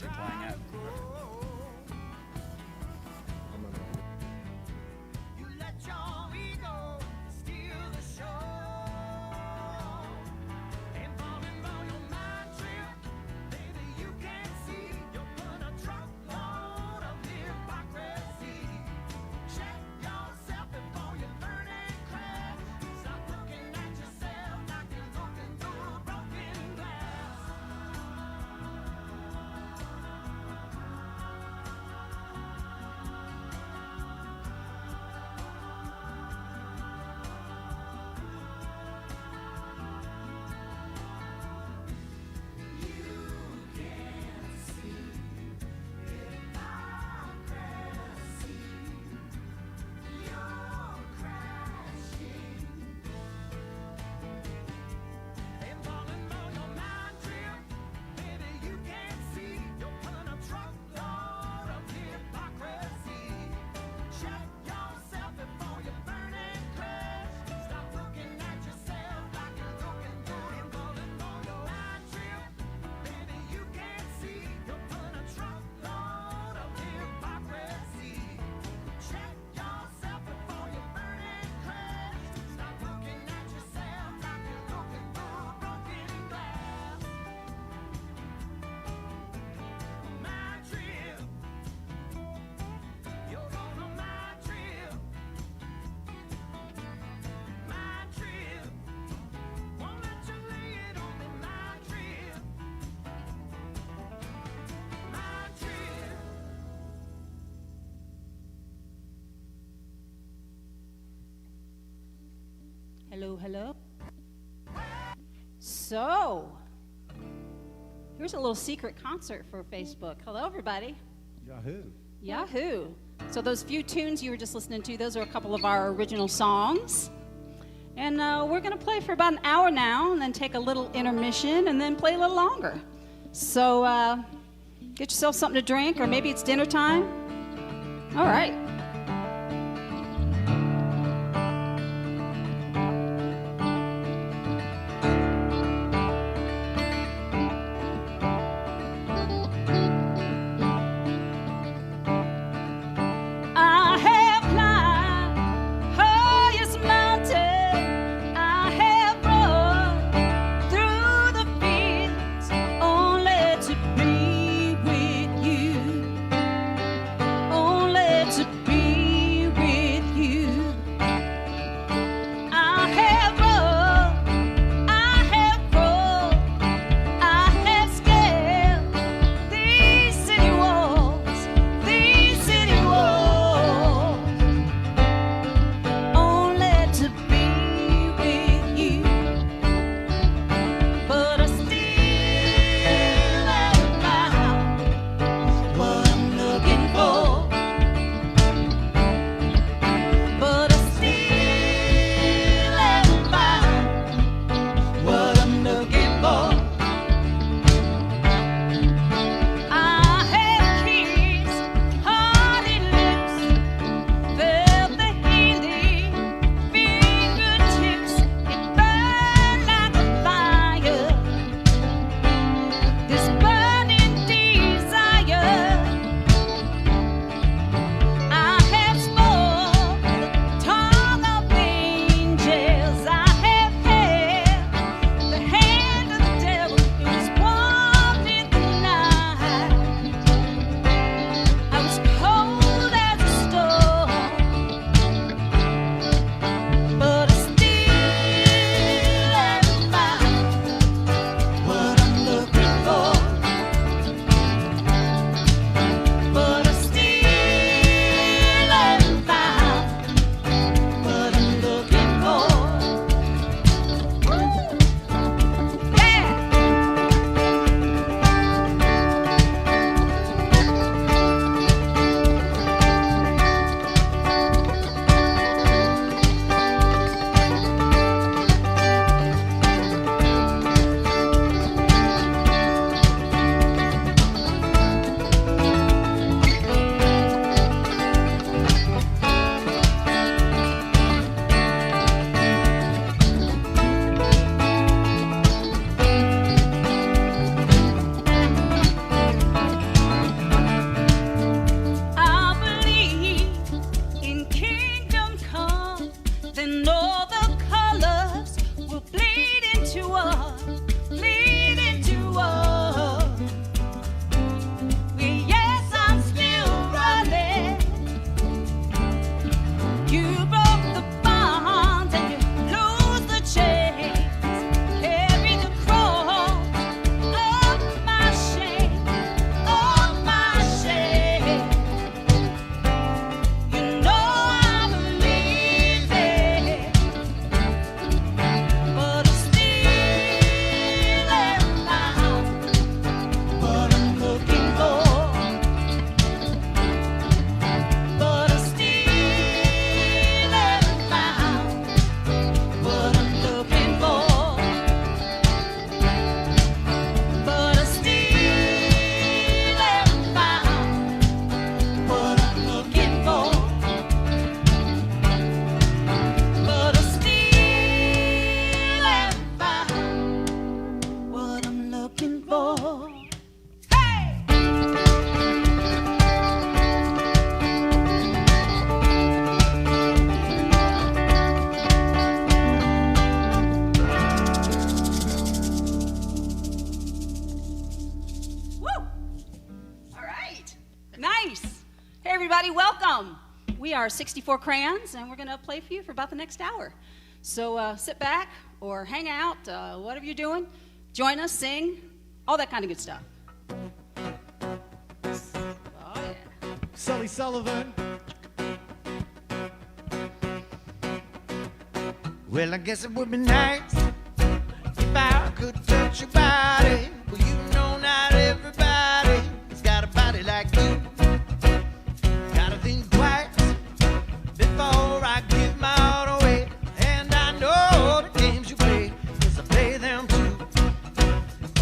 actually playing it. You let your ego steal the show. And falling on your mind trip, baby, you can't see. You're put a truckload of hypocrisy. Check yourself before you burn and crash. Stop looking at yourself like you're looking through broken glass. And falling on your mind trip, baby, you can't see. You're putting a truckload of hypocrisy. Check yourself before you burn and crash. Stop looking at yourself like you're looking through. And falling on your mind trip, baby, you can't see. You're putting a truckload of hypocrisy. Check yourself before you burn and crash. Stop looking at yourself like you're looking through broken glass. Mind trip. You're on a mind trip. Mind trip. Won't let you lay it on me. Mind trip. Mind trip. Hello, hello. So, here's a little secret concert for Facebook. Hello, everybody. Yahoo. Yahoo. So those few tunes you were just listening to, those are a couple of our original songs. And we're going to play for about an hour now and then take a little intermission and then play a little longer. So get yourself something to drink, or maybe it's dinner time. All right. I have climbed highest mountain. I have run through the fields only to be with you. Only to welcome. We are 64 Crayons, and we're going to play for you for about the next hour. So sit back or hang out, whatever you're doing. Join us, sing, all that kind of good stuff. Oh, yeah. Sully Sullivan. Well, I guess it would be nice if I could touch your body. Well, you know not everybody's got a body like you. Gotta think twice before I give my heart away. And I know the games you play, 'cause I play them too.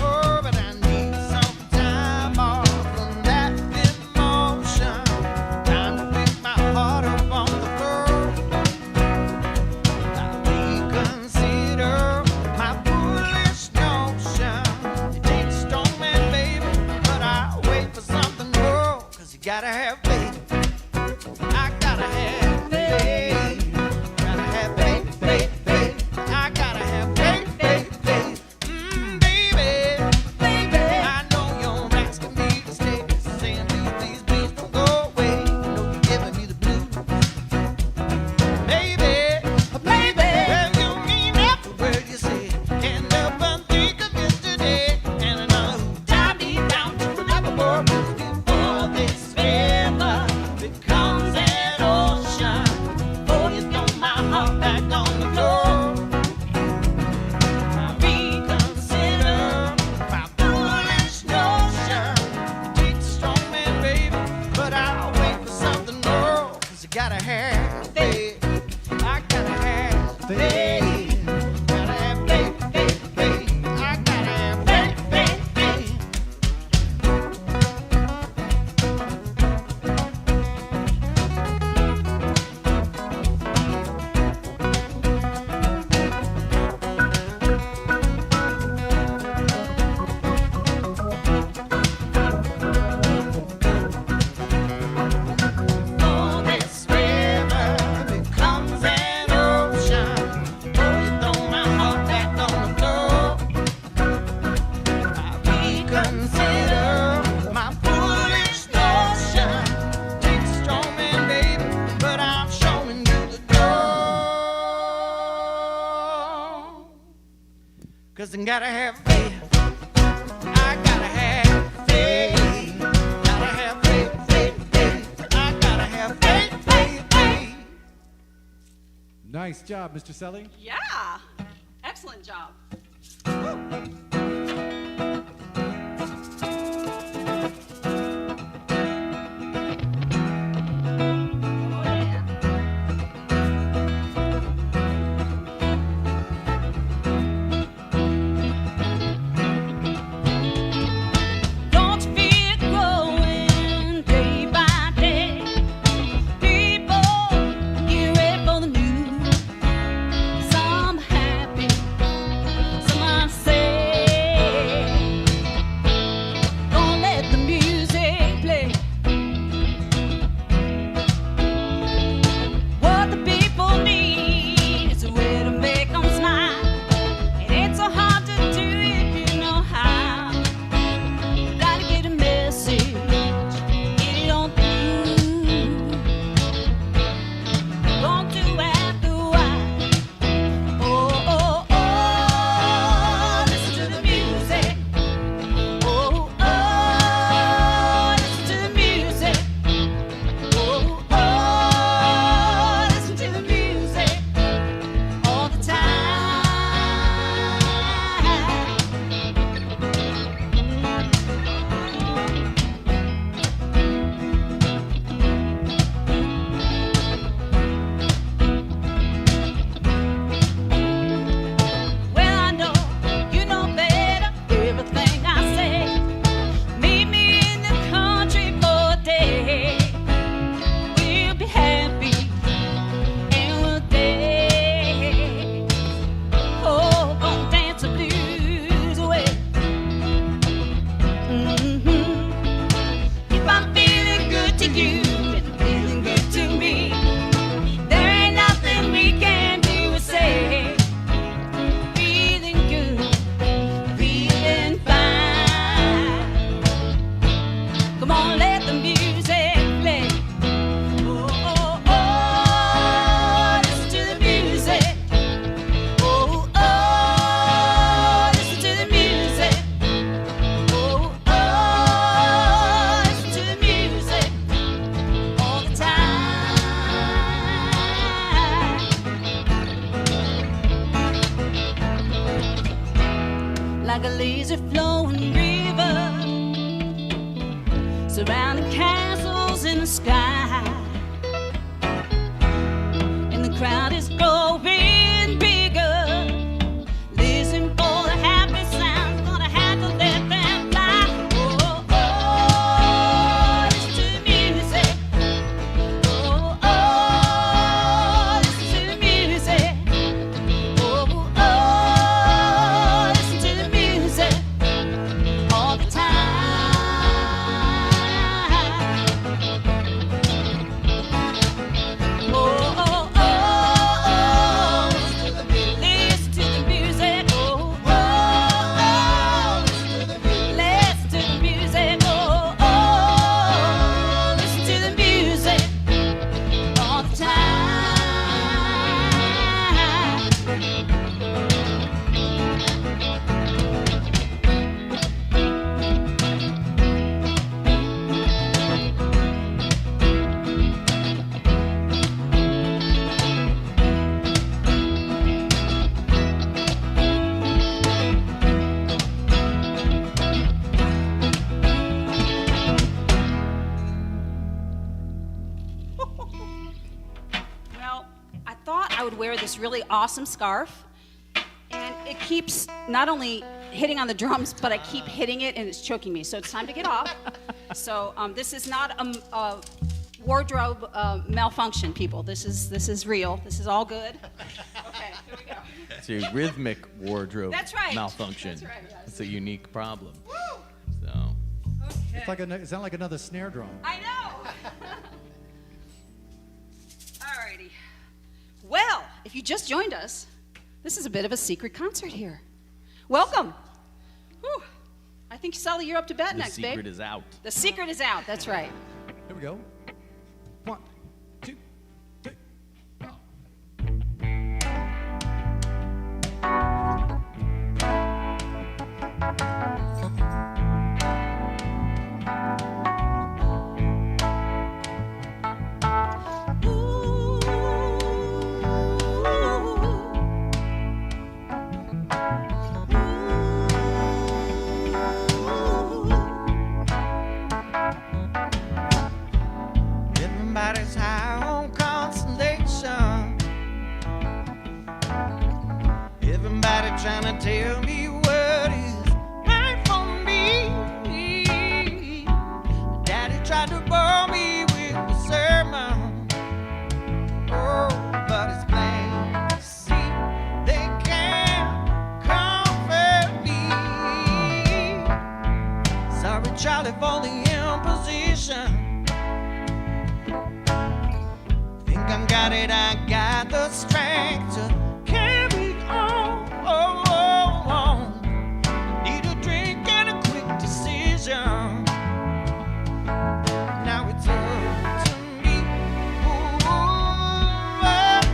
Oh, but I need some time off from that emotion. Time to pick my heart up on the floor. I reconsider my foolish notion. It ain't storming, baby, but I wait for something more. 'Cause you gotta have faith. I gotta have faith. Gotta have faith, faith, faith. I gotta have faith, faith, faith. Baby, baby, I know you're asking me to stay, saying these beats don't go away. You know you're giving me the blues, baby, baby. Well, you mean every word you say. Can't help but think of yesterday and another who died deep down to another world before this river becomes an ocean. Oh, you throw my heart back on the floor. I reconsider my foolish notion. It takes a strong man, baby, but I'll wait for something more. 'Cause you gotta have faith. I gotta have faith. Gotta have faith, faith, faith. I gotta have faith, faith, faith. Oh, this river becomes an ocean. Oh, you throw my heart back on the floor. I reconsider my foolish notion. Takes a strong man, baby, but I'm showing you the door. 'Cause I gotta have faith. I gotta have faith. Gotta have faith, faith, faith. I gotta have faith, faith, faith. Nice job, Mr. Sully. Yeah, excellent job. Oh, yeah. Don't you feel it growing day by day? People, get ready for the news. Some happy, some unsafe. like a lazy flowing river, surrounding castles in the sky. And the crowd is growing bigger. Listen for the happy sounds, gonna have to let them fly. Oh, oh, listen to the music. Oh, oh, listen to the music. Oh, oh, listen to the music all the time. Oh, oh, oh, oh, listen to the music. Oh, oh, listen to the music. Oh, oh, listen to the music all the time. Well, I thought I would wear this really awesome scarf, and it keeps not only hitting on the drums, but I keep hitting it and it's choking me. So it's time to get off. So this is not a wardrobe malfunction, people. This is real. This is all good. Okay, here we go. It's a rhythmic wardrobe That's right. malfunction. That's right, yes. It's a unique problem. So Okay. It's like it sounds like another snare drum. I know. Alrighty. Well, if you just joined us, this is a bit of a secret concert here. Welcome. Whew. I think, Sully, you're up to bat the next, secret babe. is out. The secret is out. That's right. Here we go. 1, 2, 3, go. Everybody's high on consolation. Everybody trying to tell me what is right for me. Daddy tried to bore me with the sermon. Oh, but it's plain to see they can't comfort me. Sorry, Charlie, for the imposition. Think I got it, I got the strength to carry on. Need a drink and a quick decision. Now it's up to me. Ooh,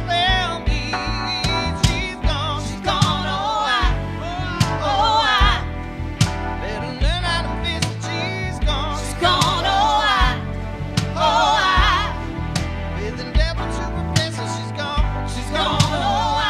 well, me. She's gone, oh, I better learn how to face it. She's gone, oh, I with the devil to replace her. She's gone, oh, I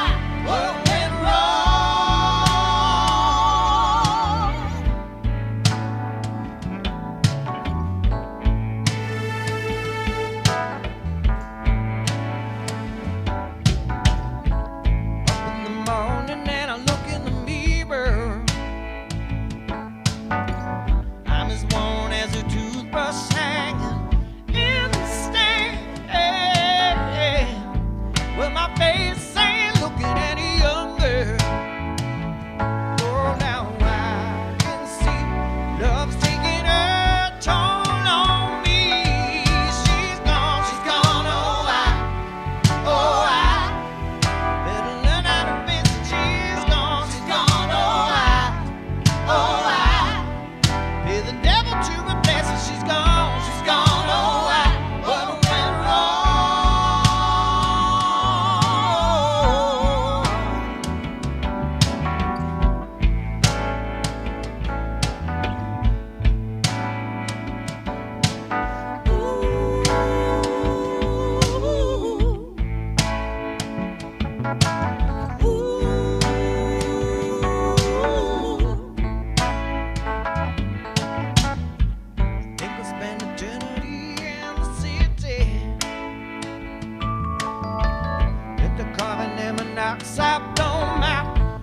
rocks I blow my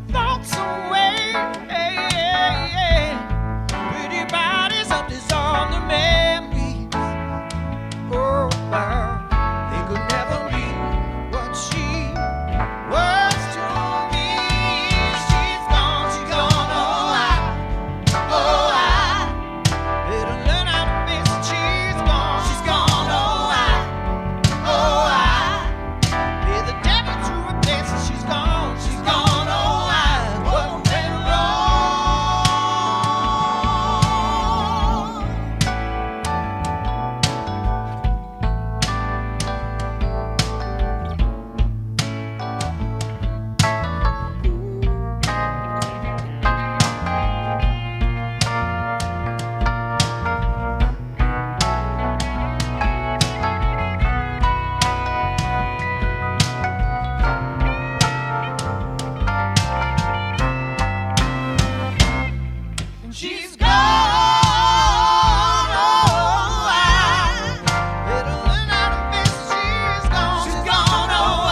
thoughts away. Pretty bodies of dissolved memories. Oh, they could never be what she was to me. She's gone, oh, I better learn how to face it. She's gone, oh, I pay the devil to replace her. She's gone, oh, I what went she's gone, oh, I better learn how to face it. She's gone, oh,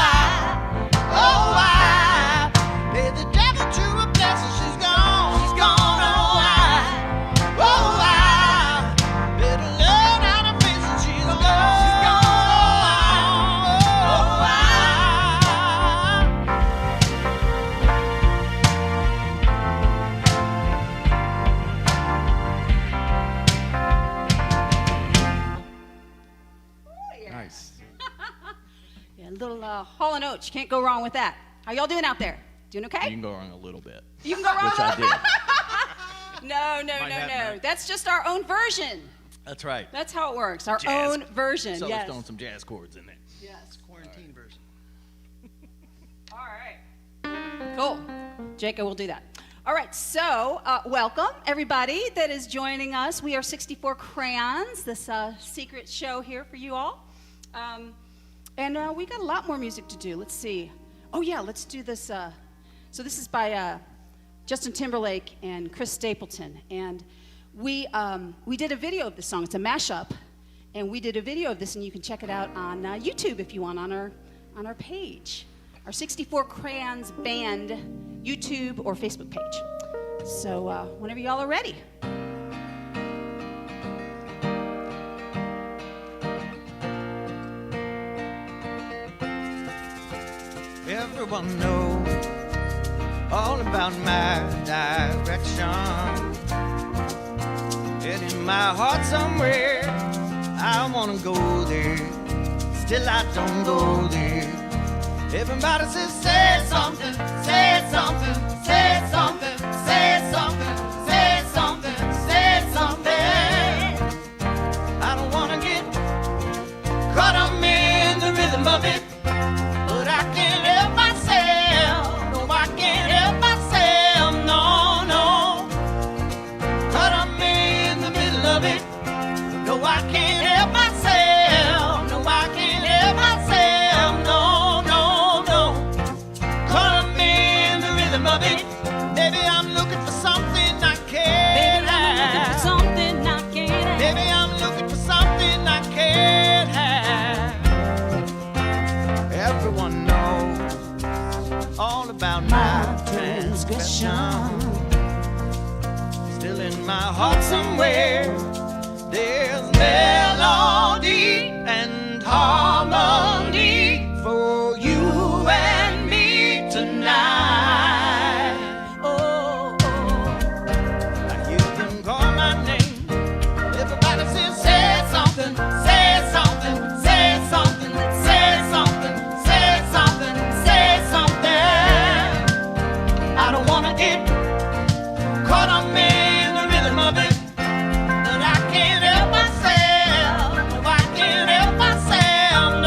I pay the devil to replace her. She's gone, oh, I better learn how to face it. She's gone, oh, I. Nice. Yeah, a little Hall & Oates. You can't go wrong with that. How y'all doing out there? Doing okay? You can go wrong a little bit, You can go wrong. which I did. No. happen. That's just our own version. That's right. That's how it works. Our Jazz. own version. So yes. throwing some jazz chords in there. Yes. Quarantine version. All right. Cool. Jacob will do that. All right. So, welcome everybody that is joining us. We are 64 Crayons, this secret show here for you all. And we got a lot more music to do. Let's see. Oh yeah, let's do this. So this is by Justin Timberlake and Chris Stapleton, and we did a video of this song. It's a mashup, and we did a video of this, and you can check it out on YouTube if you want on our page, our 64 Crayons Band YouTube or Facebook page. So whenever y'all are ready. Everyone knows all about my direction. And in my heart somewhere, I wanna go there. Still I don't go there. Everybody says, say something, say something, say something, say something, say something, say something. I don't wanna get caught up in the rhythm of it. But I can't help myself, no, I can't help myself, no, no. Caught up in the middle of it, no, I can't help myself, no, I can't help myself, no, no, no. Caught up in the rhythm of it, maybe I'm looking for something I can't have. Something I can't have. Maybe I'm looking for something I can't have. Everyone knows all about my transgression. Still in my heart somewhere, there's melody and harmony for you and me tonight. Oh, you can call my name. Everybody says, say something, say something, say something, say something, say something, say something. I don't wanna get caught up in the rhythm of it, but I can't help myself. No, I can't help myself.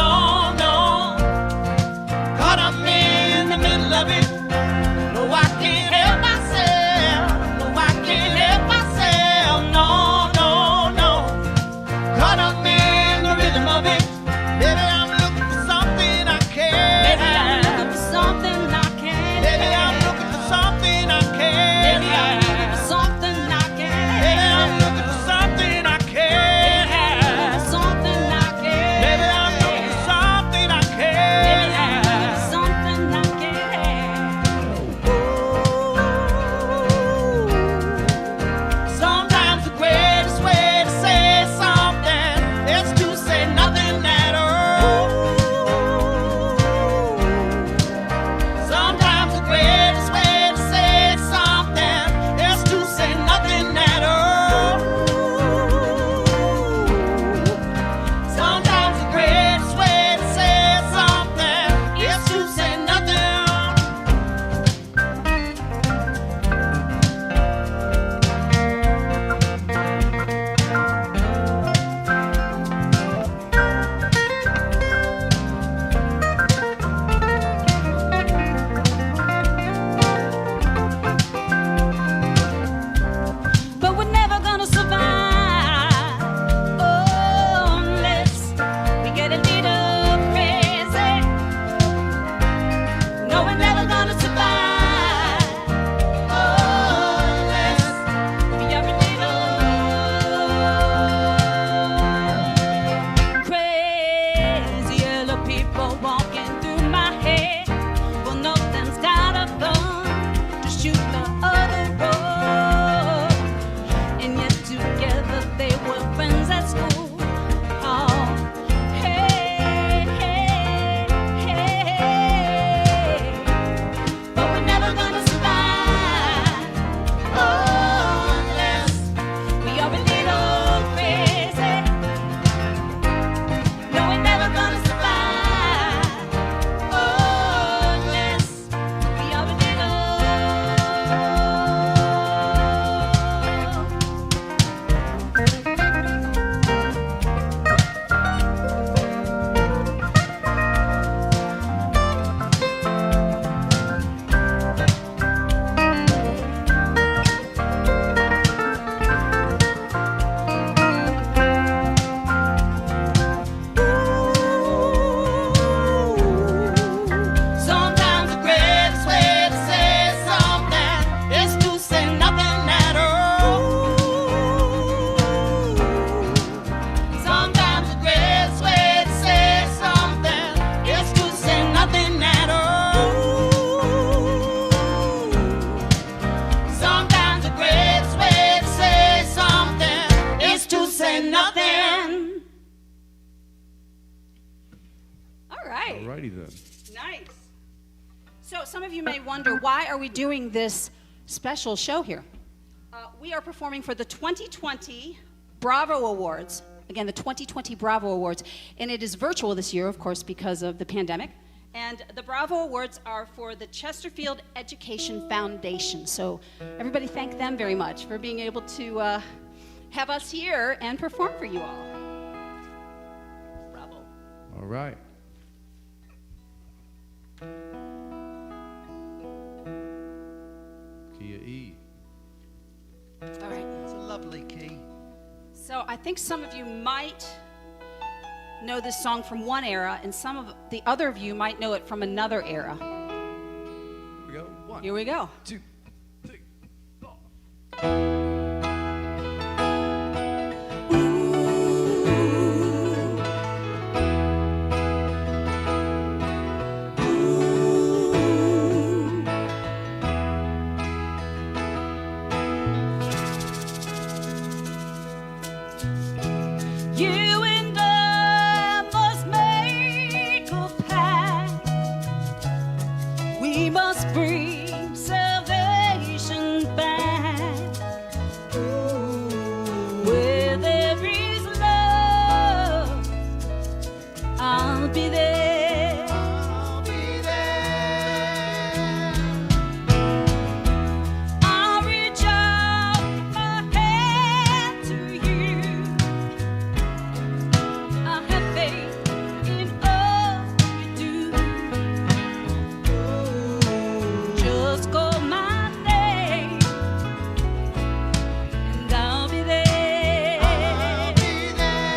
right. All righty then. Nice. So some of you may wonder, why are we doing this special show here? We are performing for the 2020 Bravo Awards. Again, the 2020 Bravo Awards. And it is virtual this year, of course, because of the pandemic. And the Bravo Awards are for the Chesterfield Education Foundation. So everybody thank them very much for being able to have us here and perform for you all. Bravo. All right. Key of E. All right. It's a lovely key. So I think some of you might know this song from one era, and some of the other of you might know it from another era. Here we go. 1, Here we go. 2, 3, 4. You and I must make a pact. We must bring salvation back. Where there is love, I'll be there. I'll be there. I'll reach out my hand to you. I have faith in all you do. Just call my name, and I'll be there. I'll be there.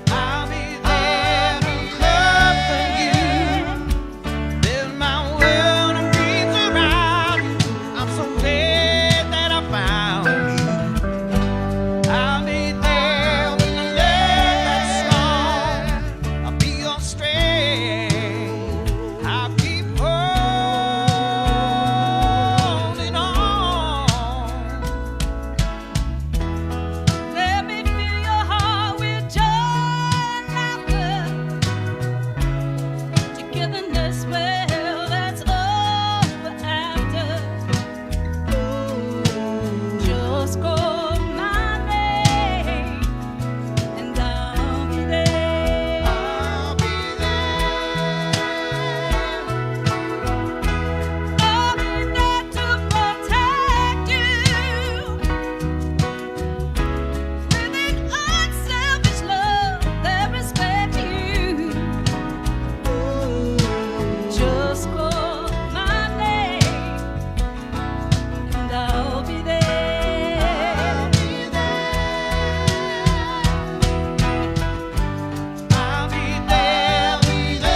I'll be there to love for you. Build my world and dreams around you. I'm so glad that I found you. I'll be there when the love that's strong. I'll be your strength. I'll keep holding on. Let me fill your heart with joy, laughter, togetherness. Well, that's all we're after. Just call my name, and I'll be there. I'll be there. I'll be there to protect you with an unselfish love that respects you. Just call my name, and I'll be there. I'll be there with you.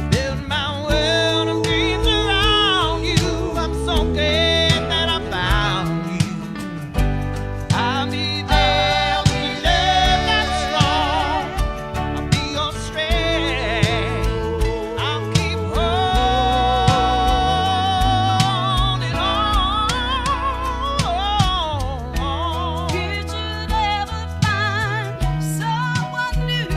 Build my world and dreams around you. I'm so glad that I found you. I'll be there with love that's strong. I'll be your strength. I'll keep holding on. Did you ever find someone new?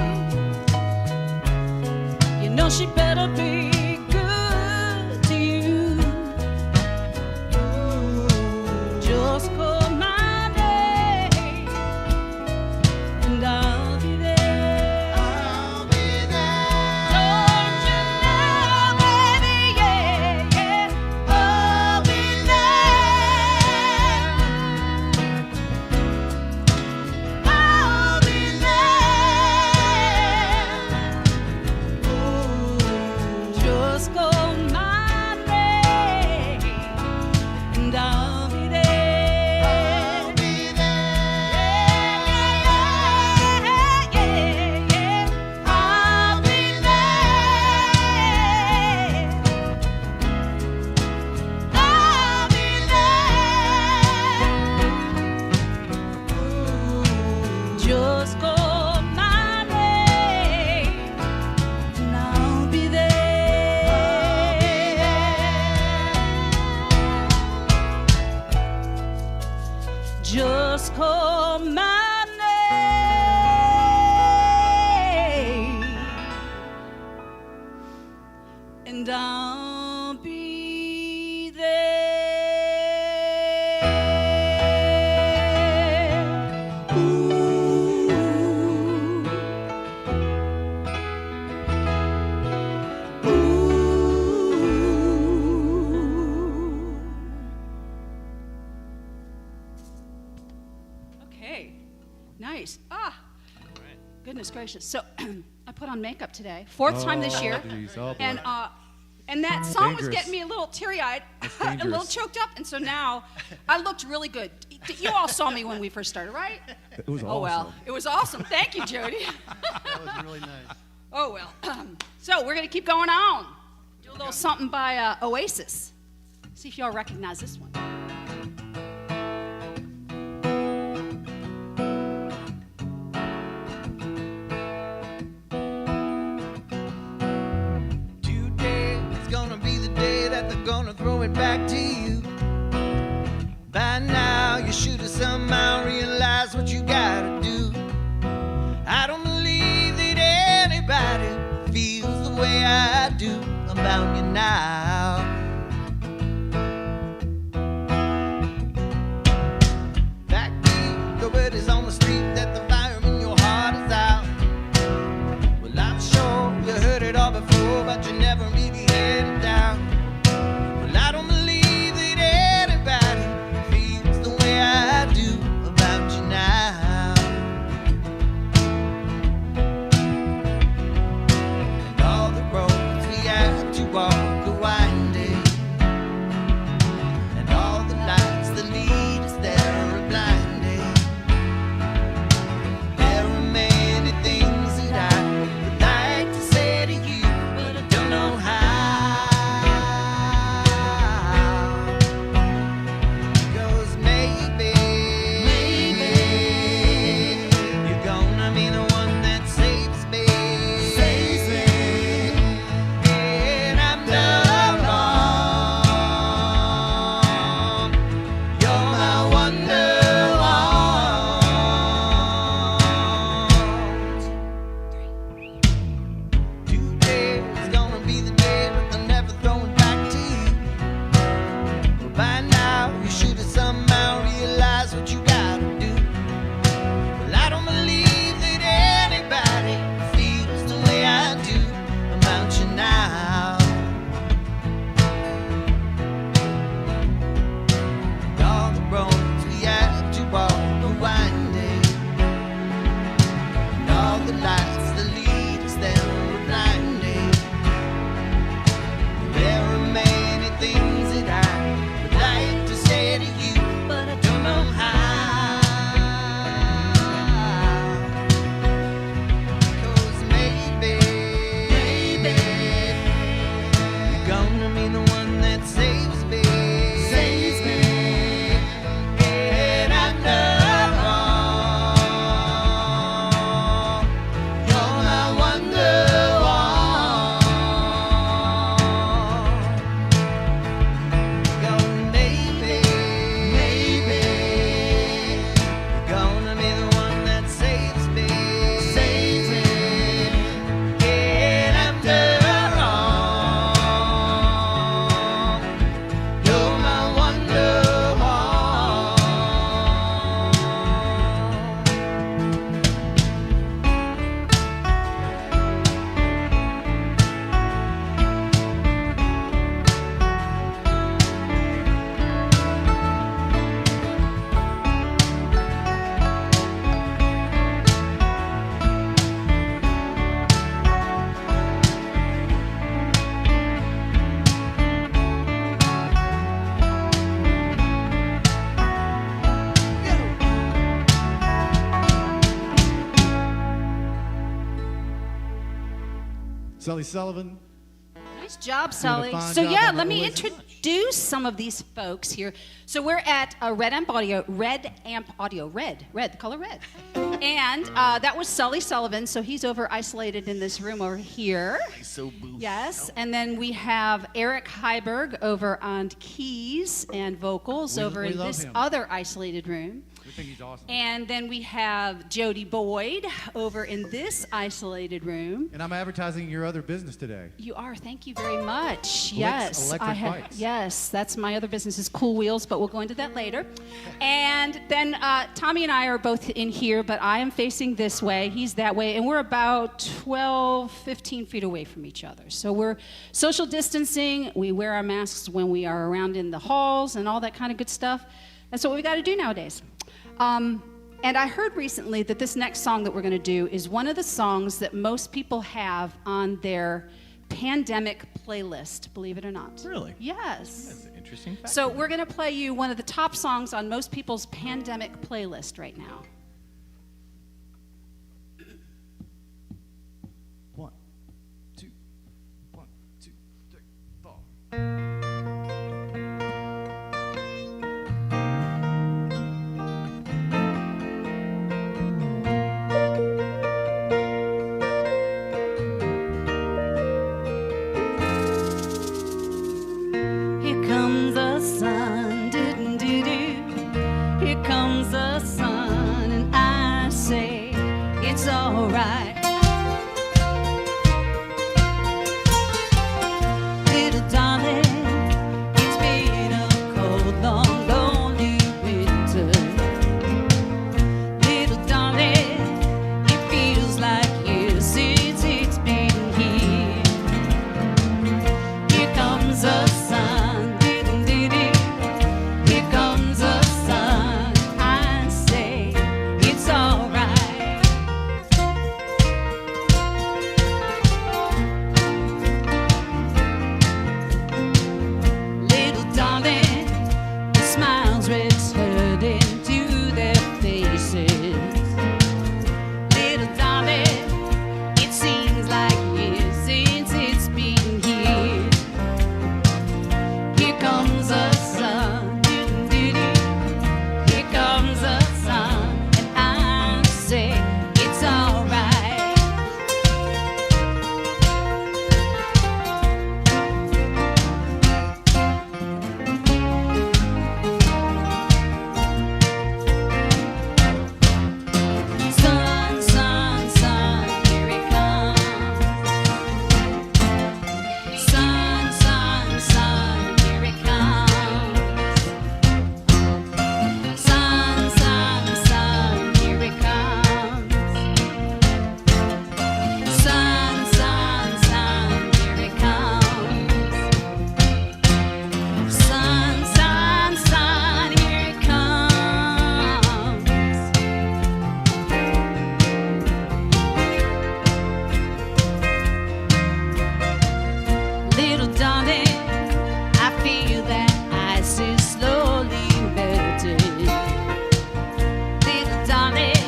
You know she better be good to you. Just call my name, and I'll be there. I'll be there. Don't you know, baby, yeah, yeah, I'll be there. I'll be there. Just call my name, and I'll be there. I'll be Yeah, yeah, yeah. I'll be there. I'll be there. Just call my name, and I'll be there. Just call my name. nice. Goodness gracious. So I put on makeup today, fourth time this year. Geez. Oh, boy. And that song was dangerous. getting me a little teary-eyed, That's a little dangerous. choked up, and so now I looked really good. You all saw me when we first started, right? It was awesome. Oh, well, it was awesome. Thank you, Jody. That was really nice. Oh, well. So we're going to keep going on. Do a little something by Oasis. See if y'all recognize this one. Today is gonna be the day that they're gonna throw it back to you. By now, you should have somehow realized what you gotta do. I don't believe that anybody feels the way I do about you now. Backbeat, the word is on the street that the fire in your heart is out. Well, I'm sure you heard it all before, but you never really had it down. Well, I don't believe that anybody feels the way I do about you now. And all the roads we have to walk are winding, and all the lights that lead us there are blinding. There are many things that I would like to say to you, but I don't know how. 'Cause maybe you're gonna be the one that saves me. And I'm not wrong. You're my wonderland. Today is gonna be the day that they'll never throw it back to you. Well, by now, you should have somehow realized what you gotta do. Well, I don't believe that anybody feels the way I do about you now. And all the roads we have to walk are winding, and all the lights that lead us there are blinding. There are many things that I would like to say to you, but I don't know how. 'Cause maybe you're gonna be the one that saves me. And I'm not wrong. You're my wonderwall. 'Cause maybe you're gonna be the one that saves me. And I'm not wrong. You're my wonderwall. Sully Sullivan. Nice job, Sully. fine So job yeah, on let the me Oasis. introduce some of these folks here. So we're at Red Amp Audio, red, the color red. And that was Sully Sullivan, so he's over isolated in this room over here. So boost. Yes, and then we have Eric Heiberg over on keys and vocals over we in love this him. other isolated room. We think he's awesome. And then we have Jody Boyd over in this isolated room. And I'm advertising your other business today. You are. Thank you very much. Yes, Electric Bikes. Yes, that's my other business is Cool Wheels, but we'll go into that later. And then Tommy and I are both in here, but I am facing this way. He's that way, and we're about 12, 15 feet away from each other. So we're social distancing. We wear our masks when we are around in the halls and all that kind of good stuff. That's what we got to do nowadays. And I heard recently that this next song that we're going to do is one of the songs that most people have on their pandemic playlist, believe it or not. Really? Yes. That's an interesting fact. So we're going to play you one of the top songs on most people's pandemic playlist right now. One, two, 3, 4. Here comes the sun, do-do-do-do. Here comes the sun, and I say it's all right. Little darling, it's been a cold, long, lonely winter. Little darling, it feels like years since it's been here. Here comes the sun, doo-doo-doo-doo. Here comes the sun, I say it's all right. Little darling, the smiles returning to their faces. Little darling, it seems like years since it's been here. Here comes the sun, doo-doo-doo. Here comes the sun, and I say it's all right. Sun, sun, sun, here it comes. Sun, sun, sun, here it comes. Sun, sun, sun, here it comes. Sun, sun, sun, here it comes. Sun, sun, sun, here it comes. Little darling, I feel that ice is slowly melting. Little darling,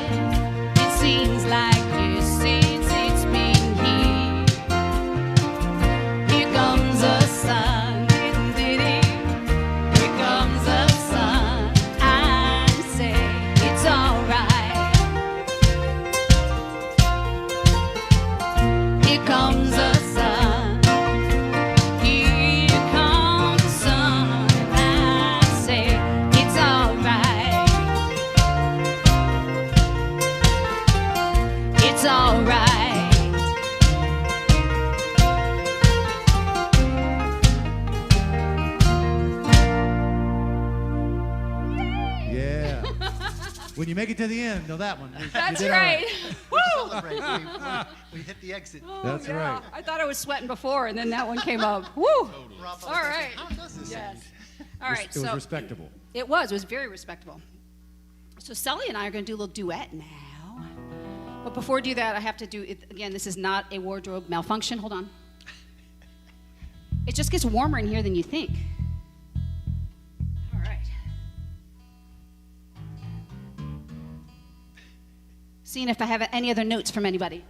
it seems like years since it's been here. Here comes the sun, doo-doo-doo. Here comes the sun, I say it's all right. Here comes the sun. Here comes the sun, I say it's all right. It's all right. Yeah. When you make it to the end, know that one. You That's did all right. Woo! Celebrate. We hit the exit. That's right. I thought I was sweating before, and then that one came up. Woo! Rob, All right. How does this Yes. end? All right. It was So respectable. it was very respectable. So Sully and I are going to do a little duet now. But before we do that, I have to do it again. This is not a wardrobe malfunction. Hold on. It just gets warmer in here than you think. All right. Seeing if I have any other notes from anybody.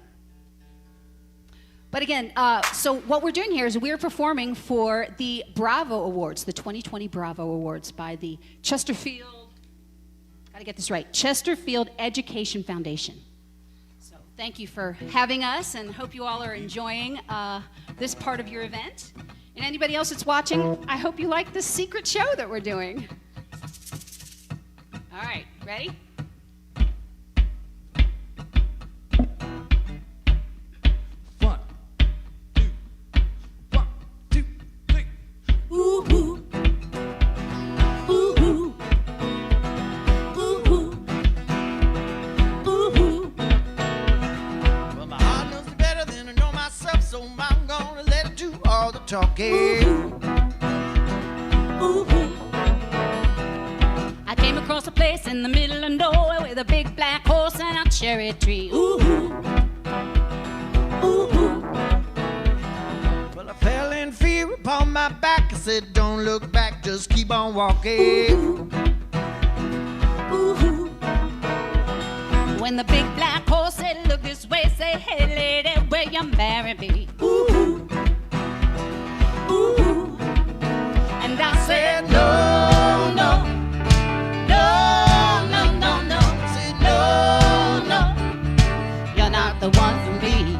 But again, so what we're doing here is we're performing for the Bravo Awards, the 2020 Bravo Awards by the Chesterfield, gotta get this right, Chesterfield Education Foundation. So thank you for having us, and hope you all are enjoying this part of your event. And anybody else that's watching, I hope you like this secret show that we're doing. All right, ready? One, two, 3. Ooh, ooh. Ooh, ooh. Ooh, ooh. Ooh, ooh. Well, my heart knows better than I know myself, so I'm gonna let it do all the talking. Ooh, ooh. I came across a place in the middle of nowhere where with a big black horse and a cherry tree. Ooh, ooh, ooh. Well, I fell in fear upon my back. I said, don't look back, just keep on walking. Ooh, ooh. When the big black horse said, look this way, say, hey lady, will you marry me? Ooh, ooh. And I said, no, no, no, no, no, no. I said, no, No, you're not the one for me.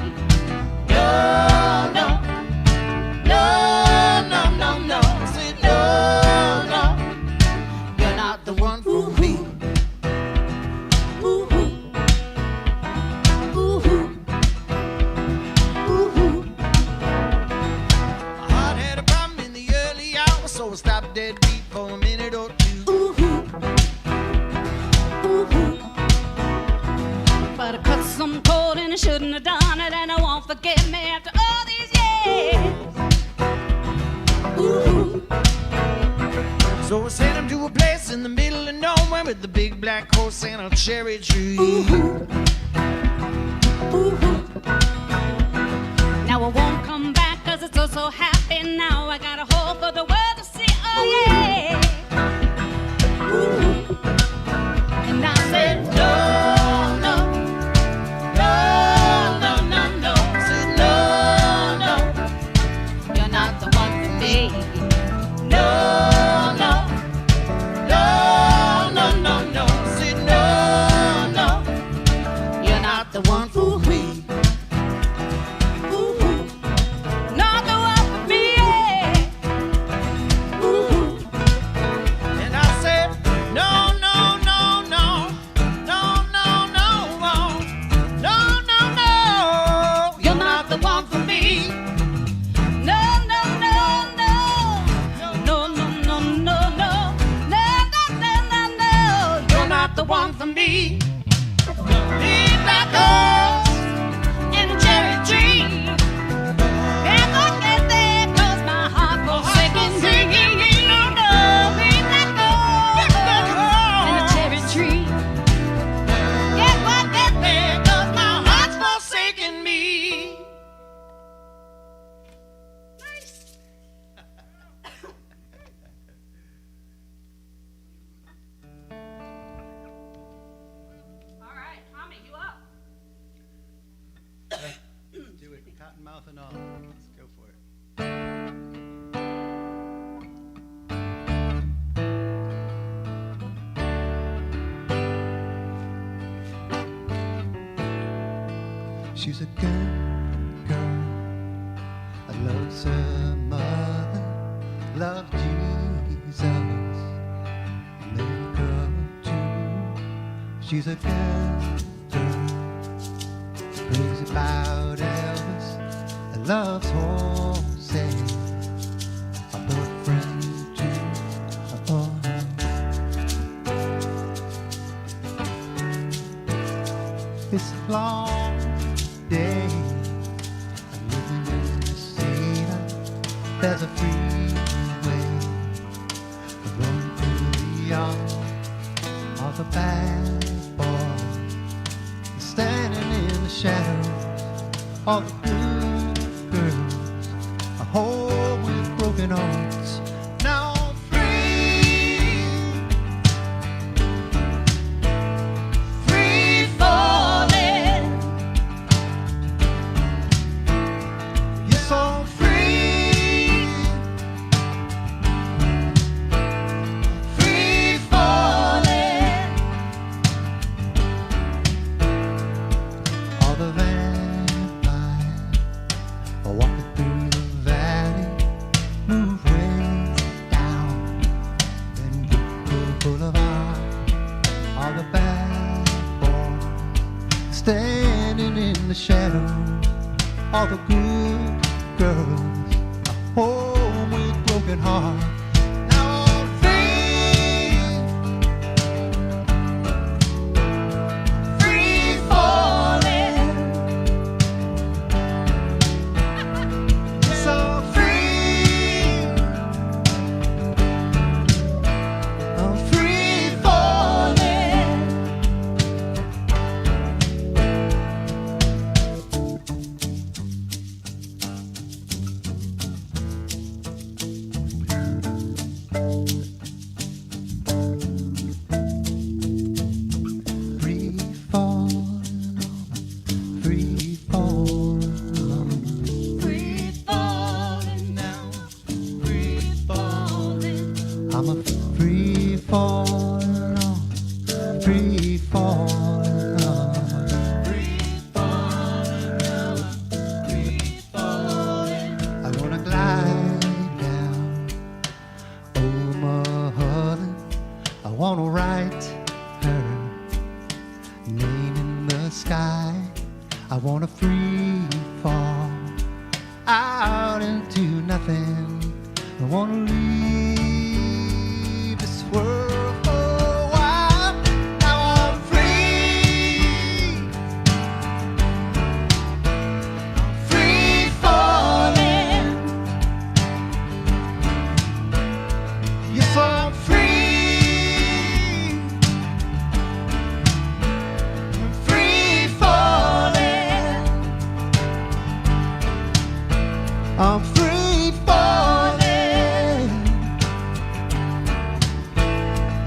no, no, no, no, no, no. I said, no, no, You're not the one for for me. me. Ooh, ooh. Ooh, ooh. Ooh, My heart had a problem in the early hours, so I stopped dead beat for a minute or two. ooh, ooh, ooh. But I cut some cold and I shouldn't have done it, and I won't forgive me after all these years. Ooh, So I sent him to a place in the middle of nowhere with the big black horse and a cherry tree. ooh. Now I won't come back 'cause it's so happy now. I got a hole for the world to see, oh yeah. Ooh. And I said, no, no, no, no, no, no. I said, no, no, You're not the one for me. no, no, no, no, no, no. I said, no, no, You're not the one for me. Ooh. Not the one for me, yeah. Ooh. and I said, no, no, no, no, no, no, no, no, no, no. You're not the one for me. No, no, no, no. No, no, no, no, no. No, no, no, no, no. You're not the one for me. Big black horse and a cherry tree. Can't forget that 'cause my heart forsaken singing. No, no. Big black horse and a cherry tree. Can't forget that 'cause my heart's Forsaken me. nice. All right, Tommy, you up? Do it, cottonmouth and all. Let's go for it. She's a good girl. I loves her mother, loved Jesus, made her too. She's a good girl, crazy about Elvis, and loves Jose, a boyfriend too. It's a long day. I'm living in the city. There's a freeway running through the yard of the bad boy, standing in the shadows. All the good girls are home with broken hearts. Now I'm free, free falling. Yes, I'm free, free falling. All the vampires are walking through the valley, move way down, then Brookwood Boulevard. All the bad boys standing in the shadow. All the good girls are home with broken hearts. Now I'm free, free falling. So free, I'm free falling. sky. I want to free fall out into nothing. I want to leave this world for a while. Now I'm free. Free falling. Yes, I'm free. I'm free falling. I'm free falling.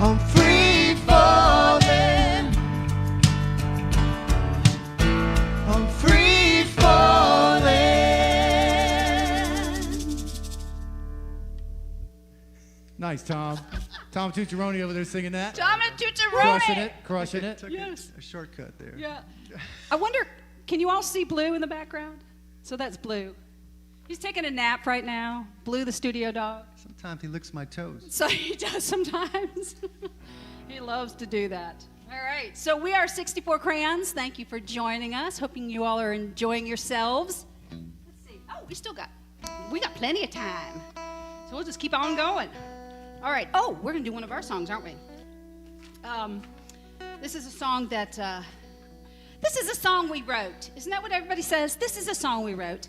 I'm free falling. I'm free falling. Nice, Tom. Tom Tucciaroni over there singing that. Tom and Tucciaroni. Crushing it, crushing it. Took Yes. a shortcut there. Yeah. I wonder, can you all see Blue in the background? So that's Blue. He's taking a nap right now. Blue, the studio dog. Sometimes he licks my toes. So he does sometimes. He loves to do that. All right. So we are 64 Crayons. Thank you for joining us. Hoping you all are enjoying yourselves. Let's see. Oh, we got plenty of time. So we'll just keep on going. All right. Oh, we're going to do one of our songs, aren't we? This is a song that, this is a song we wrote. Isn't that what everybody says? This is a song we wrote.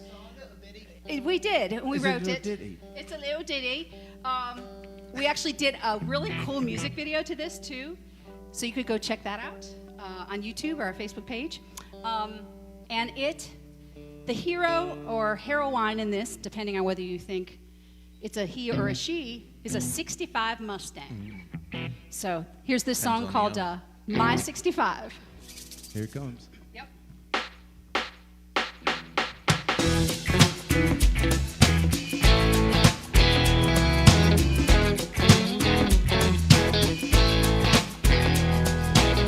We did, and we Is it a wrote little it. ditty? It's a little ditty. We actually did a really cool music video to this too, so you could go check that out on YouTube or our Facebook page. And the hero or heroine in this, depending on whether you think it's a he or a she, is a 65 Mustang. So here's this song called My 65. Here it comes. Yep.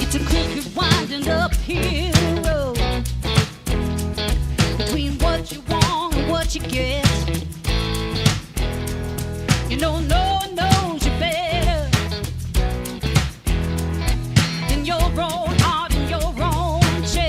It's a crooked, winding uphill road between what you want and what you get. You know, no one knows you better than your own heart and your own chest.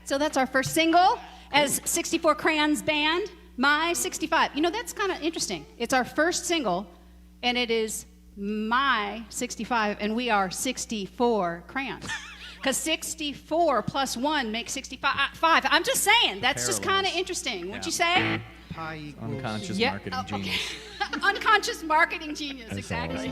So that's our first single as 64 Crayons Band, My 65. You know, that's kind of interesting. It's our first single, and it is My 65, and we are 64 crayons. Because 64 plus 1 makes 65. I'm just saying, that's just kind of interesting. Would you say? Pi equals. Unconscious Yeah. marketing genius. Unconscious marketing genius, That's exactly.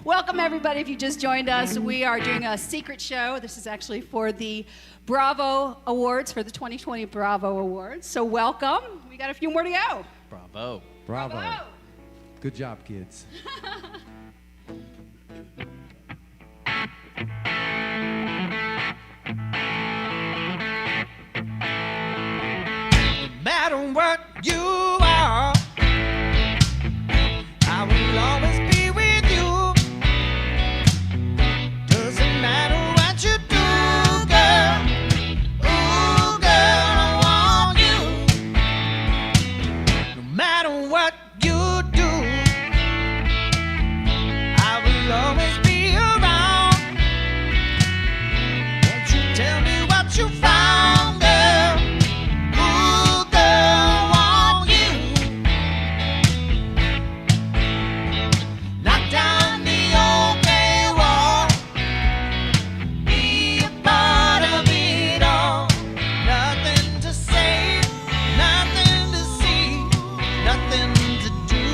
Welcome, everybody, if you just joined us. We are doing a secret show. This is actually for the Bravo Awards, for the 2020 Bravo Awards. So welcome. We got a few more to go. Bravo. Bravo. Good job, kids. No matter what you are, I will always be with you. Doesn't matter what you do, girl. Ooh, girl, I want you. No matter what you do, I will always be around. Won't you tell me what you found, girl? Ooh, girl, I want you. Knock down the old gray wall. Be a part of it all. Nothing to say, nothing to see, nothing to do.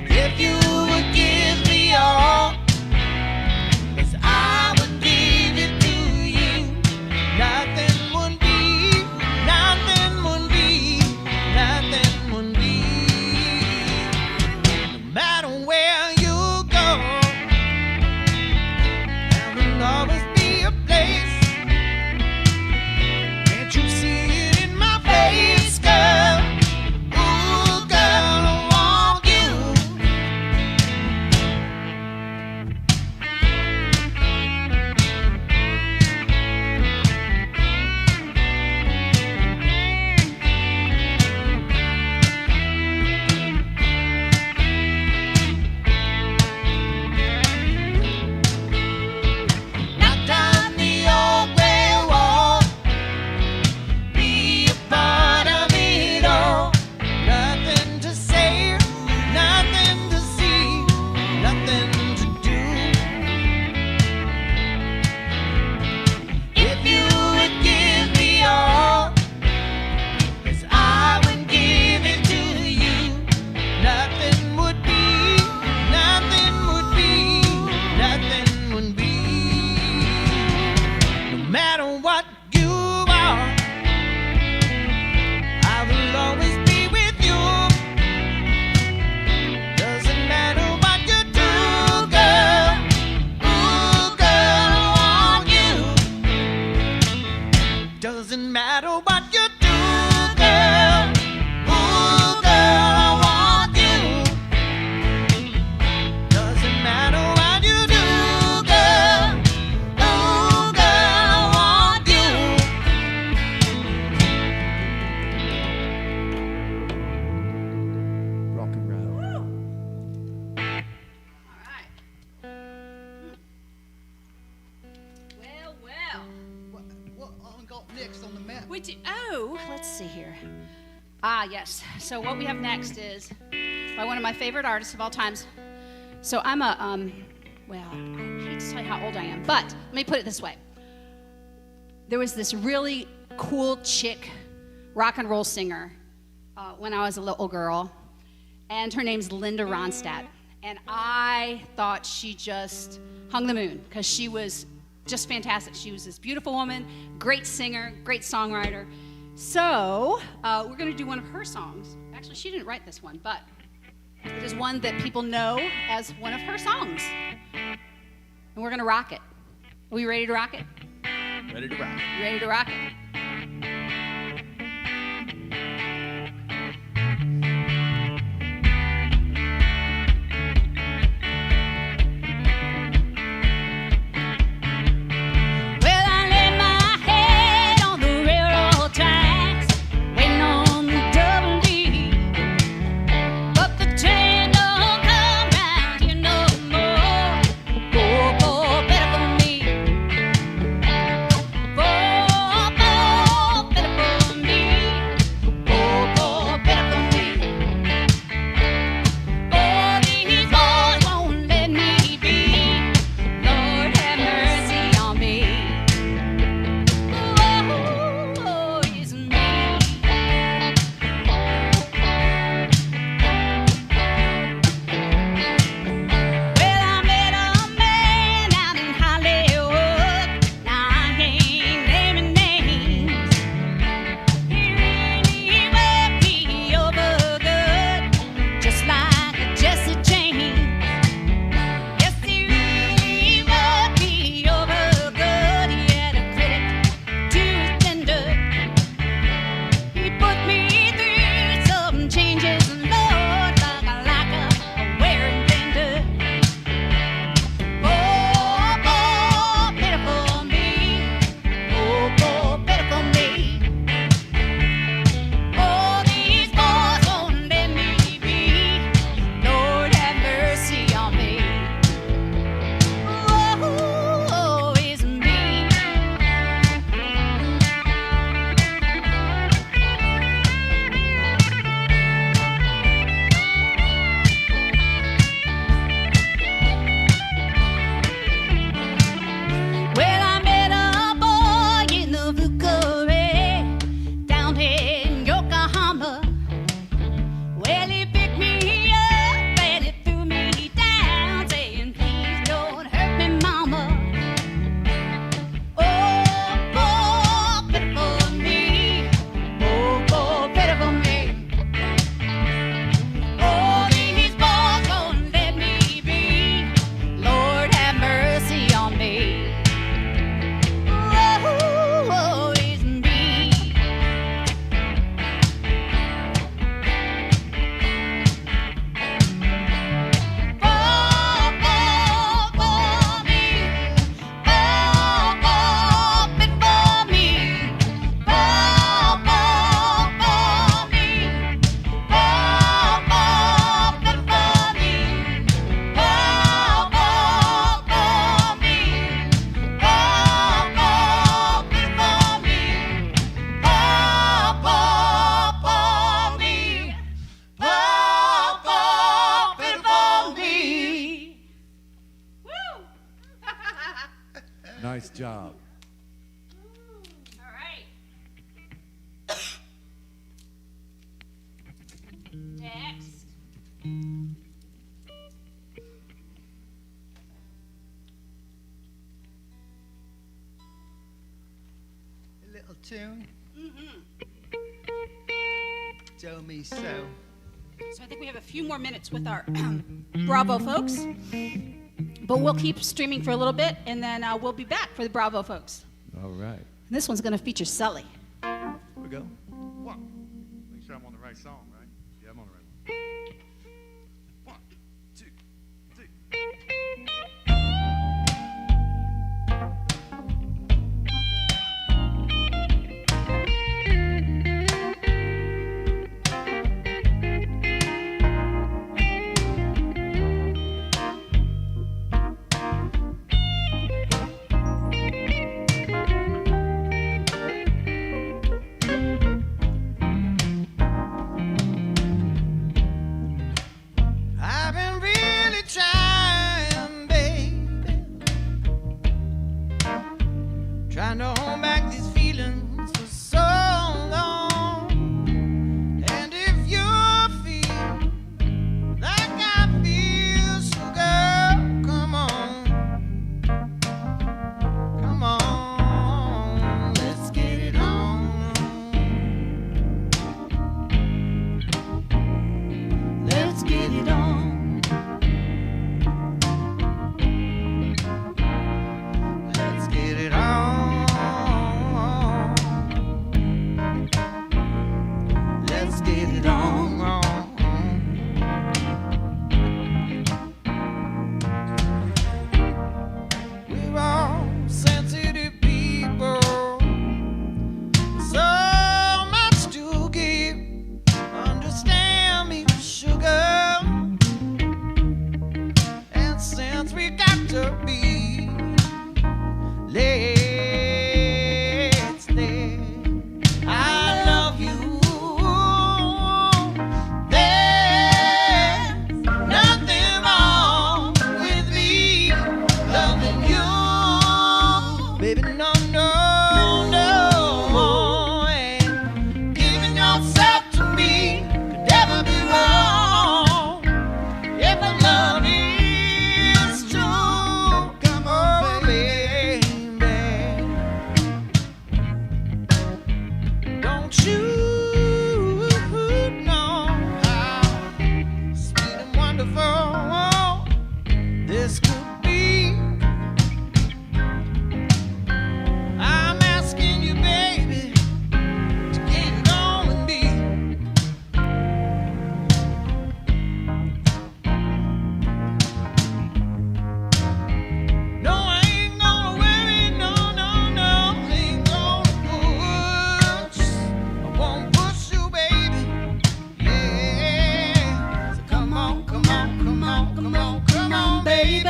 If you would give me all, 'cause I would give it to you. Nothing would be, nothing would be, nothing would be. No matter where you go, there will always be a place. Can't you see it in my face, girl? Ooh, girl, I want you. Knock down the old gray wall. Be a part of it all. Nothing to say, nothing to see, nothing to do. If you would give me all, 'cause I would give it to you. Nothing would be, nothing would be, nothing would be. No matter what you are, I will always be with you. Doesn't matter what you do, girl. Ooh, girl, I want you. Doesn't matter what you do, girl. Ooh, girl, I want you. Doesn't matter what you do, girl. Ooh, girl, I want you. Rock and roll. All right. Well. What got next on the map? We do. Oh, let's see here. Yes. So what we have next is by one of my favorite artists of all times. So I'm a well, I hate to tell you how old I am, but let me put it this way. There was this really cool chick rock and roll singer when I was a little girl, and her name's Linda Ronstadt. And I thought she just hung the moon because she was just fantastic. She was this beautiful woman, great singer, great songwriter. So we're going to do one of her songs. Actually, she didn't write this one, but it is one that people know as one of her songs. And we're going to rock it. Are we ready to rock it? Ready to rock. You ready to rock it? Well, I laid my head on the railroad tracks, waiting on the double D. But the train don't come round here no more. Go better for me. Nice job. All right. Next. A little tune. Tell me so. So I think we have a few more minutes with our Bravo folks. But we'll keep streaming for a little bit, and then we'll be back for the Bravo folks. All right. This one's going to feature Sully. Here we go. One. Make sure I'm on the right song, right? Yeah, I'm on the right one. 1, 2, 3. I've been really trying, baby, trying to hold back these feelings for so long. And if you feel like I feel, sugar, come on, let's get it on. Let's get it on. Let's get it on. Let's get it on. We're all sensitive people, so much to give. Understand me, sugar. And since we got to be, let's let I love you. There's nothing wrong with me loving you, baby. No, no, no. And giving yourself to me could never be wrong. If the love is true, come on, baby. Don't you know how sweet and wonderful this could be? I'm asking you, baby, to get it on with me. No, I ain't gonna worry, no, no, no, ain't gonna push. I won't push you, baby. Yeah. So come on, come on, come on, come on, come on, baby.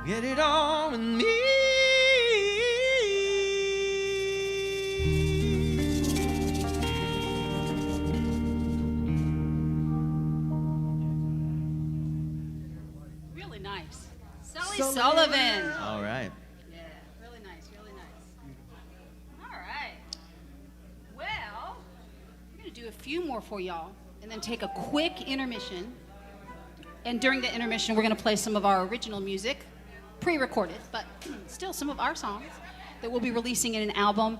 Get it on with me. Really nice. Sully Sullivan. All right. Yeah, really nice, really nice. All right. Well, we're going to do a few more for y'all and then take a quick intermission. And during the intermission, we're going to play some of our original music, pre-recorded, but still some of our songs that we'll be releasing in an album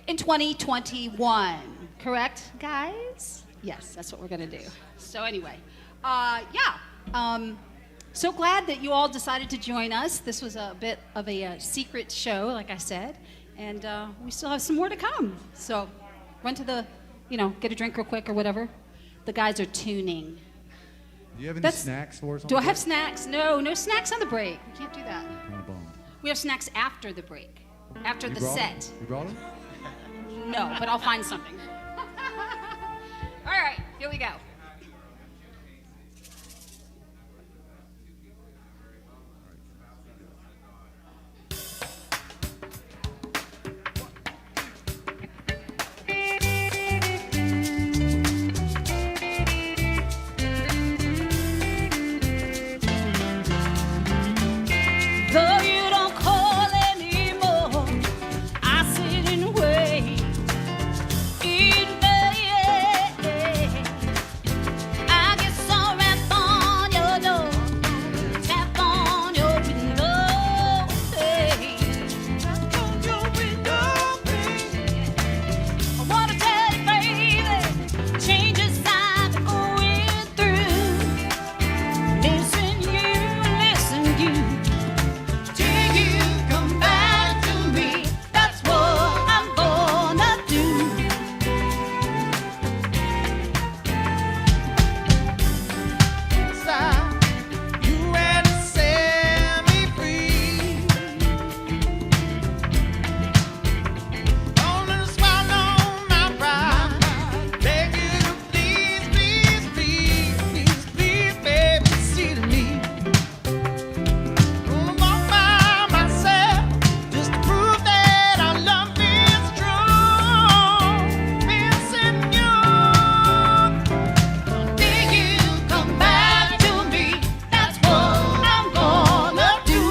in 2021. Correct, guys? Yes, that's what we're going to do. So anyway, so glad that you all decided to join us. This was a bit of a secret show, like I said, and we still have some more to come. So run to the, get a drink real quick or whatever. The guys are tuning. Do you have any snacks for us? Do I have snacks? No snacks on the break. We can't do that. Kind of bummed. We have snacks after the break, after the brought set. them? You brought them? No, but I'll find something. All right, here we go. Though you don't call anymore, I sit and wait in vain. I get some rap on your door, tap on your window pane. Tap on your window pane. I wanna tell you, baby, changes I'm going through. Listen, you. Till you come back to me, that's what I'm gonna do. You had to set me free. Only to swallow my pride. Beg you to please, baby, see to me. Gonna walk by myself just to prove that our love is true. Missing you. Till you come back to me, that's what I'm gonna do.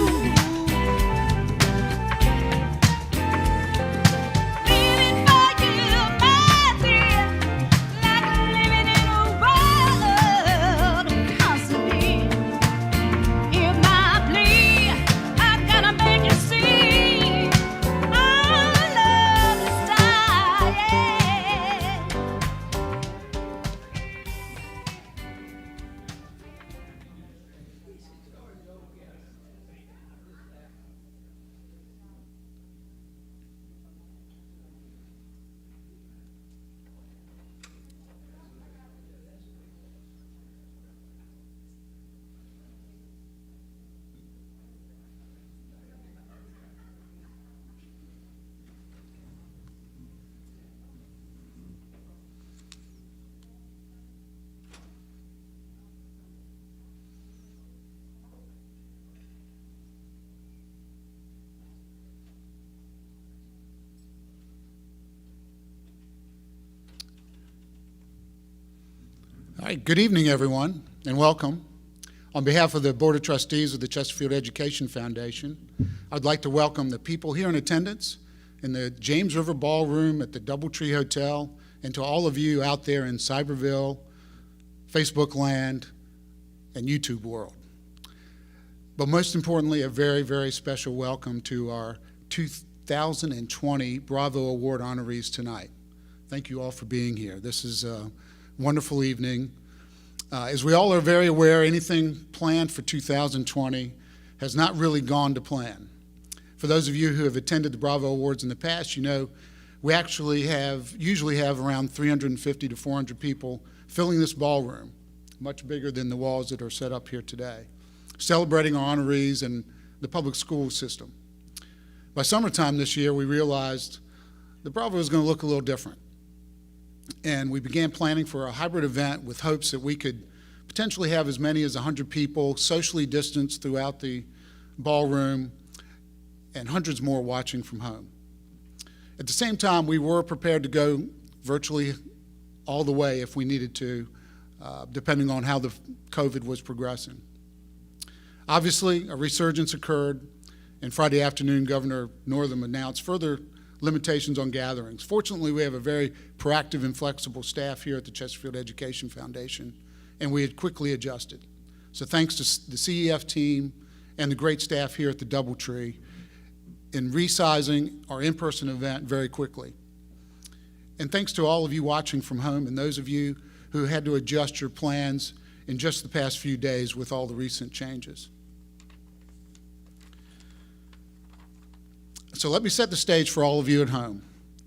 Living for you, my dear, like living in a world constantly. Hear my plea, I gotta make you see. Our love is dying. All right, good evening, everyone, and welcome. On behalf of the Board of Trustees of the Chesterfield Education Foundation, I'd like to welcome the people here in attendance in the James River Ballroom at the Doubletree Hotel, and to all of you out there in Cyberville, Facebook land, and YouTube world. But most importantly, a very, very special welcome to our 2020 Bravo Award honorees tonight. Thank you all for being here. This is a wonderful evening. As we all are very aware, anything planned for 2020 has not really gone to plan. For those of you who have attended the Bravo Awards in the past, you know we actually usually have around 350 to 400 people filling this ballroom, much bigger than the walls that are set up here today, celebrating our honorees and the public school system. By summertime this year, we realized the Bravo was going to look a little different. And we began planning for a hybrid event with hopes that we could potentially have as many as 100 people socially distanced throughout the ballroom, and hundreds more watching from home. At the same time, we were prepared to go virtually all the way if we needed to, depending on how the COVID was progressing. Obviously, a resurgence occurred, and Friday afternoon, Governor Northam announced further limitations on gatherings. Fortunately, we have a very proactive and flexible staff here at the Chesterfield Education Foundation, and we had quickly adjusted. So thanks to the CEF team and the great staff here at the Doubletree in resizing our in-person event very quickly. And thanks to all of you watching from home and those of you who had to adjust your plans in just the past few days with all the recent changes. So let me set the stage for all of you at home.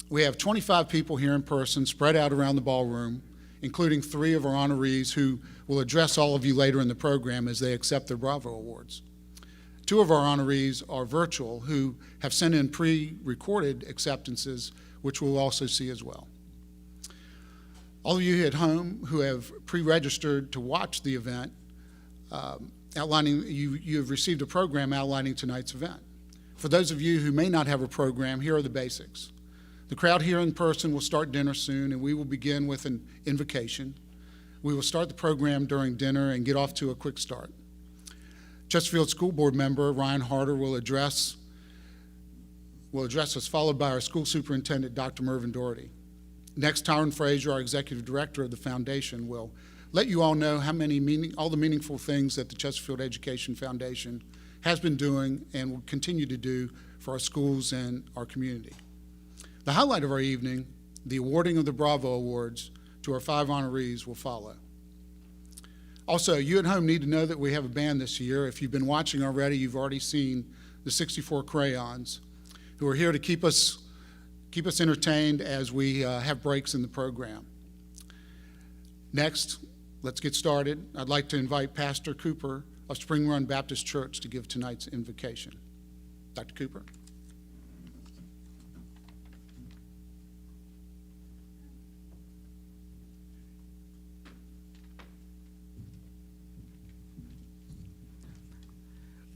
We have 25 people here in person spread out around the ballroom, including 3 of our honorees who will address all of you later in the program as they accept their Bravo Awards. 2 of our honorees are virtual who have sent in pre-recorded acceptances, which we'll also see as well. All of you at home who have pre-registered to watch the event, you have received a program outlining tonight's event. For those of you who may not have a program, here are the basics. The crowd here in person will start dinner soon, and we will begin with an invocation. We will start the program during dinner and get off to a quick start. Chesterfield School Board member Ryan Harder will address us, followed by our school superintendent, Dr. Mervyn Doherty. Next, Tyron Frazier, our executive director of the foundation, will let you all know all the meaningful things that the Chesterfield Education Foundation has been doing and will continue to do for our schools and our community. The highlight of our evening, the awarding of the Bravo Awards to our 5 honorees, will follow. Also, you at home need to know that we have a band this year. If you've been watching already, you've already seen the 64 Crayons, who are here to keep us entertained as we have breaks in the program. Next, let's get started. I'd like to invite Pastor Cooper of Spring Run Baptist Church to give tonight's invocation. Dr. Cooper.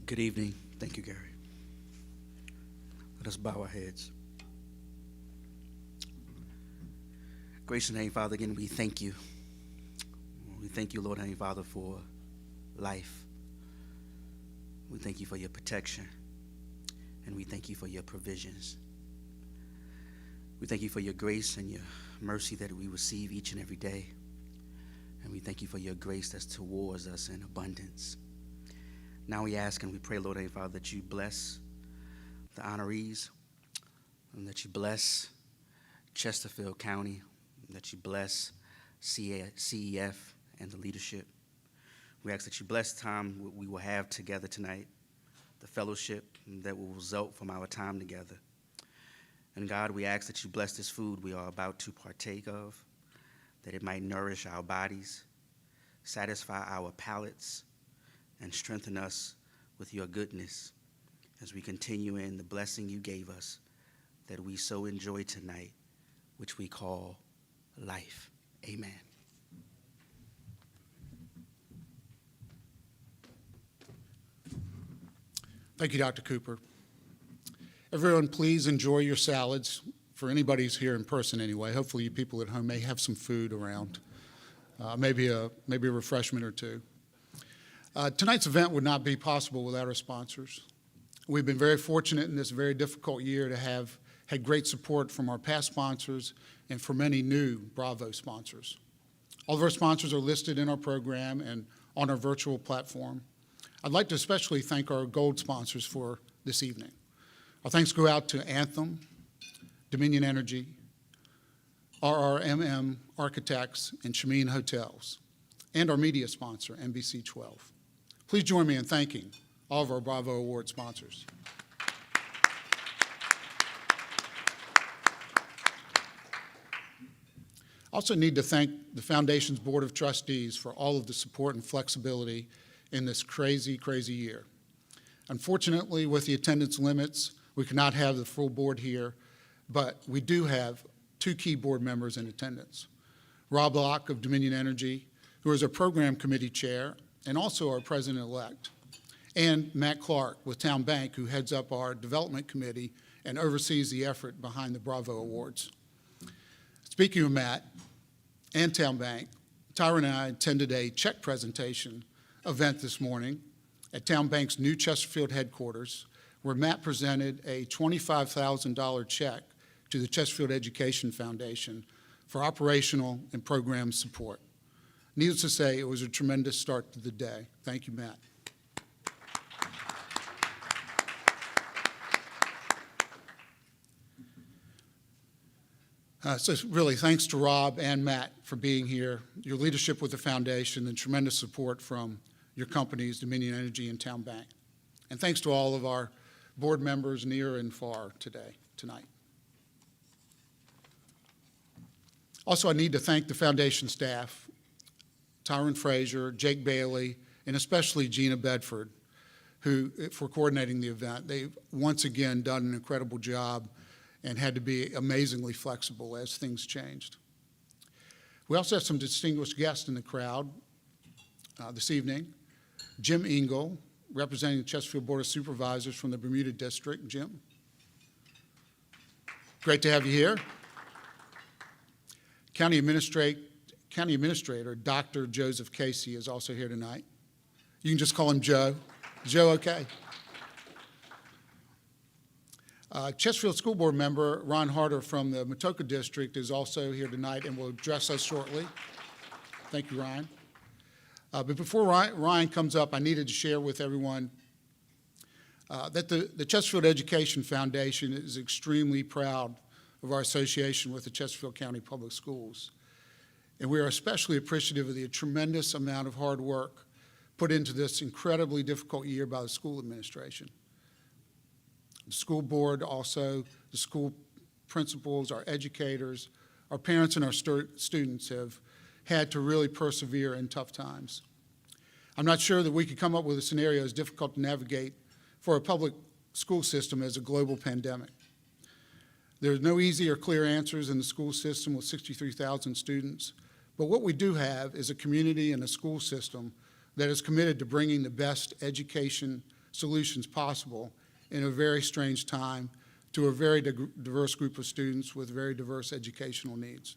Good evening. Thank you, Gary. Let us bow our heads. Gracious and Heavenly Father, again, we thank you. We thank you, Lord Heavenly Father, for life. We thank you for your protection, and we thank you for your provisions. We thank you for your grace and your mercy that we receive each and every day, and we thank you for your grace that's towards us in abundance. Now we ask and we pray, Lord Heavenly Father, that you bless the honorees, and that you bless Chesterfield County, and that you bless CEF and the leadership. We ask that you bless the time we will have together tonight, the fellowship that will result from our time together. And God, we ask that you bless this food we are about to partake of, that it might nourish our bodies, satisfy our palates, and strengthen us with your goodness as we continue in the blessing you gave us that we so enjoy tonight, which we call life. Amen. Thank you, Dr. Cooper. Everyone, please enjoy your salads. For anybody who's here in person anyway, hopefully you people at home may have some food around, maybe a refreshment or two. Tonight's event would not be possible without our sponsors. We've been very fortunate in this very difficult year to have had great support from our past sponsors and for many new Bravo sponsors. All of our sponsors are listed in our program and on our virtual platform. I'd like to especially thank our gold sponsors for this evening. Our thanks go out to Anthem, Dominion Energy, RRMM Architects, and Shameen Hotels, and our media sponsor, NBC 12. Please join me in thanking all of our Bravo Award sponsors. I also need to thank the Foundation's Board of Trustees for all of the support and flexibility in this crazy, crazy year. Unfortunately, with the attendance limits, we cannot have the full board here, but we do have 2 key board members in attendance. Rob Locke of Dominion Energy, who is our program committee chair and also our president-elect, and Matt Clark with Town Bank, who heads up our development committee and oversees the effort behind the Bravo Awards. Speaking of Matt and Town Bank, Tyra and I attended a check presentation event this morning at Town Bank's new Chesterfield headquarters, where Matt presented a $25,000 check to the Chesterfield Education Foundation for operational and program support. Needless to say, it was a tremendous start to the day. Thank you, Matt. So really, thanks to Rob and Matt for being here, your leadership with the foundation, and tremendous support from your companies, Dominion Energy and Town Bank. And thanks to all of our board members near and far tonight. Also, I need to thank the foundation staff, Tyron Frazier, Jake Bailey, and especially Gina Bedford, for coordinating the event. They've once again done an incredible job and had to be amazingly flexible as things changed. We also have some distinguished guests in the crowd this evening. Jim Engel, representing the Chesterfield Board of Supervisors from the Bermuda District. Jim, great to have you here. County Administrator Dr. Joseph Casey is also here tonight. You can just call him Joe. Joe, okay. Chesterfield School Board member Ron Harder from the Matoka District is also here tonight and will address us shortly. Thank you, Ryan. But before Ryan comes up, I needed to share with everyone that the Chesterfield Education Foundation is extremely proud of our association with the Chesterfield County Public Schools. And we are especially appreciative of the tremendous amount of hard work put into this incredibly difficult year by the school administration. The school board, also the school principals, our educators, our parents, and our students have had to really persevere in tough times. I'm not sure that we could come up with a scenario as difficult to navigate for a public school system as a global pandemic. There's no easy or clear answers in the school system with 63,000 students, but what we do have is a community and a school system that is committed to bringing the best education solutions possible in a very strange time to a very diverse group of students with very diverse educational needs.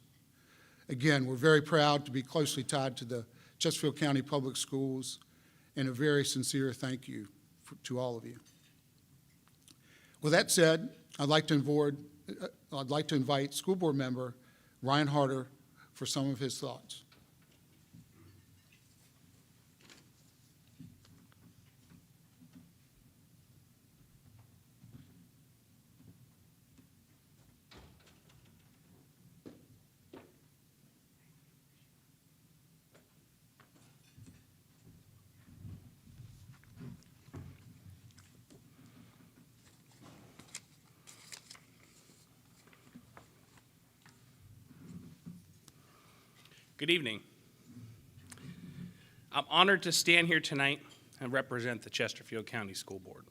Again, we're very proud to be closely tied to the Chesterfield County Public Schools, and a very sincere thank you to all of you. With that said, I'd like to invite School Board member Ryan Harder for some of his thoughts. Good evening. I'm honored to stand here tonight and represent the Chesterfield County School Board.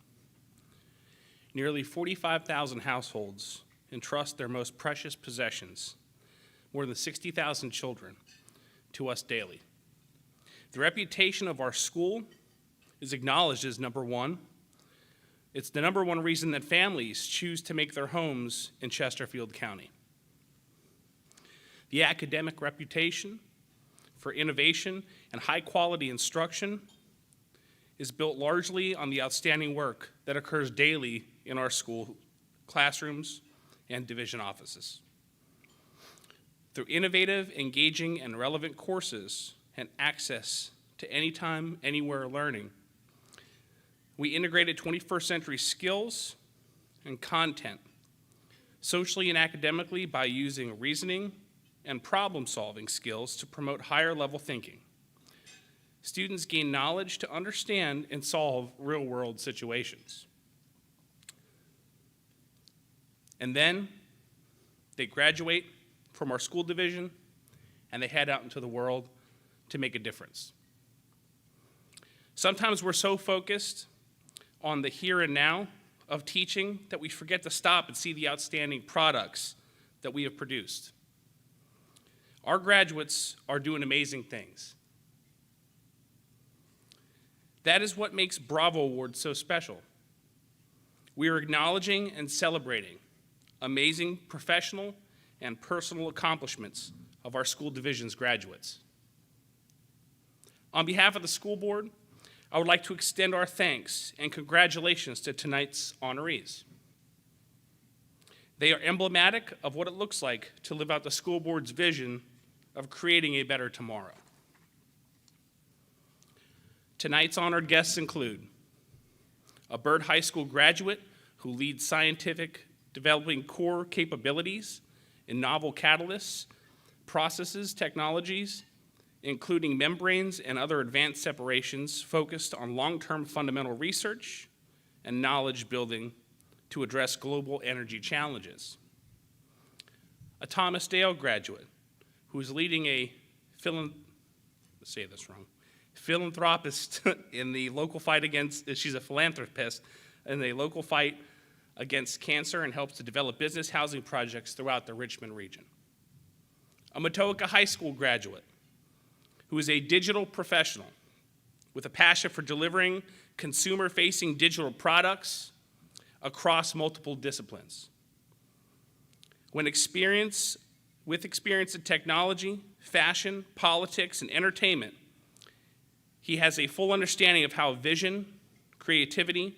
Nearly 45,000 households entrust their most precious possessions, more than 60,000 children, to us daily. The reputation of our school is acknowledged as number one. It's the number one reason that families choose to make their homes in Chesterfield County. The academic reputation for innovation and high-quality instruction is built largely on the outstanding work that occurs daily in our school classrooms and division offices. Through innovative, engaging, and relevant courses and access to anytime, anywhere learning, we integrated 21st century skills and content socially and academically by using reasoning and problem-solving skills to promote higher-level thinking. Students gain knowledge to understand and solve real-world situations. And then they graduate from our school division and they head out into the world to make a difference. Sometimes we're so focused on the here and now of teaching that we forget to stop and see the outstanding products that we have produced. Our graduates are doing amazing things. That is what makes Bravo Awards so special. We are acknowledging and celebrating amazing professional and personal accomplishments of our school division's graduates. On behalf of the school board, I would like to extend our thanks and congratulations to tonight's honorees. They are emblematic of what it looks like to live out the school board's vision of creating a better tomorrow. Tonight's honored guests include a Byrd High School graduate who leads scientific developing core capabilities in novel catalysts, processes, technologies, including membranes and other advanced separations focused on long-term fundamental research and knowledge building to address global energy challenges. A Thomas Dale graduate who is leading a philanthropist in the local fight against, she's a philanthropist in the local fight against cancer and helps to develop business housing projects throughout the Richmond region. A Matoaka High School graduate who is a digital professional with a passion for delivering consumer-facing digital products across multiple disciplines. With experience in technology, fashion, politics, and entertainment, he has a full understanding of how vision, creativity,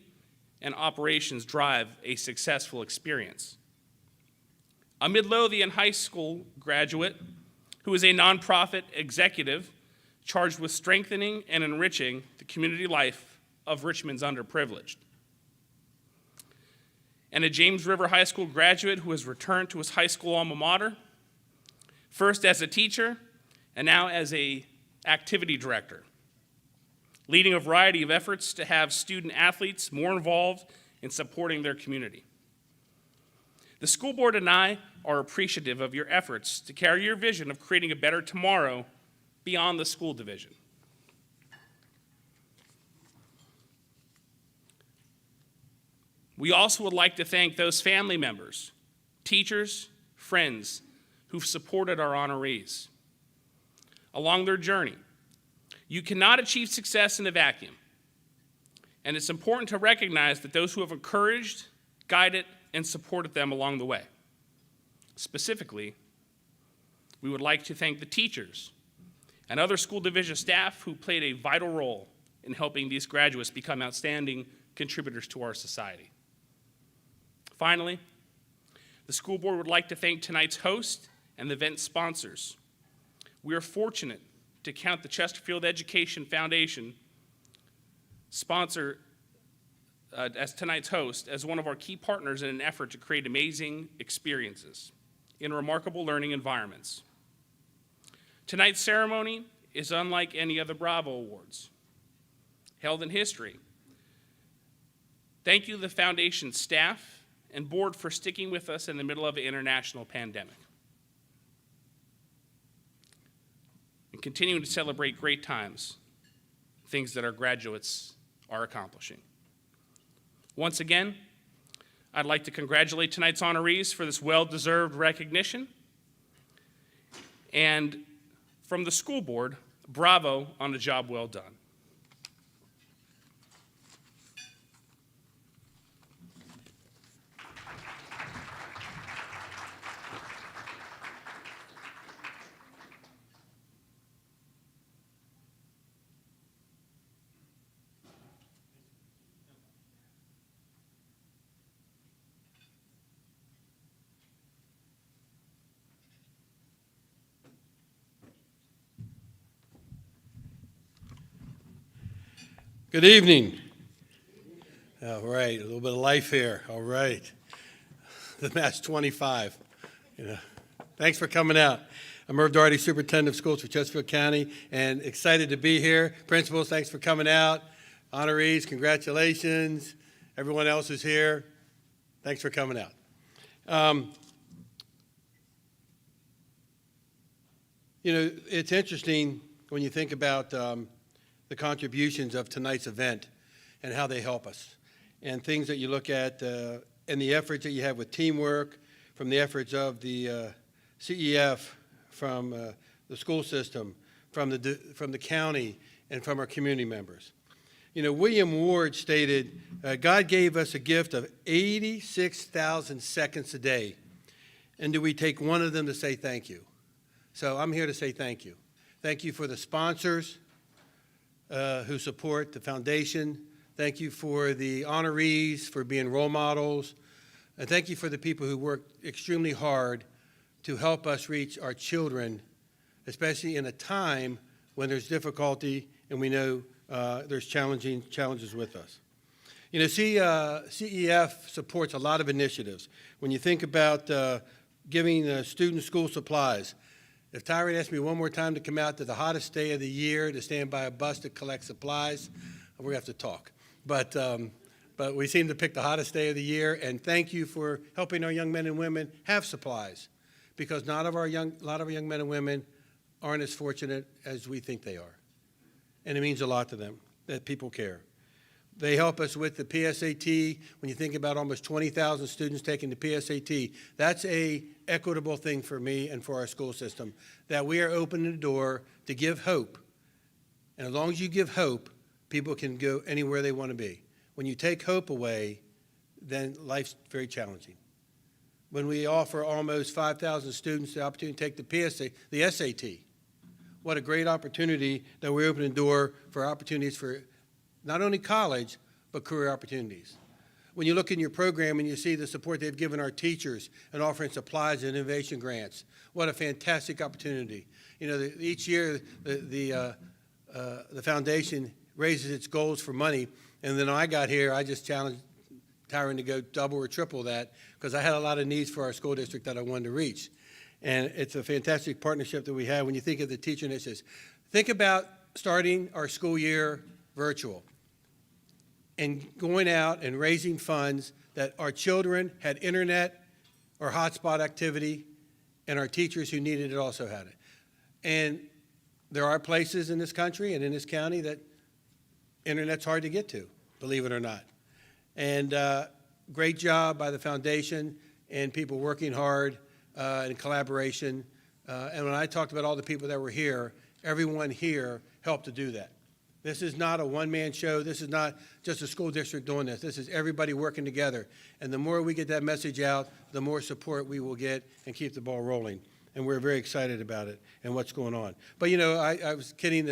and operations drive a successful experience. A Midlothian High School graduate who is a nonprofit executive charged with strengthening and enriching the community life of Richmond's underprivileged. And a James River High School graduate who has returned to his high school alma mater, first as a teacher and now as an activity director, leading a variety of efforts to have student athletes more involved in supporting their community. The school board and I are appreciative of your efforts to carry your vision of creating a better tomorrow beyond the school division. We also would like to thank those family members, teachers, friends who've supported our honorees along their journey. You cannot achieve success in a vacuum, and it's important to recognize that those who have encouraged, guided, and supported them along the way. Specifically, we would like to thank the teachers and other school division staff who played a vital role in helping these graduates become outstanding contributors to our society. Finally, the school board would like to thank tonight's host and the event sponsors. We are fortunate to count the Chesterfield Education Foundation sponsor as tonight's host as one of our key partners in an effort to create amazing experiences in remarkable learning environments. Tonight's ceremony is unlike any other Bravo Awards held in history. Thank you to the foundation staff and board for sticking with us in the middle of an international pandemic and continuing to celebrate great times, things that our graduates are accomplishing. Once again, I'd like to congratulate tonight's honorees for this well-deserved recognition. And from the school board, bravo on a job well done. Good evening. All right, a little bit of life here. All right. The Match 25. Thanks for coming out. I'm Irv Doherty, Superintendent of Schools for Chesterfield County, and excited to be here. Principals, thanks for coming out. Honorees, congratulations. Everyone else is here. Thanks for coming out. It's interesting when you think about the contributions of tonight's event and how they help us, and things that you look at and the efforts that you have with teamwork, from the efforts of the CEF, from the school system, from the county, and from our community members. You know, William Ward stated, God gave us a gift of 86,000 seconds a day. And do we take one of them to say thank you? So I'm here to say thank you. Thank you for the sponsors who support the foundation. Thank you for the honorees for being role models. And thank you for the people who worked extremely hard to help us reach our children, especially in a time when there's difficulty and we know there's challenges with us. You know, CEF supports a lot of initiatives. When you think about giving students school supplies, if Tyron asked me one more time to come out to the hottest day of the year to stand by a bus to collect supplies, we're going to have to talk. But we seem to pick the hottest day of the year, and thank you for helping our young men and women have supplies, because a lot of our young men and women aren't as fortunate as we think they are. And it means a lot to them that people care. They help us with the PSAT. When you think about almost 20,000 students taking the PSAT, that's a equitable thing for me and for our school system, that we are opening the door to give hope. And as long as you give hope, people can go anywhere they want to be. When you take hope away, then life's very challenging. When we offer almost 5,000 students the opportunity to take the SAT, what a great opportunity that we're opening the door for opportunities for not only college, but career opportunities. When you look in your program and you see the support they've given our teachers and offering supplies and innovation grants, what a fantastic opportunity. You know, each year the foundation raises its goals for money, and then when I got here, I just challenged Tyron to go double or triple that, because I had a lot of needs for our school district that I wanted to reach. And it's a fantastic partnership that we have. When you think of the teacher initiatives, think about starting our school year virtual and going out and raising funds that our children had internet or hotspot activity, and our teachers who needed it also had it. And there are places in this country and in this county that internet's hard to get to, believe it or not. And great job by the foundation and people working hard in collaboration. And when I talked about all the people that were here, everyone here helped to do that. This is not a one-man show. This is not just a school district doing this. This is everybody working together. And the more we get that message out, the more support we will get and keep the ball rolling. And we're very excited about it and what's going on. But, you know, I was kidding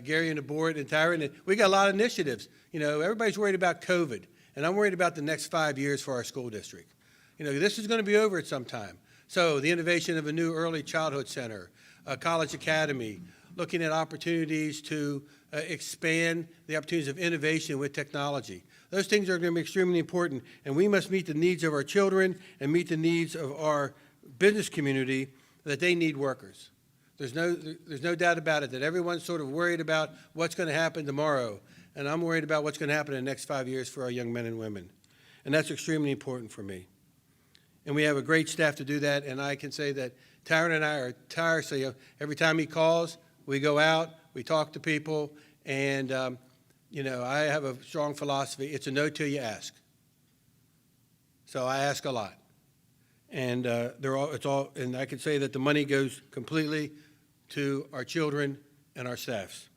Gary and the board and Tyron, and we got a lot of initiatives. You know, everybody's worried about COVID, and I'm worried about the next 5 years for our school district. You know, this is going to be over at some time. So the innovation of a new early childhood center, a college academy, looking at opportunities to expand the opportunities of innovation with technology. Those things are going to be extremely important, and we must meet the needs of our children and meet the needs of our business community, that they need workers. There's no doubt about it that everyone's sort of worried about what's going to happen tomorrow, and I'm worried about what's going to happen in the next 5 years for our young men and women. And that's extremely important for me. And we have a great staff to do that, and I can say that Tyron and I are tirelessly, every time he calls, we go out, we talk to people, and you know, I have a strong philosophy. It's a no till you ask. So I ask a lot. And and I can say that the money goes completely to our children and our staffs.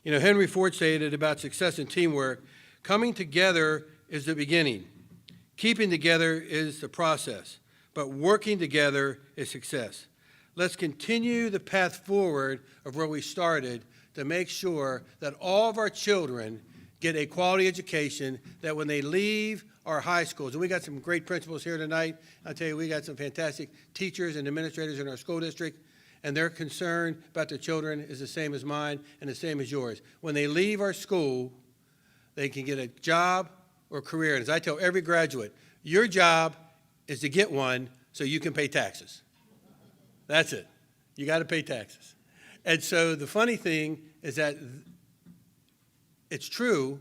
You know, Henry Ford stated about success and teamwork, coming together is the beginning. Keeping together is the process, but working together is success. Let's continue the path forward of where we started to make sure that all of our children get a quality education, that when they leave our high schools, and we got some great principals here tonight. I'll tell you, we got some fantastic teachers and administrators in our school district, and their concern about their children is the same as mine and the same as yours. When they leave our school, they can get a job or career. And as I tell every graduate, your job is to get one so you can pay taxes. That's it. You got to pay taxes. And so the funny thing is that it's true,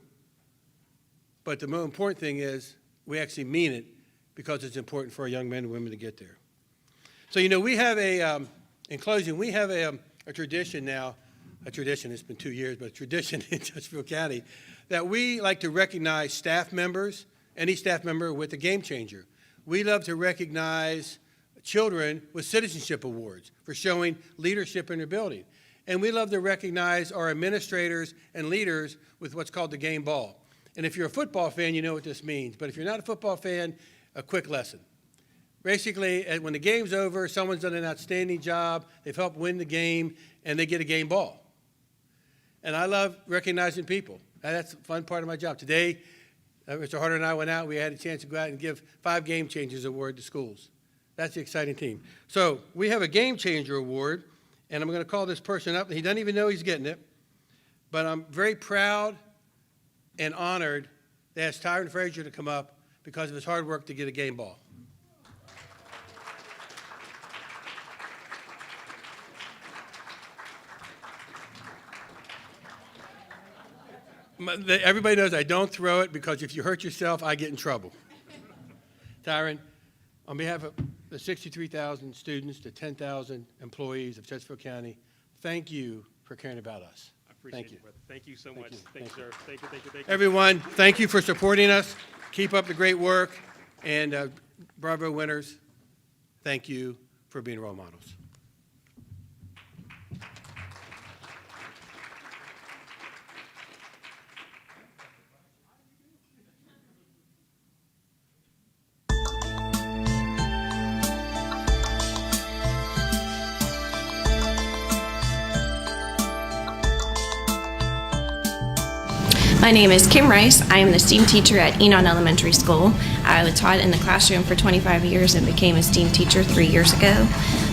but the more important thing is we actually mean it, because it's important for our young men and women to get there. So, you know, we have in closing, we have a tradition now, it's been 2 years, but a tradition in Chesterfield County, that we like to recognize staff members, any staff member with a game changer. We love to recognize children with citizenship awards for showing leadership in their building. And we love to recognize our administrators and leaders with what's called the game ball. And if you're a football fan, you know what this means. But if you're not a football fan, a quick lesson. Basically, when the game's over, someone's done an outstanding job, they've helped win the game, and they get a game ball. And I love recognizing people. That's a fun part of my job. Today, Mr. Harder and I went out. We had a chance to go out and give 5 Game Changers Award to schools. That's the exciting team. So we have a Game Changer Award, and I'm going to call this person up. He doesn't even know he's getting it, but I'm very proud and honored to ask Tyron Frazier to come up because of his hard work to get a game ball. Everybody knows I don't throw it because if you hurt yourself, I get in trouble. Tyron, on behalf of the 63,000 students, the 10,000 employees of Chesterfield County, thank you for caring about us. I appreciate Thank you. it, brother. Thank you so Thank much. you. Thank you, sir. Thank you, thank you, thank you. Everyone, thank you for supporting us. Keep up the great work. And Bravo winners, thank you for being role models. My name is Kim Rice. I am the STEAM teacher at Enon Elementary School. I taught in the classroom for 25 years and became a STEAM teacher 3 years ago.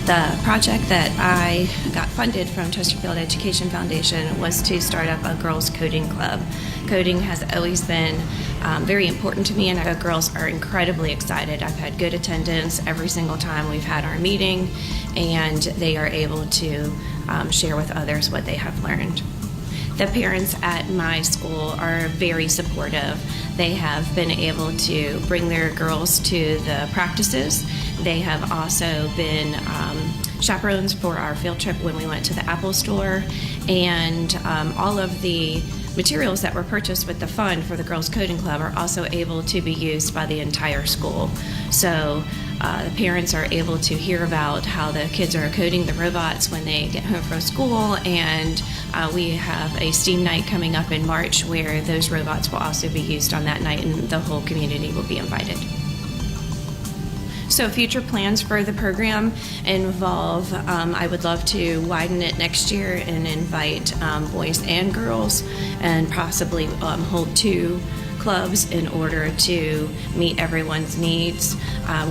The project that I got funded from Chesterfield Education Foundation was to start up a girls' coding club. Coding has always been very important to me, and our girls are incredibly excited. I've had good attendance every single time we've had our meeting, and they are able to share with others what they have learned. The parents at my school are very supportive. They have been able to bring their girls to the practices. They have also been chaperones for our field trip when we went to the Apple store. And all of the materials that were purchased with the fund for the Girls Coding Club are also able to be used by the entire school. So the parents are able to hear about how the kids are coding the robots when they get home from school, and we have a STEAM night coming up in March where those robots will also be used on that night, and the whole community will be invited. So future plans for the program involve, I would love to widen it next year and invite boys and girls, and possibly hold 2 clubs in order to meet everyone's needs.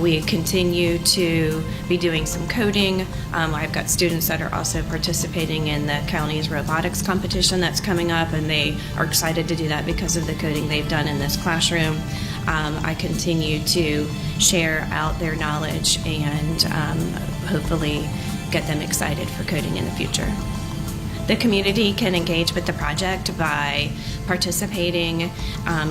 We continue to be doing some coding. I've got students that are also participating in the county's robotics competition that's coming up, and they are excited to do that because of the coding they've done in this classroom. I continue to share out their knowledge and hopefully get them excited for coding in the future. The community can engage with the project by participating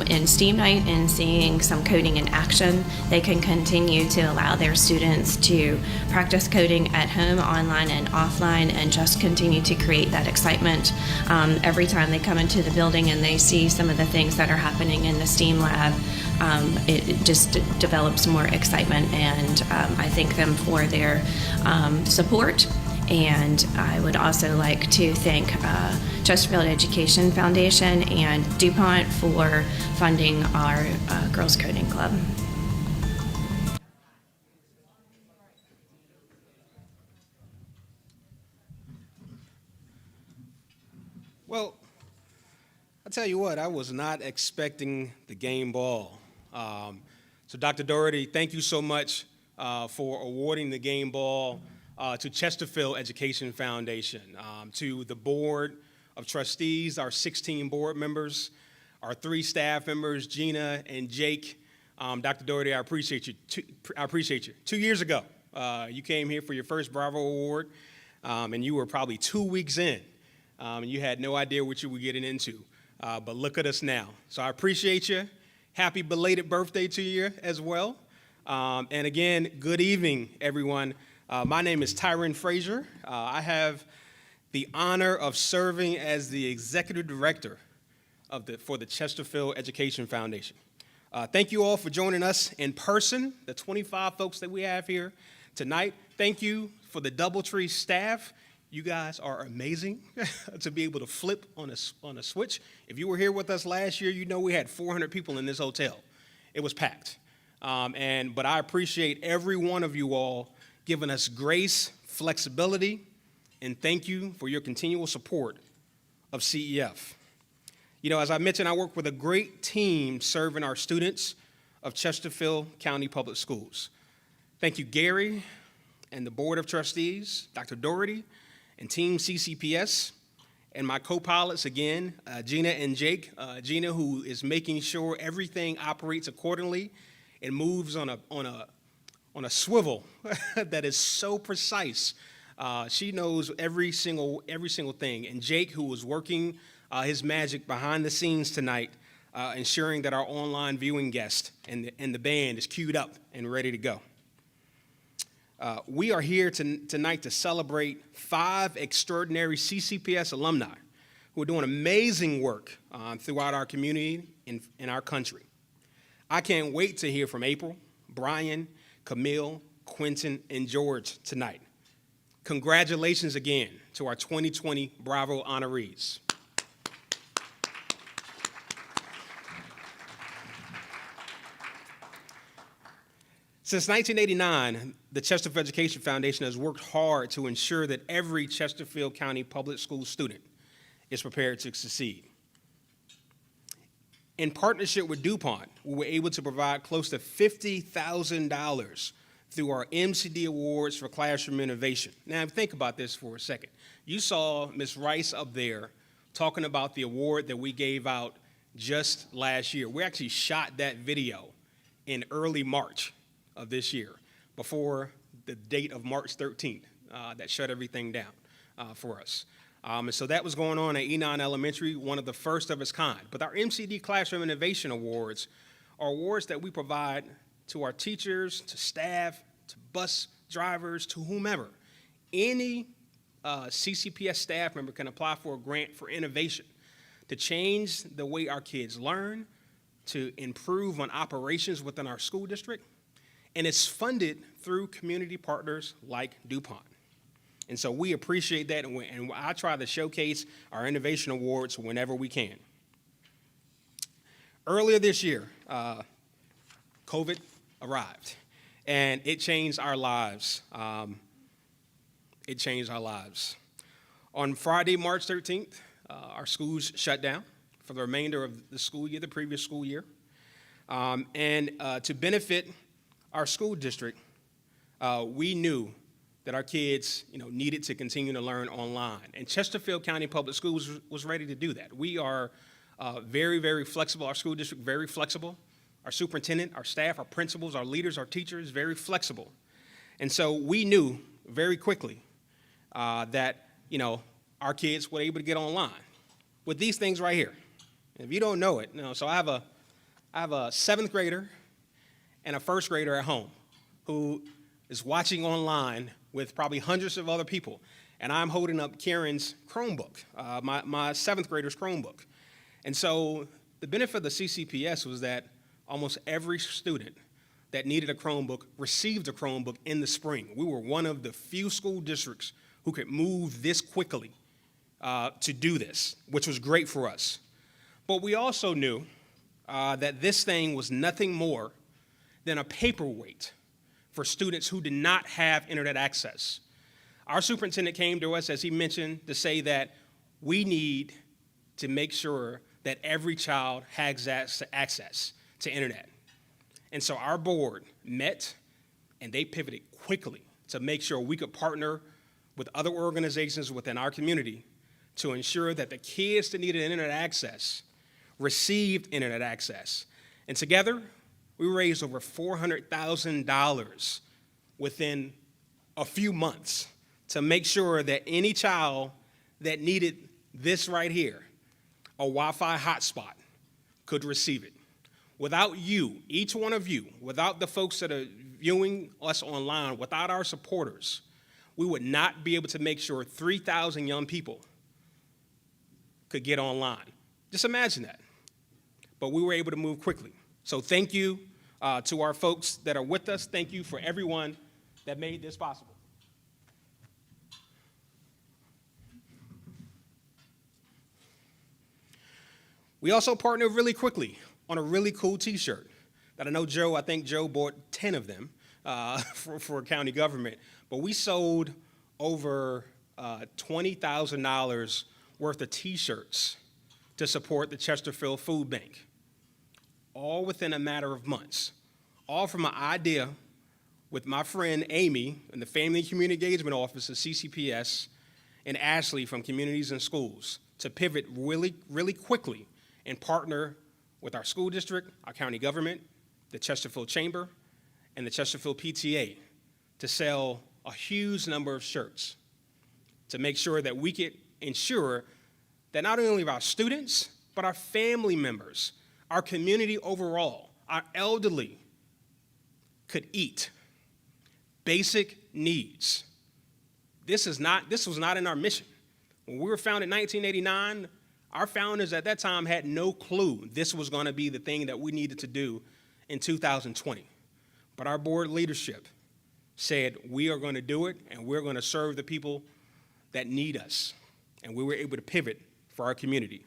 in STEAM Night and seeing some coding in action. They can continue to allow their students to practice coding at home, online and offline, and just continue to create that excitement. Every time they come into the building and they see some of the things that are happening in the STEAM lab, it just develops more excitement, and I thank them for their support. And I would also like to thank Chesterfield Education Foundation and DuPont for funding our Girls Coding Club. Well, I'll tell you what, I was not expecting the game ball. So Dr. Doherty, thank you so much for awarding the game ball to Chesterfield Education Foundation, to the Board of Trustees, our 16 board members, our 3 staff members, Gina and Jake. Dr. Doherty, I appreciate you. I appreciate you. 2 years ago, you came here for your first Bravo Award, and you were probably 2 weeks in, and you had no idea what you were getting into. But look at us now. So I appreciate you. Happy belated birthday to you as well. And again, good evening, everyone. My name is Tyron Frazier. I have the honor of serving as the executive director for the Chesterfield Education Foundation. Thank you all for joining us in person, the 25 folks that we have here tonight. Thank you for the Doubletree staff. You guys are amazing to be able to flip on a switch. If you were here with us last year, you know we had 400 people in this hotel. It was packed. But I appreciate every one of you all giving us grace, flexibility, and thank you for your continual support of CEF. You know, as I mentioned, I work with a great team serving our students of Chesterfield County Public Schools. Thank you, Gary, and the Board of Trustees, Dr. Doherty, and Team CCPS, and my co-pilots again, Gina and Jake. Gina, who is making sure everything operates accordingly and moves on a swivel that is so precise. She knows every single thing. And Jake, who was working his magic behind the scenes tonight, ensuring that our online viewing guest and the band is queued up and ready to go. We are here tonight to celebrate 5 extraordinary CCPS alumni who are doing amazing work throughout our community and our country. I can't wait to hear from April, Brian, Camille, Quentin, and George tonight. Congratulations again to our 2020 Bravo honorees. Since 1989, the Chesterfield Education Foundation has worked hard to ensure that every Chesterfield County Public School student is prepared to succeed. In partnership with DuPont, we were able to provide close to $50,000 through our MCD Awards for Classroom Innovation. Now, think about this for a second. You saw Ms. Rice up there talking about the award that we gave out just last year. We actually shot that video in early March of this year, before the date of March 13th that shut everything down for us. And so that was going on at Enon Elementary, one of the first of its kind. But our MCD Classroom Innovation Awards are awards that we provide to our teachers, to staff, to bus drivers, to whomever. Any CCPS staff member can apply for a grant for innovation to change the way our kids learn, to improve on operations within our school district, and it's funded through community partners like DuPont. And so we appreciate that, and I try to showcase our innovation awards whenever we can. Earlier this year, COVID arrived, and it changed our lives. It changed our lives. On Friday, March 13th, our schools shut down for the remainder of the school year, the previous school year. And to benefit our school district, we knew that our kids, needed to continue to learn online. And Chesterfield County Public Schools was ready to do that. We are very, very flexible. Our school district, very flexible. Our superintendent, our staff, our principals, our leaders, our teachers, very flexible. And so we knew very quickly that, our kids were able to get online with these things right here. If you don't know it, so I have a 7th grader and a 1st grader at home who is watching online with probably hundreds of other people. And I'm holding up Karen's Chromebook, my 7th grader's Chromebook. And so the benefit of the CCPS was that almost every student that needed a Chromebook received a Chromebook in the spring. We were one of the few school districts who could move this quickly to do this, which was great for us. But we also knew that this thing was nothing more than a paperweight for students who did not have internet access. Our superintendent came to us, as he mentioned, to say that we need to make sure that every child has access to internet. And so our board met, and they pivoted quickly to make sure we could partner with other organizations within our community to ensure that the kids that needed internet access received internet access. And together, we raised over $400,000 within a few months to make sure that any child that needed this right here, a Wi-Fi hotspot, could receive it. Without you, each one of you, without the folks that are viewing us online, without our supporters, we would not be able to make sure 3,000 young people could get online. Just imagine that. But we were able to move quickly. So thank you to our folks that are with us. Thank you for everyone that made this possible. We also partnered really quickly on a really cool T-shirt that I think Joe bought 10 of them for county government. But we sold over $20,000 worth of T-shirts to support the Chesterfield Food Bank, all within a matter of months, all from an idea with my friend Amy in the Family and Community Engagement Office of CCPS and Ashley from Communities and Schools to pivot really, really quickly and partner with our school district, our county government, the Chesterfield Chamber, and the Chesterfield PTA to sell a huge number of shirts to make sure that we could ensure that not only our students, but our family members, our community overall, our elderly could eat basic needs. This was not in our mission. When we were founded in 1989, our founders at that time had no clue this was going to be the thing that we needed to do in 2020. But our board leadership said, we are going to do it, and we're going to serve the people that need us. And we were able to pivot for our community.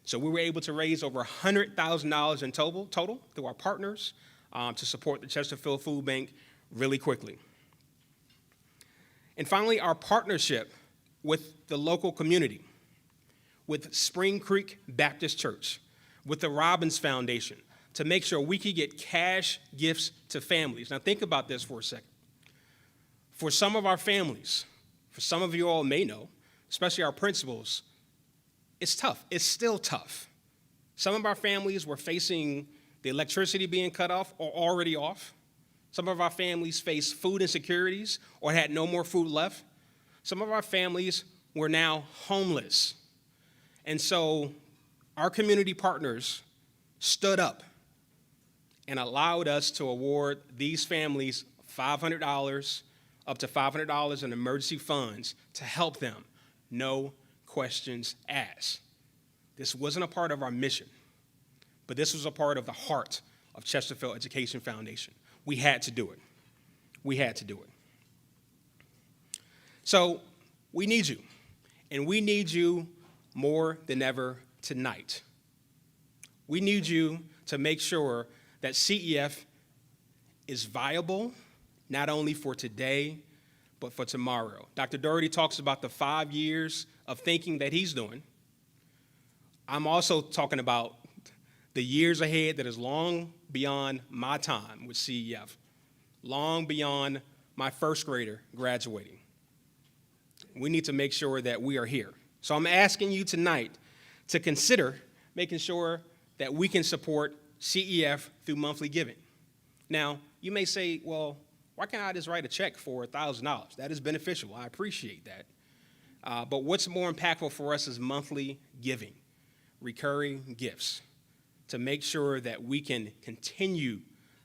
So we were able to raise over $100,000 in total through our partners to support the Chesterfield Food Bank really quickly. And finally, our partnership with the local community, with Spring Creek Baptist Church, with the Robbins Foundation, to make sure we could get cash gifts to families. Now think about this for a second. For some of our families, for some of you all may know, especially our principals, it's tough. It's still tough. Some of our families were facing the electricity being cut off or already off. Some of our families faced food insecurities or had no more food left. Some of our families were now homeless. And so our community partners stood up and allowed us to award these families $500, up to $500 in emergency funds to help them. No questions asked. This wasn't a part of our mission, but this was a part of the heart of Chesterfield Education Foundation. We had to do it. We had to do it. So we need you, and we need you more than ever tonight. We need you to make sure that CEF is viable, not only for today, but for tomorrow. Dr. Doherty talks about the 5 years of thinking that he's doing. I'm also talking about the years ahead that is long beyond my time with CEF, long beyond my first grader graduating. We need to make sure that we are here. So I'm asking you tonight to consider making sure that we can support CEF through monthly giving. Now, you may say, well, why can't I just write a check for $1,000? That is beneficial. I appreciate that. But what's more impactful for us is monthly giving, recurring gifts, to make sure that we can continue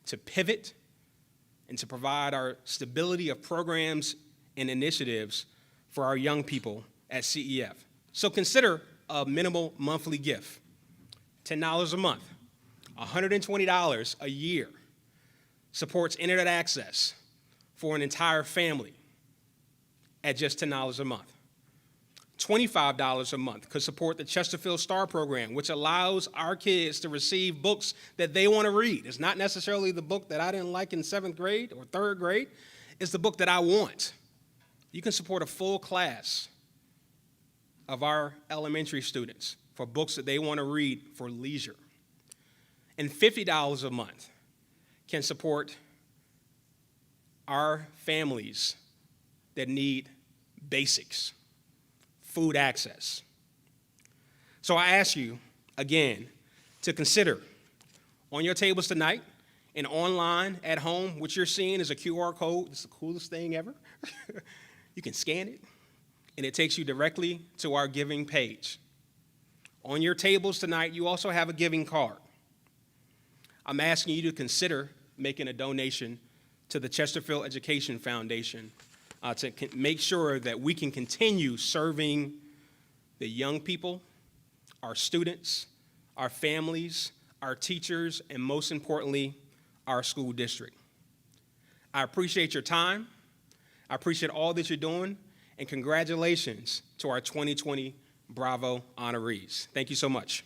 to pivot and to provide our stability of programs and initiatives for our young people at CEF. So consider a minimal monthly gift, $10 a month, $120 a year, supports internet access for an entire family at just $10 a month. $25 a month could support the Chesterfield Star Program, which allows our kids to receive books that they want to read. It's not necessarily the book that I didn't like in 7th grade or 3rd grade. It's the book that I want. You can support a full class of our elementary students for books that they want to read for leisure. And $50 a month can support our families that need basics, food access. So I ask you, again, to consider on your tables tonight and online at home, what you're seeing is a QR code. It's the coolest thing ever. You can scan it, and it takes you directly to our giving page. On your tables tonight, you also have a giving card. I'm asking you to consider making a donation to the Chesterfield Education Foundation to make sure that we can continue serving the young people, our students, our families, our teachers, and most importantly, our school district. I appreciate your time. I appreciate all that you're doing, and congratulations to our 2020 Bravo honorees. Thank you so much.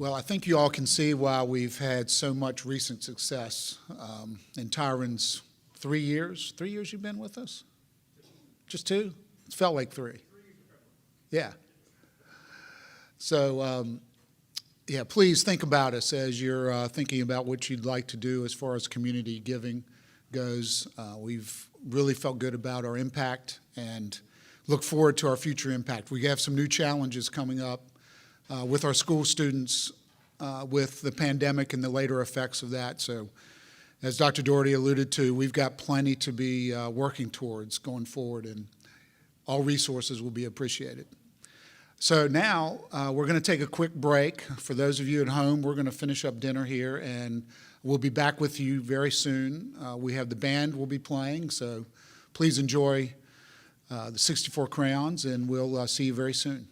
Well, I think you all can see why we've had so much recent success. In Tyron's 3 years you've been with us? Just 2? It felt like 3. Yeah. So, yeah, please think about us as you're thinking about what you'd like to do as far as community giving goes. We've really felt good about our impact and look forward to our future impact. We have some new challenges coming up with our school students with the pandemic and the later effects of that. So as Dr. Doherty alluded to, we've got plenty to be working towards going forward, and all resources will be appreciated. So now we're going to take a quick break. For those of you at home, we're going to finish up dinner here, and we'll be back with you very soon. We have the band will be playing, so please enjoy the 64 Crayons, and we'll see you very soon.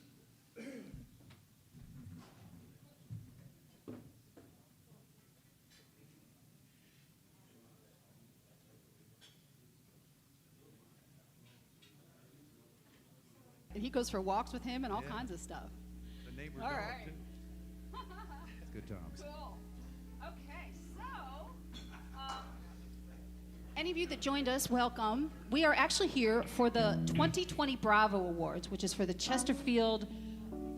And he goes for walks with him and all kinds of stuff. The neighbor's All dog, right. too. It's good times. Cool. Okay, so any of you that joined us, welcome. We are actually here for the 2020 Bravo Awards, which is for the Chesterfield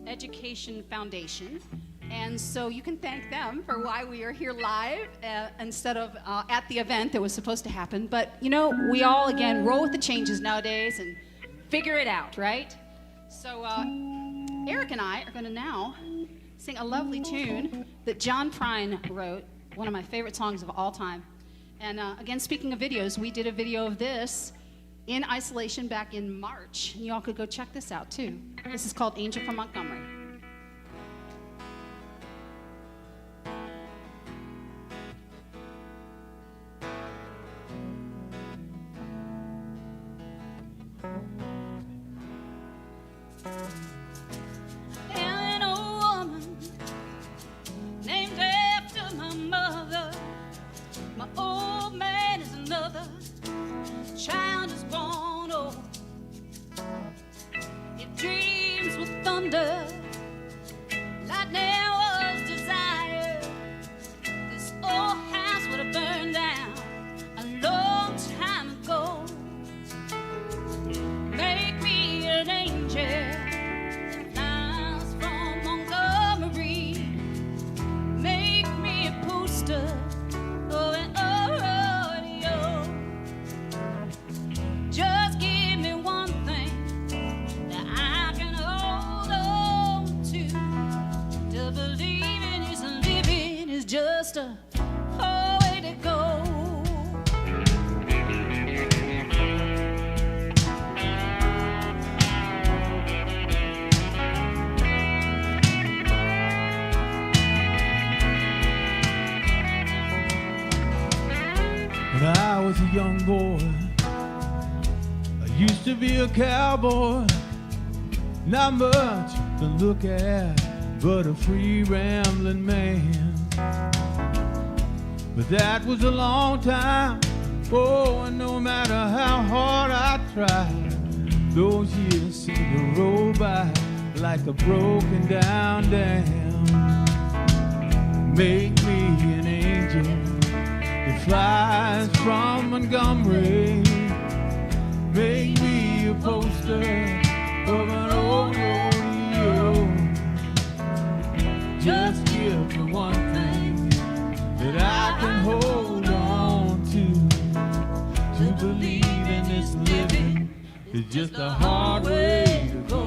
Education Foundation. And so you can thank them for why we are here live instead of at the event that was supposed to happen. But, you know, we all, again, roll with the changes nowadays and figure it out, right? So Eric and I are going to now sing a lovely tune that John Prine wrote, one of my favorite songs of all time. And again, speaking of videos, we did a video of this in isolation back in March. And you all could go check this out, too. This is called Angel from Montgomery. And a woman named after my mother. My old man is another. Child is born old. It dreams with thunder. Lightning was desire. This old house would have burned down a long time ago. Make me an angel that flies from Montgomery. Make me a poster of an audio. Just give me one thing that I can hold on to. To believe in is living is just a way to go. When I was a young boy, I used to be a cowboy. Not much to look at, but a free rambling man. But that was a long time. Oh, and no matter how hard I tried, those years seem to roll by like a broken down dam. Make me an angel that flies from Montgomery. Make me a poster of an old rodeo. Just give me one thing that I can hold on to. To believe in this living is just a hard way to go.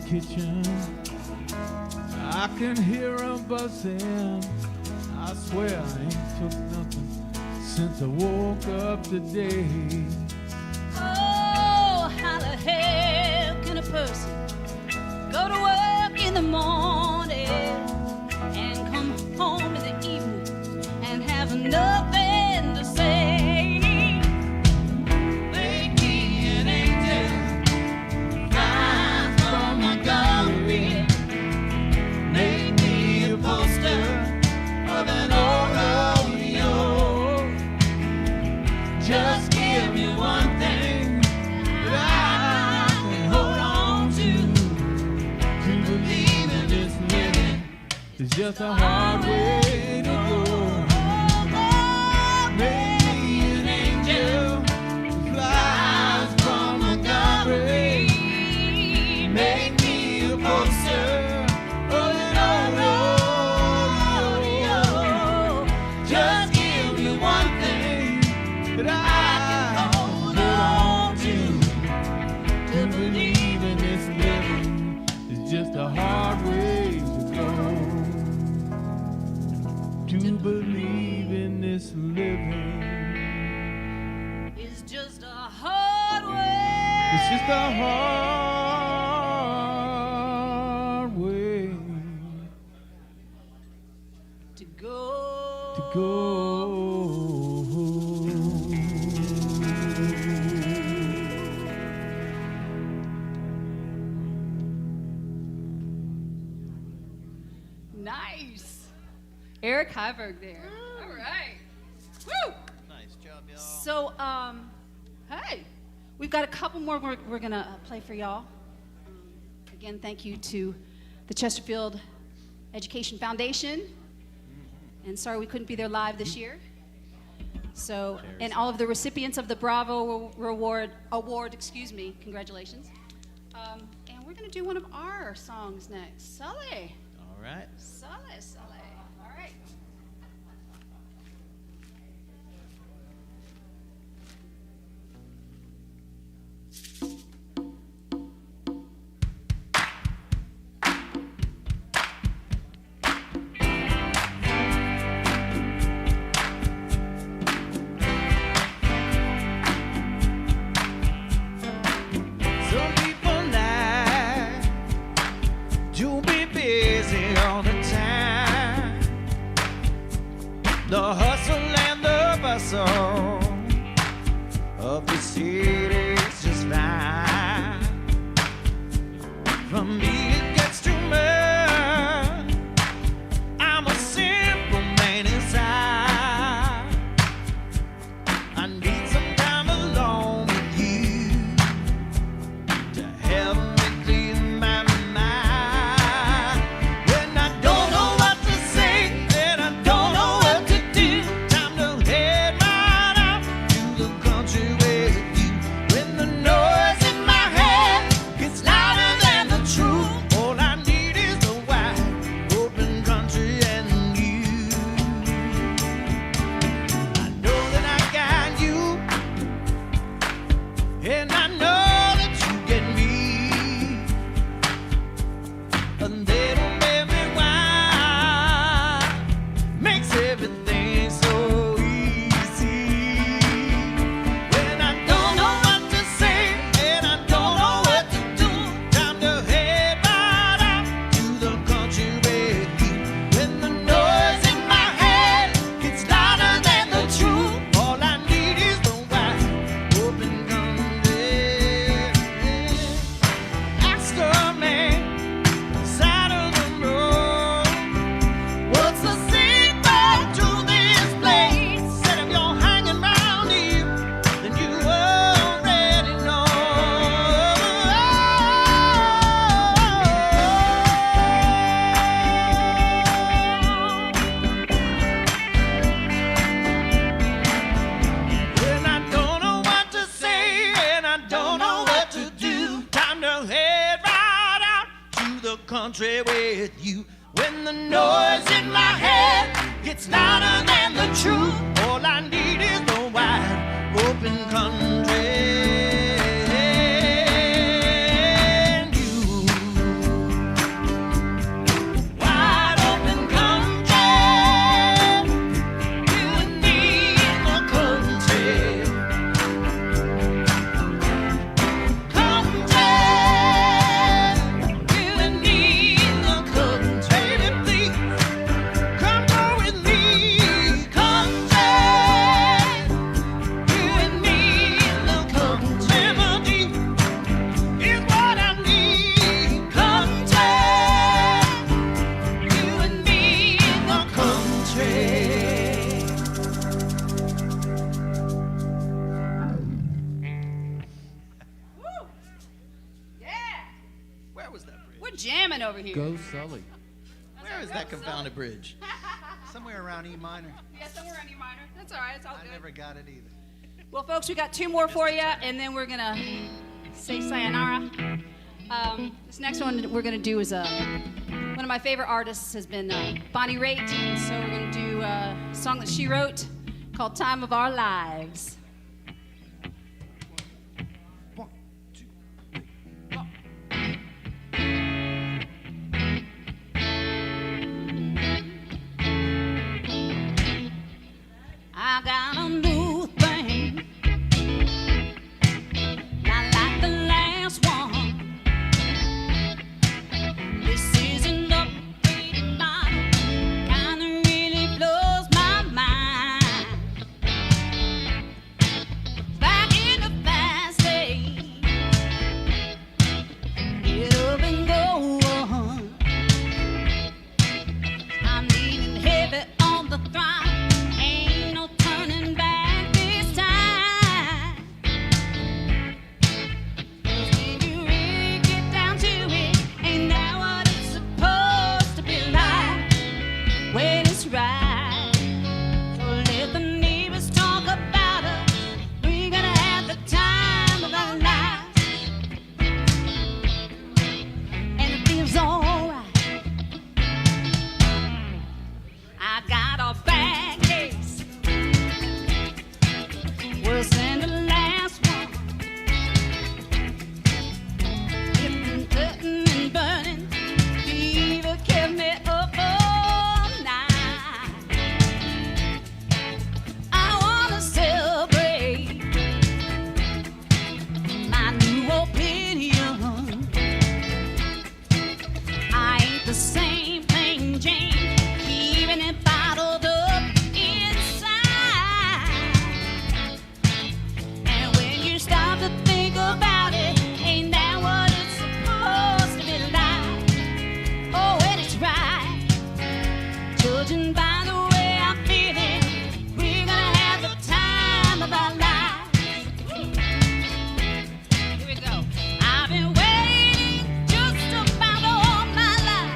Kitchen, I can hear 'em buzzing. I swear I ain't took nothing since I woke up today. Oh, how the hell can a person go to work in the morning and It's just a hard way to go. Make me an angel who flies from Montgomery. Make me a poster of an old rodeo. Just give me one thing that I can hold on to believe in this living is just a hard way to go. To believe in this living It's just a hard way. it's just a hard way To go. to go. Nice. Eric Heiberg there. All right. Woo! Nice job, y'all. So, hey, we've got a couple more we're going to play for y'all. Again, thank you to the Chesterfield Education Foundation. And sorry we couldn't be there live this year. So, and all of the recipients of the Bravo Award, congratulations. And we're going to do one of our songs next. Sully. All right. Sully. All right. Some people like to be busy all the time. The hustle and the bustle of the city is just fine. From me it gets too much. I'm a simple man inside. I need some time alone with you to help me clear my mind. When I don't know what to say and I don't know what to do, time to head right out to the country with you. When the noise in my head gets louder than the truth, all I need is the wide open country and you. I know that I got you, and I know that you get me. A little baby wine makes everything so easy. When I don't know what to say and I don't know what to do, time to head right out to the country with you. When the noise in my head gets louder than the truth, all I need is the wide open country. Ask a man side of the road, what's the secret to this place? Said if you're hanging around here, then you already know. When I don't know what to say and I don't know what to do, time to head right out to the country with you. When the noise in my head gets louder than the truth, all I need is the wide open country. And you. Wide open country. You and me in the country. Country. You and me in the country. Baby, please come go with me. Country. You and me in the country. Liberty is what I need. Country. You and me in the country. Woo! Yeah. Where was that bridge? We're jamming over here. Go Sully. That's our is that confounded bridge? Somewhere around E minor. Yeah, somewhere around E minor. That's all right. It's all I good. never got it either. Well, folks, we got two more for you, and then we're gonna say sayonara. This next one we're gonna do is one of my favorite artists has been Bonnie Raitt, so we're gonna do a song that she wrote called "Time of Our Lives." I got a new thing, not like the last one. This isn't the upgraded model, kinda really blows my mind. Back in the fast days, get up and go. I'm leaning heavy on the throttle. Ain't no turning back this time. 'Cause when you really get down to it, ain't that what it's supposed to be like when it's right? So let the neighbors talk about us. We're gonna have the time of our lives, and it feels alright. I got a bad case, worse than the last one. It's been cutting and burning, fever kept me up all night. I wanna celebrate my new opinion. I ain't the same plain Jane, keeping it bottled up inside. And when you stop to think about it, ain't that what it's supposed to be like? Oh, and it's right. Judging by the way I'm feeling, we're gonna have the time of our lives. Here we go. I've been waiting just about all my life,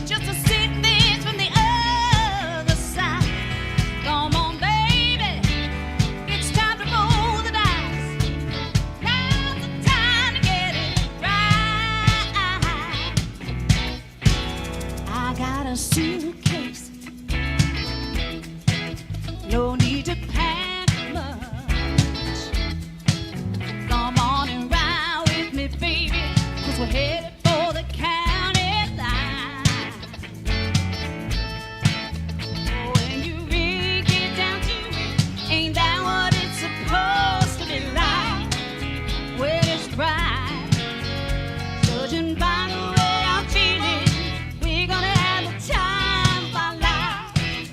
just to see things from the other side. Come on, baby, it's time to roll the dice. Now's the time to get it right. I got a suitcase, no need to pack much. Come on and ride with me, baby, 'cause we're headed for the county line. When you really get down to it, ain't that what it's supposed to be like when it's right? Judging by the way I'm feeling, we're gonna have the time of our lives.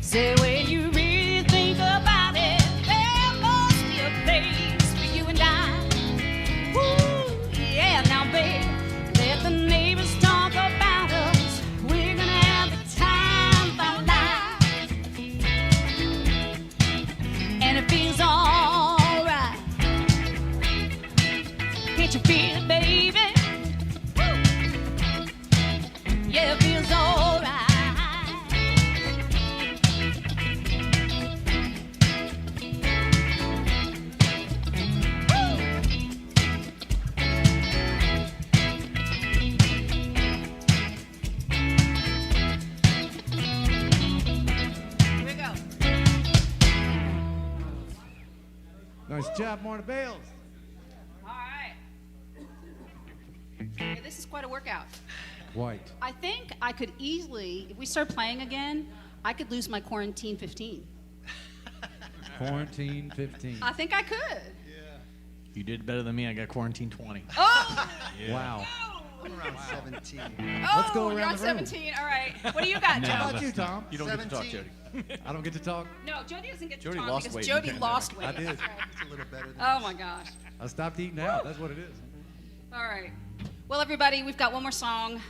Say when you really think about it, there must be a place for you and I. Woo, yeah, now babe, let the neighbors talk about us. We're gonna have the time of our lives, and it feels alright. Can't you feel it, baby? Woo. Yeah, it feels alright. Here we go. Nice job, Marta Bales. All right. Okay, this is quite a workout. White. I think I could easily, if we start playing again, I could lose my quarantine 15. Quarantine 15. I think I could. You did better than me. I got quarantine 20. Oh! Yeah. Wow. I'm around 17. Let's go you're around on the room. 17. All right. What do you got, No, Joe? How about you, Tom? You don't get to talk, 17. Jody. I don't get to talk. No, Jody doesn't get to Jody talk lost because weight Jody in the lost pandemic. weight. I did. That's right. It's a little better than Oh my gosh. I stopped eating out. That's what it is. All right. Well, everybody, we've got one more song.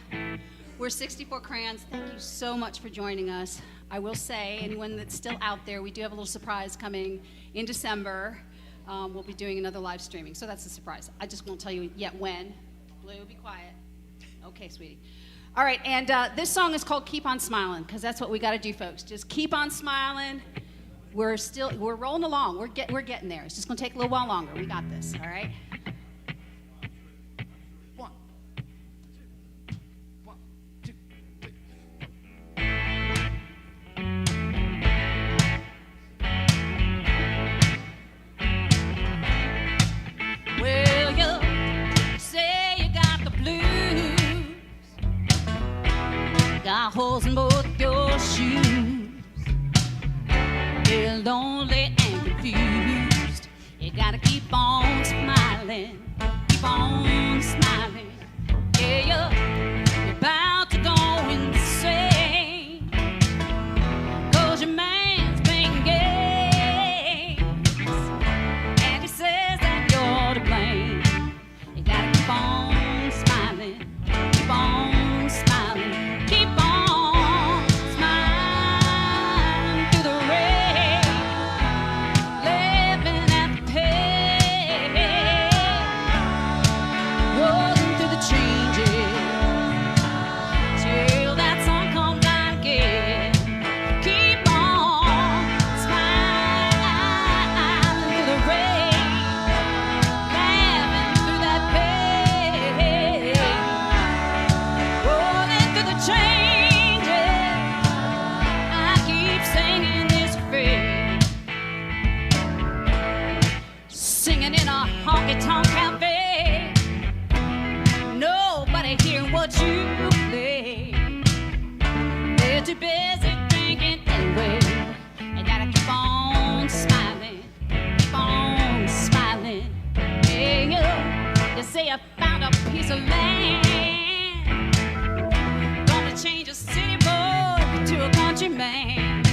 We're 64 Crayons. Thank you so much for joining us. I will say, anyone that's still out there, we do have a little surprise coming in December. We'll be doing another live streaming, so that's a surprise. I just won't tell you yet when. Blue, be quiet. Okay, sweetie. All right, and this song is called Keep On Smiling, because that's what we got to do, folks. Just keep on smiling. We're rolling along. We're getting there. It's just going to take a little while longer. We got this, all right? One, two, three. Well, you say you got the blues, got holes in both your shoes. You're lonely and confused. You gotta keep on smiling, keep on smiling. Yeah, you're about to go insane, 'cause your man's playing games, and he says that you're to blame. You gotta keep on smiling, keep on smiling, keep on smiling through the rain, living at the pain, rolling through the changes till that sun comes out again. Keep on smiling through the rain, laughing through that pain, rolling through the changes. I keep singing this refrain, singing in a honky-tonk cafe. Nobody hearing what you play. They're too busy drinking anyway. You gotta keep on smiling, keep on smiling. Yeah, you say I found a piece of land, gonna change a city boy to a country man.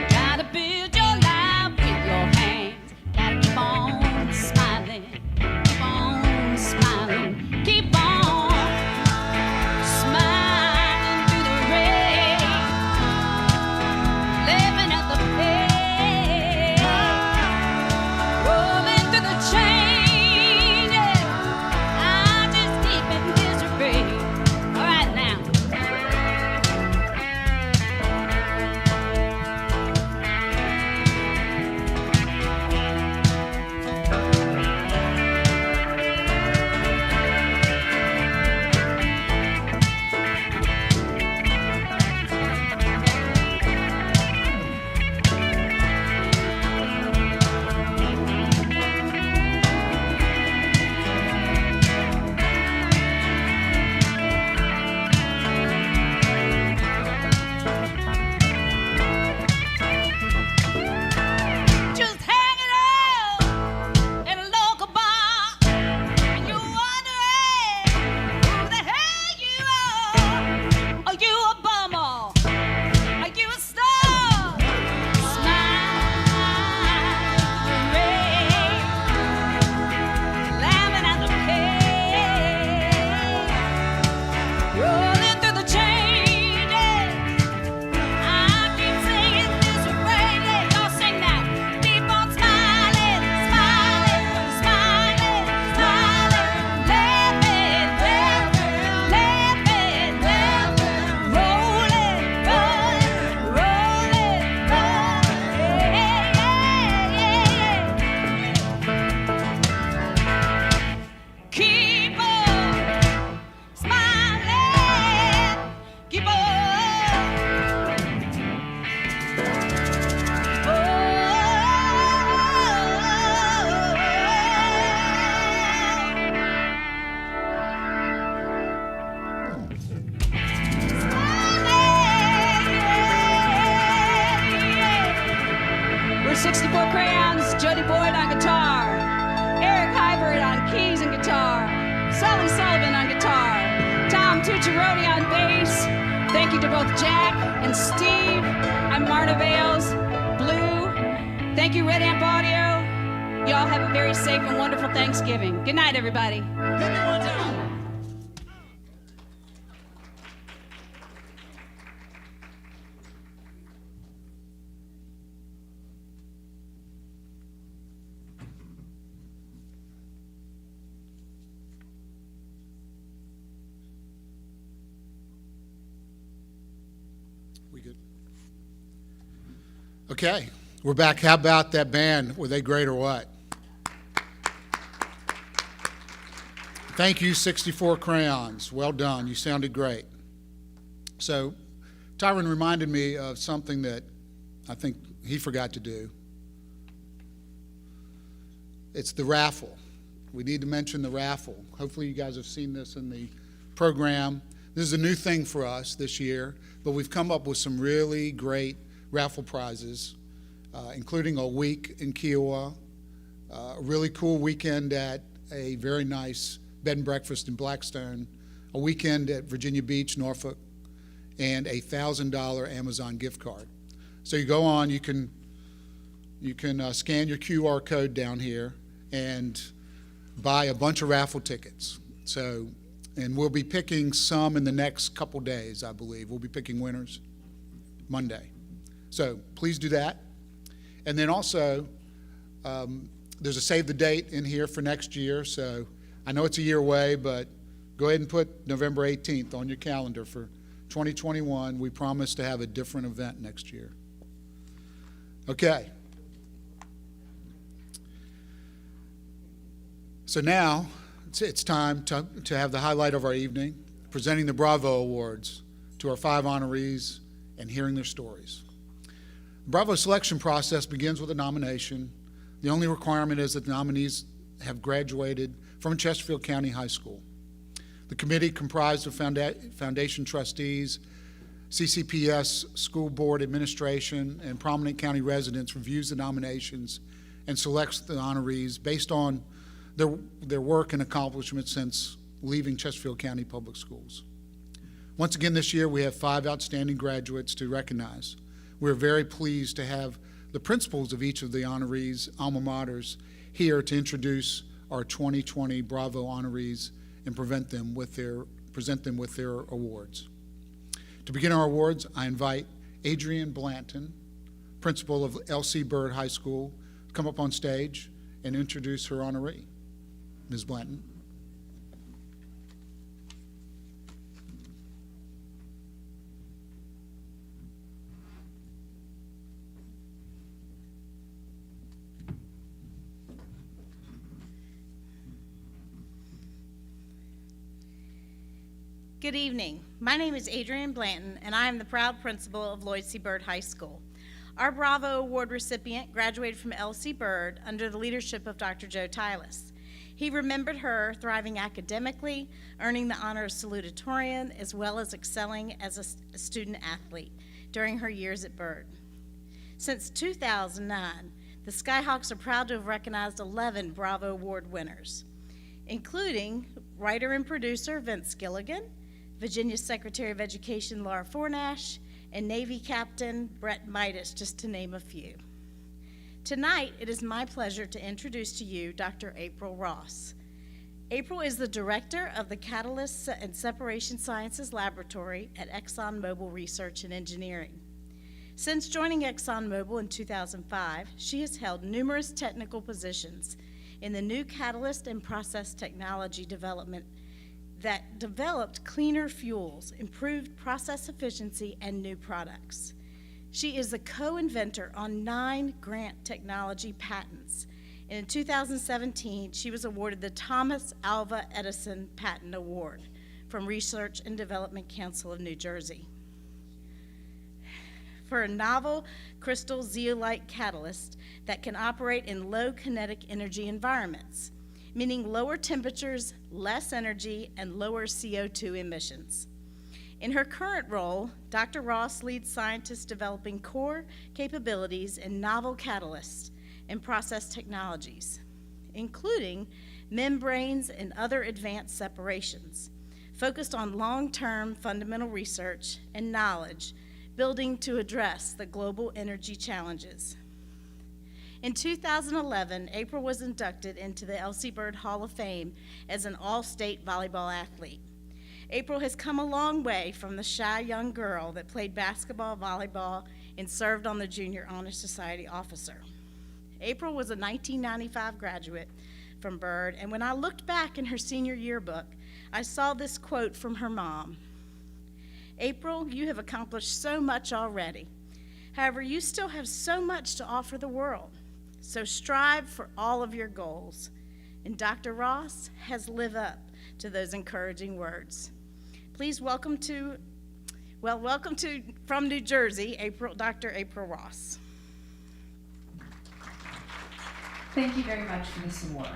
Gotta build your life with your hands. Gotta keep on smiling, keep on smiling, keep on smiling through the rain, living at the pain, rolling through the changes. I just keep in this refrain. All right now. Just hanging out in a local bar, and you're wondering who the hell you are. Are you a bummer? Are you a star? Smile through the rain, laughing at the pain, rolling through the changes. I keep singing this refrain, yeah, y'all sing that. Keep on smiling, smiling, smiling, smiling, laughing, laughing, laughing, rolling, rolling, rolling, rolling, yeah, yeah. Keep on smiling, keep on. We're 64 Crayons, Jody Boyd on guitar, Eric Hybert on keys and guitar, Sully Sullivan on guitar, Tom Tucciaroni on bass. Thank you to both Jack and Steve. I'm Marta Bales, Blue. Thank you, Red Amp Audio. Y'all have a very safe and wonderful Thanksgiving. Good night, everybody. Hit me one time. good. Okay, we're back. How about that band? Were they great or what? Thank you, 64 Crayons. Well done. You sounded great. So, Tyron reminded me of something that I think he forgot to do. It's the raffle. We need to mention the raffle. Hopefully you guys have seen this in the program. This is a new thing for us this year, but we've come up with some really great raffle prizes, including a week in Kiowa, a really cool weekend at a very nice bed and breakfast in Blackstone, a weekend at Virginia Beach, Norfolk, and a $1,000 Amazon gift card. So you go on, you can scan your QR code down here and buy a bunch of raffle tickets. So, and we'll be picking some in the next couple days, I believe. We'll be picking winners Monday. So please do that. And then also, there's a save the date in here for next year. So I know it's a year away, but go ahead and put November 18th on your calendar for 2021. We promise to have a different event next year. Okay. So now it's time to have the highlight of our evening, presenting the Bravo Awards to our 5 honorees and hearing their stories. The Bravo selection process begins with a nomination. The only requirement is that the nominees have graduated from Chesterfield County High School. The committee, comprised of foundation trustees, CCPS, school board administration, and prominent county residents, reviews the nominations and selects the honorees based on their work and accomplishments since leaving Chesterfield County Public Schools. Once again this year, we have 5 outstanding graduates to recognize. We're very pleased to have the principals of each of the honorees' alma maters here to introduce our 2020 Bravo honorees and present them with their awards. To begin our awards, I invite Adrienne Blanton, principal of L.C. Byrd High School, to come up on stage and introduce her honoree. Ms. Blanton. Good evening. My name is Adrienne Blanton, and I am the proud principal of Lloyd C. Byrd High School. Our Bravo Award recipient graduated from L.C. Byrd under the leadership of Dr. Joe Tylis. He remembered her thriving academically, earning the honor of salutatorian, as well as excelling as a student athlete during her years at Byrd. Since 2009, the Skyhawks are proud to have recognized 11 Bravo Award winners, including writer and producer Vince Gilligan, Virginia Secretary of Education Laura Fornash, and Navy Captain Brett Midas, just to name a few. Tonight, it is my pleasure to introduce to you Dr. April Ross. April is the director of the Catalyst and Separation Sciences Laboratory at ExxonMobil Research and Engineering. Since joining ExxonMobil in 2005, she has held numerous technical positions in the new catalyst and process technology development that developed cleaner fuels, improved process efficiency, and new products. She is the co-inventor on 9 grant technology patents. And in 2017, she was awarded the Thomas Alva Edison Patent Award from Research and Development Council of New Jersey for a novel crystal zeolite catalyst that can operate in low kinetic energy environments, meaning lower temperatures, less energy, and lower CO2 emissions. In her current role, Dr. Ross leads scientists developing core capabilities in novel catalysts and process technologies, including membranes and other advanced separations, focused on long-term fundamental research and knowledge building to address the global energy challenges. In 2011, April was inducted into the L.C. Byrd Hall of Fame as an all-state volleyball athlete. April has come a long way from the shy young girl that played basketball, volleyball, and served on the Junior Honor Society officer. April was a 1995 graduate from Byrd, and when I looked back in her senior yearbook, I saw this quote from her mom. April, you have accomplished so much already. However, you still have so much to offer the world. So strive for all of your goals. And Dr. Ross has lived up to those encouraging words. Please welcome from New Jersey, Dr. April Ross. Thank you very much for this award.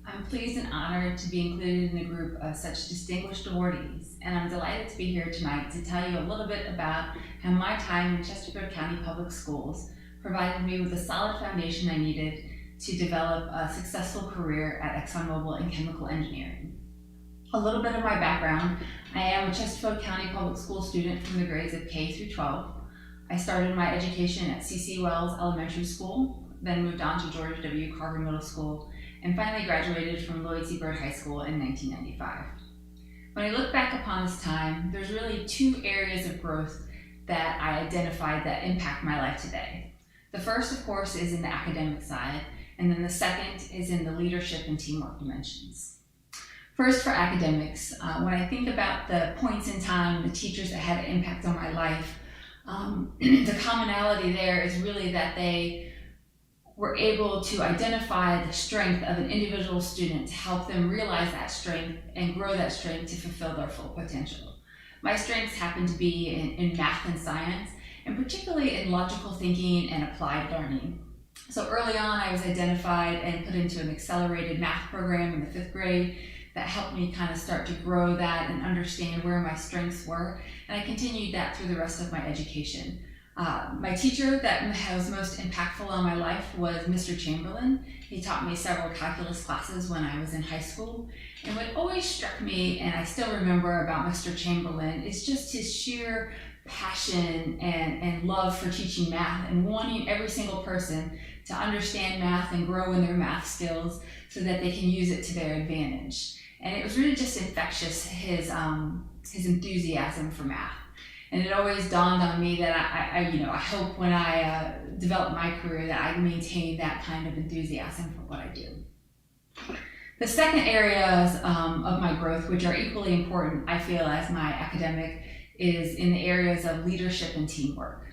I'm pleased and honored to be included in a group of such distinguished awardees, and I'm delighted to be here tonight to tell you a little bit about how my time in Chesterfield County Public Schools provided me with a solid foundation I needed to develop a successful career at ExxonMobil in chemical engineering. A little bit of my background: I am a Chesterfield County Public School student from the grades of K through 12. I started my education at C.C. Wells Elementary School, then moved on to George W. Carver Middle School, and finally graduated from Lloyd C. Byrd High School in 1995. When I look back upon this time, there's really two areas of growth that I identified that impact my life today. The first, of course, is in the academic side, and then the second is in the leadership and teamwork dimensions. First, for academics, when I think about the points in time, the teachers that had an impact on my life, the commonality there is really that they were able to identify the strength of an individual student to help them realize that strength and grow that strength to fulfill their full potential. My strengths happen to be in math and science, and particularly in logical thinking and applied learning. So early on, I was identified and put into an accelerated math program in the 5th grade that helped me kind of start to grow that and understand where my strengths were, and I continued that through the rest of my education. My teacher that was most impactful on my life was Mr. Chamberlain. He taught me several calculus classes when I was in high school. And what always struck me, and I still remember about Mr. Chamberlain, is just his sheer passion and love for teaching math and wanting every single person to understand math and grow in their math skills so that they can use it to their advantage. And it was really just infectious, his enthusiasm for math. And it always dawned on me that I hope when I develop my career that I maintain that kind of enthusiasm for what I do. The second areas of my growth, which are equally important, I feel, as my academic, is in the areas of leadership and teamwork.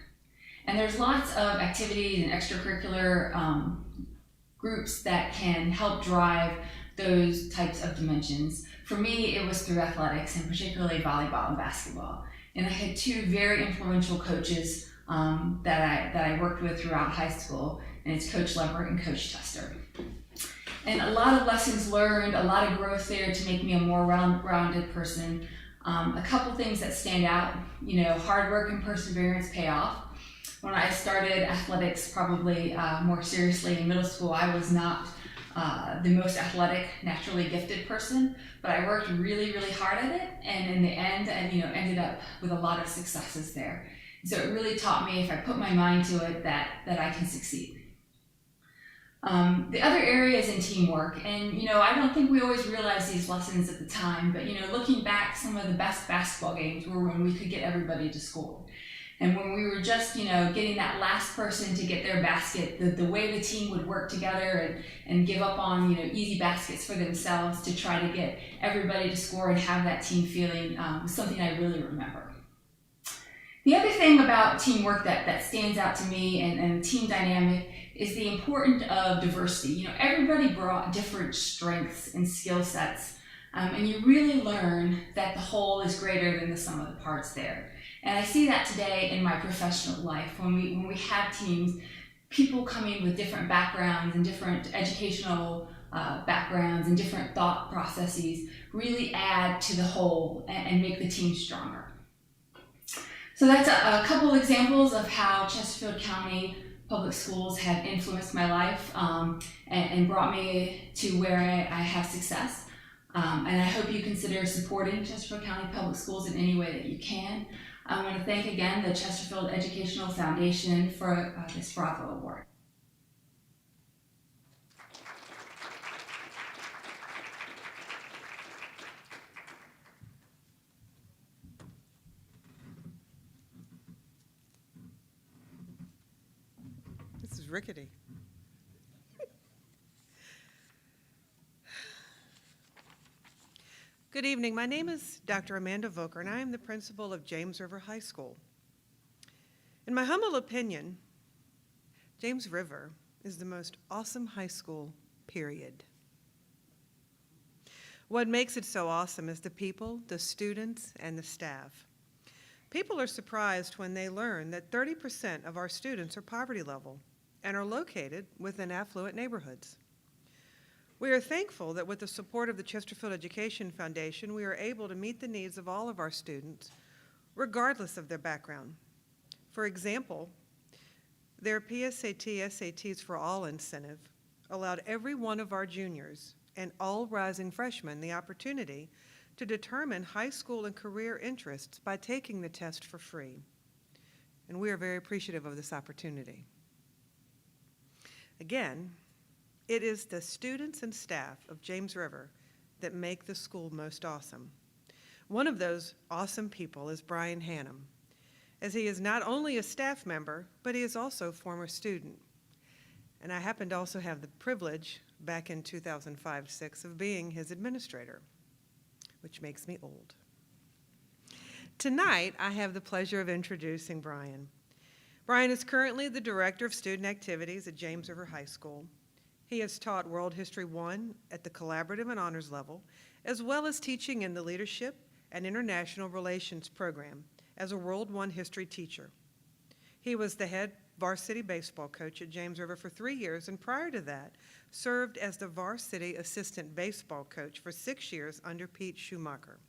And there's lots of activities and extracurricular groups that can help drive those types of dimensions. For me, it was through athletics, and particularly volleyball and basketball. And I had two very influential coaches that I worked with throughout high school, and it's Coach Lever and Coach Chester. And a lot of lessons learned, a lot of growth there to make me a more rounded person. A couple things that stand out, hard work and perseverance pay off. When I started athletics probably more seriously in middle school, I was not the most athletic, naturally gifted person, but I worked really, really hard at it, and in the end, ended up with a lot of successes there. So it really taught me, if I put my mind to it, that I can succeed. The other area is in teamwork, and I don't think we always realize these lessons at the time, but looking back, some of the best basketball games were when we could get everybody to score. And when we were just, getting that last person to get their basket, the way the team would work together and give up on, easy baskets for themselves to try to get everybody to score and have that team feeling was something I really remember. The other thing about teamwork that stands out to me and team dynamic is the importance of diversity. Everybody brought different strengths and skill sets, and you really learn that the whole is greater than the sum of the parts there. And I see that today in my professional life. When we have teams, people coming with different backgrounds and different educational backgrounds and different thought processes really add to the whole and make the team stronger. So that's a couple examples of how Chesterfield County Public Schools have influenced my life and brought me to where I have success. And I hope you consider supporting Chesterfield County Public Schools in any way that you can. I want to thank again the Chesterfield Educational Foundation for this Bravo Award. This is rickety. Good evening. My name is Dr. Amanda Voker, and I am the principal of James River High School. In my humble opinion, James River is the most awesome high school, period. What makes it so awesome is the people, the students, and the staff. People are surprised when they learn that 30% of our students are poverty level and are located within affluent neighborhoods. We are thankful that with the support of the Chesterfield Education Foundation, we are able to meet the needs of all of our students, regardless of their background. For example, their PSAT, SATs for All incentive allowed every one of our juniors and all rising freshmen the opportunity to determine high school and career interests by taking the test for free. And we are very appreciative of this opportunity. Again, it is the students and staff of James River that make the school most awesome. One of those awesome people is Brian Hannum, as he is not only a staff member, but he is also a former student. And I happen to also have the privilege, back in 2005-06, of being his administrator, which makes me old. Tonight, I have the pleasure of introducing Brian. Brian is currently the Director of Student Activities at James River High School. He has taught World History I at the collaborative and honors level, as well as teaching in the Leadership and International Relations program as a World I history teacher. He was the head varsity baseball coach at James River for 3 years, and prior to that, served as the varsity assistant baseball coach for 6 years under Pete Schumacher.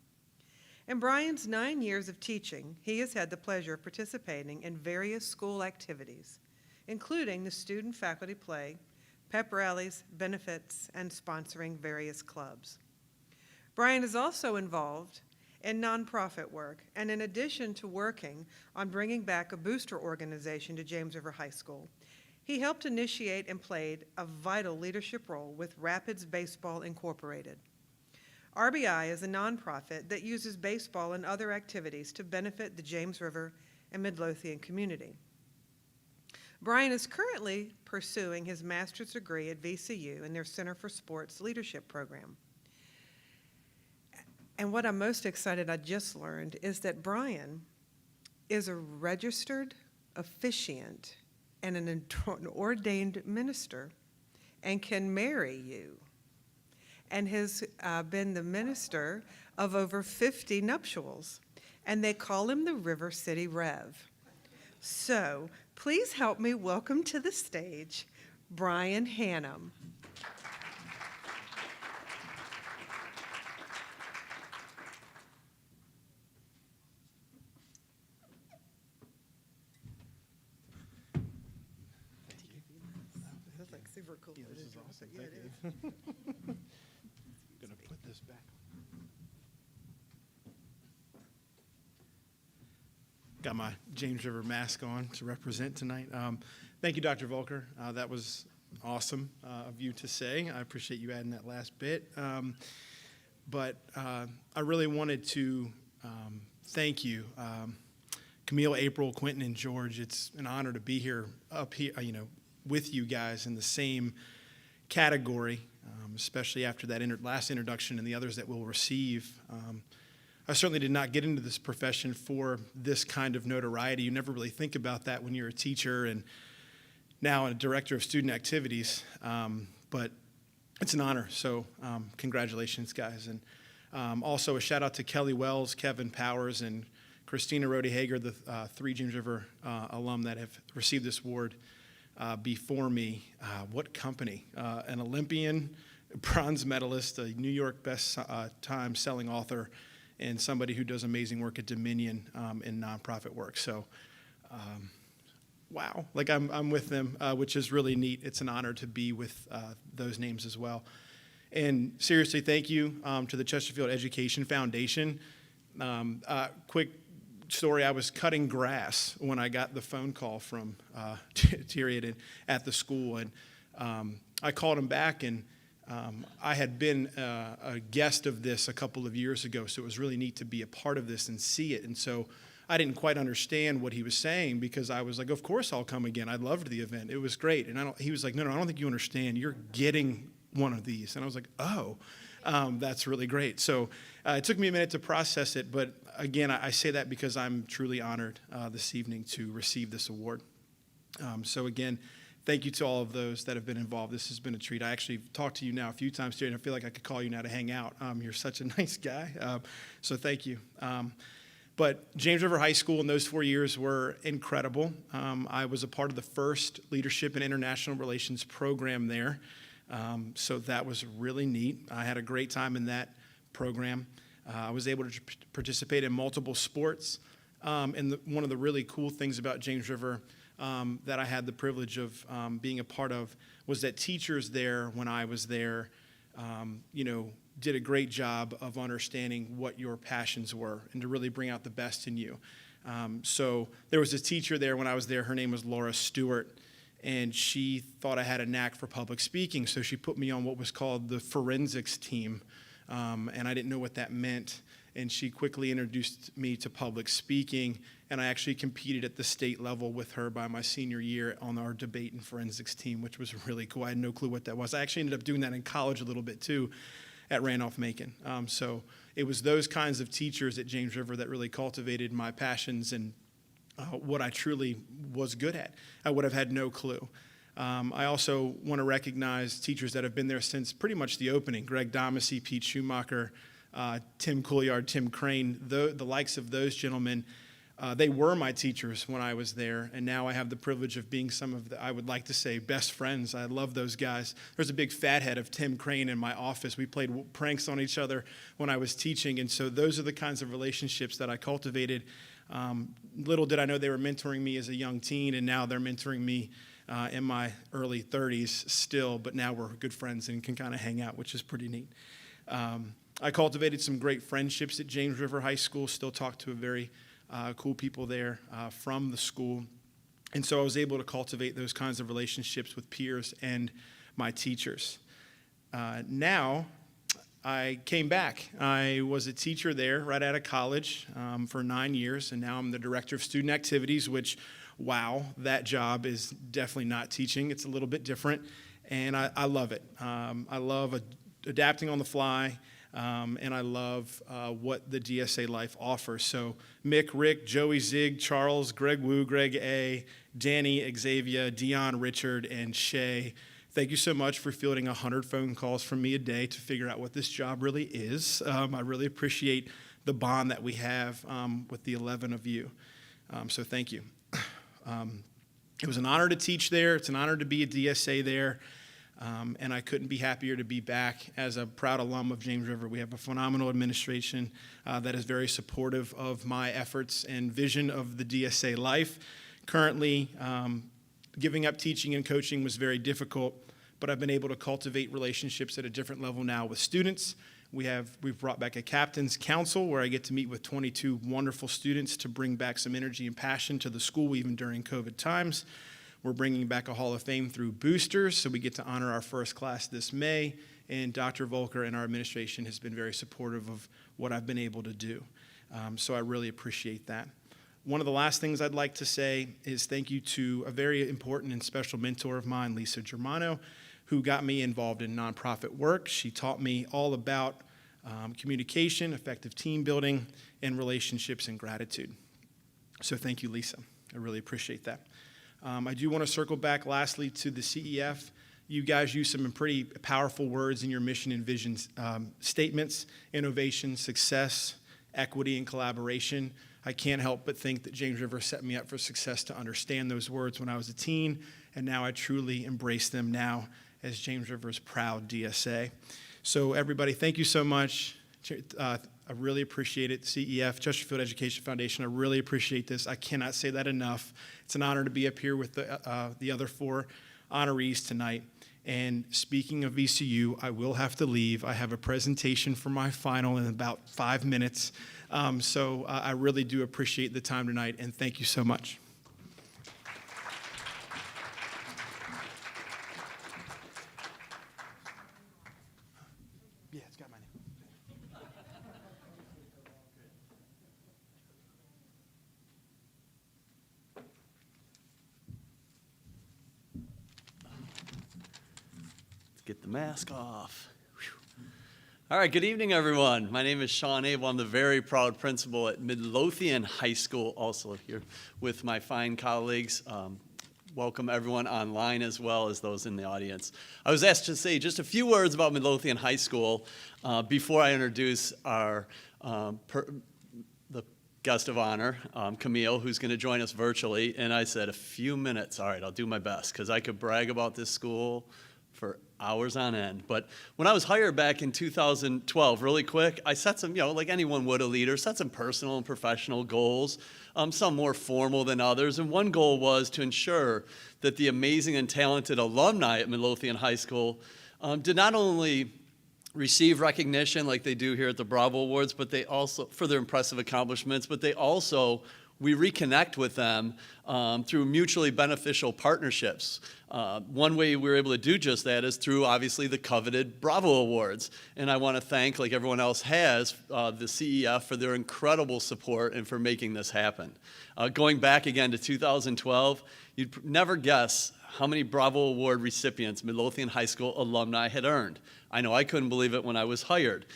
In Brian's 9 years of teaching, he has had the pleasure of participating in various school activities, including the student-faculty play, pep rallies, benefits, and sponsoring various clubs. Brian is also involved in nonprofit work, and in addition to working on bringing back a booster organization to James River High School, he helped initiate and played a vital leadership role with Rapids Baseball Incorporated. RBI is a nonprofit that uses baseball and other activities to benefit the James River and Midlothian community. Brian is currently pursuing his master's degree at VCU in their Center for Sports Leadership program. And what I'm most excited I just learned is that Brian is a registered officiant and an ordained minister and can marry you, and has been the minister of over 50 nuptials, and they call him the River City Rev. So please help me welcome to the stage Brian Hannum. That's like super cool. Yeah, this is awesome. Yeah, it Thank is. I'm gonna put this back. Got my James River mask on to represent tonight. Thank you, Dr. Volker. That was awesome of you to say. I appreciate you adding that last bit. But I really wanted to thank you, Camille, April, Quentin, and George. It's an honor to be here, up here, with you guys in the same category, especially after that last introduction and the others that we'll receive. I certainly did not get into this profession for this kind of notoriety. You never really think about that when you're a teacher and now a director of student activities, but it's an honor. So congratulations, guys. And also a shout out to Kelly Wells, Kevin Powers, and Christina Rody Hager, the 3 James River alum that have received this award before me. What company? An Olympian, bronze medalist, a New York best time selling author, and somebody who does amazing work at Dominion in nonprofit work. So, wow, like I'm with them, which is really neat. It's an honor to be with those names as well. And seriously, thank you to the Chesterfield Education Foundation. Quick story, I was cutting grass when I got the phone call from Tyrion at the school, and I called him back, and I had been a guest of this a couple of years ago, so it was really neat to be a part of this and see it. And so I didn't quite understand what he was saying, because I was like, of course I'll come again. I loved the event. It was great. And he was like, no, I don't think you understand. You're getting one of these. And I was like, oh. That's really great. So it took me a minute to process it, but again, I say that because I'm truly honored this evening to receive this award. So again, thank you to all of those that have been involved. This has been a treat. I actually talked to you now a few times today, and I feel like I could call you now to hang out. You're such a nice guy, so thank you. But James River High School in those 4 years were incredible. I was a part of the first Leadership and International Relations program there, so that was really neat. I had a great time in that program. I was able to participate in multiple sports, and one of the really cool things about James River that I had the privilege of being a part of was that teachers there, when I was there, did a great job of understanding what your passions were and to really bring out the best in you. So there was a teacher there when I was there. Her name was Laura Stewart, and she thought I had a knack for public speaking, so she put me on what was called the forensics team, and I didn't know what that meant. And she quickly introduced me to public speaking, and I actually competed at the state level with her by my senior year on our debate and forensics team, which was really cool. I had no clue what that was. I actually ended up doing that in college a little bit too at Randolph-Macon. So it was those kinds of teachers at James River that really cultivated my passions and what I truly was good at. I would have had no clue. I also want to recognize teachers that have been there since pretty much the opening. Greg Domacy, Pete Schumacher, Tim Couliard, Tim Crane, the likes of those gentlemen, they were my teachers when I was there, and now I have the privilege of being some of the, I would like to say, best friends. I love those guys. There's a big fathead of Tim Crane in my office. We played pranks on each other when I was teaching, and so those are the kinds of relationships that I cultivated. Little did I know they were mentoring me as a young teen, and now they're mentoring me in my early 30s still, but now we're good friends and can kind of hang out, which is pretty neat. I cultivated some great friendships at James River High School, still talk to a very cool people there from the school. And so I was able to cultivate those kinds of relationships with peers and my teachers. Now, I came back. I was a teacher there right out of college for 9 years, and now I'm the director of student activities, which, wow, that job is definitely not teaching. It's a little bit different, and I love it. I love adapting on the fly. And I love what the DSA life offers. So Mick, Rick, Joey, Zig, Charles, Greg Wu, Greg A., Danny, Xavier, Dion, Richard, and Shay, thank you so much for fielding 100 phone calls from me a day to figure out what this job really is. I really appreciate the bond that we have with the 11 of you. So thank you. It was an honor to teach there. It's an honor to be a DSA there. And I couldn't be happier to be back as a proud alum of James River. We have a phenomenal administration that is very supportive of my efforts and vision of the DSA life. Currently, giving up teaching and coaching was very difficult, but I've been able to cultivate relationships at a different level now with students. We've brought back a captain's council where I get to meet with 22 wonderful students to bring back some energy and passion to the school even during COVID times. We're bringing back a Hall of Fame through boosters, so we get to honor our first class this May, and Dr. Volker and our administration has been very supportive of what I've been able to do. So I really appreciate that. One of the last things I'd like to say is thank you to a very important and special mentor of mine, Lisa Germano, who got me involved in nonprofit work. She taught me all about communication, effective team building, and relationships and gratitude. So thank you, Lisa. I really appreciate that. I do want to circle back lastly to the CEF. You guys use some pretty powerful words in your mission and vision statements: innovation, success, equity, and collaboration. I can't help but think that James River set me up for success to understand those words when I was a teen, and now I truly embrace them now as James River's proud DSA. So everybody, thank you so much. I really appreciate it. CEF, Chesterfield Education Foundation, I really appreciate this. I cannot say that enough. It's an honor to be up here with the other 4 honorees tonight. And speaking of VCU, I will have to leave. I have a presentation for my final in about 5 minutes. So I really do appreciate the time tonight, and thank you so much. Yeah, it's got my name. Let's get the mask off. Whew. All right, good evening, everyone. My name is Sean Abel. I'm the very proud principal at Midlothian High School, also here with my fine colleagues. Welcome everyone online as well as those in the audience. I was asked to say just a few words about Midlothian High School before I introduce our the guest of honor, Camille, who's going to join us virtually. And I said, a few minutes. All right, I'll do my best, because I could brag about this school for hours on end. But when I was hired back in 2012, really quick, I set some, like anyone would, a leader, set some personal and professional goals, some more formal than others. And one goal was to ensure that the amazing and talented alumni at Midlothian High School did not only receive recognition like they do here at the Bravo Awards, but they also, for their impressive accomplishments, but they also, we reconnect with them through mutually beneficial partnerships. One way we were able to do just that is through, obviously, the coveted Bravo Awards. And I want to thank, like everyone else has, the CEF for their incredible support and for making this happen. Going back again to 2012, you'd never guess how many Bravo Award recipients Midlothian High School alumni had earned. I know I couldn't believe it when I was hired.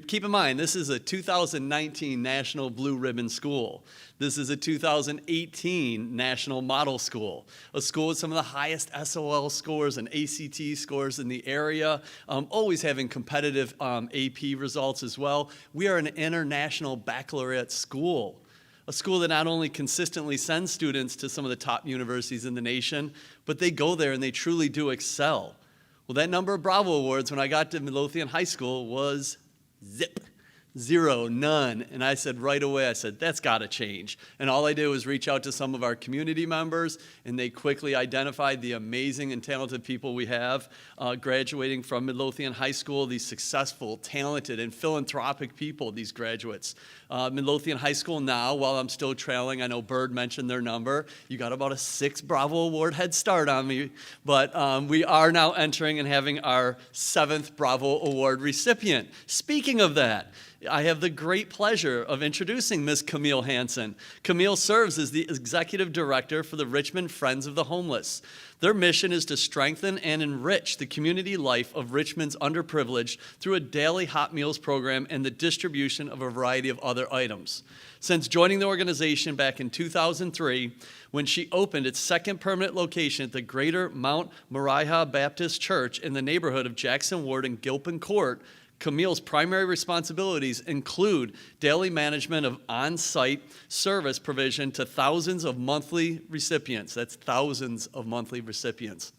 Keep in mind, this is a 2019 National Blue Ribbon School. This is a 2018 National Model School, a school with some of the highest SOL scores and ACT scores in the area, always having competitive AP results as well. We are an international baccalaureate school, a school that not only consistently sends students to some of the top universities in the nation, but they go there and they truly do excel. Well, that number of Bravo Awards when I got to Midlothian High School was zip. 0, none. And I said right away, I said, that's got to change. And all I did was reach out to some of our community members, and they quickly identified the amazing and talented people we have graduating from Midlothian High School, these successful, talented, and philanthropic people, these graduates. Midlothian High School now, while I'm still trailing, I know Bird mentioned their number. You got about a 6 Bravo Award head start on me, but we are now entering and having our 7th Bravo Award recipient. Speaking of that, I have the great pleasure of introducing Ms. Camille Hansen. Camille serves as the Executive Director for the Richmond Friends of the Homeless. Their mission is to strengthen and enrich the community life of Richmond's underprivileged through a daily hot meals program and the distribution of a variety of other items. Since joining the organization back in 2003, when she opened its second permanent location at the Greater Mount Moriah Baptist Church in the neighborhood of Jackson Ward and Gilpin Court, Camille's primary responsibilities include daily management of on-site service provision to thousands of monthly recipients. That's thousands of monthly recipients.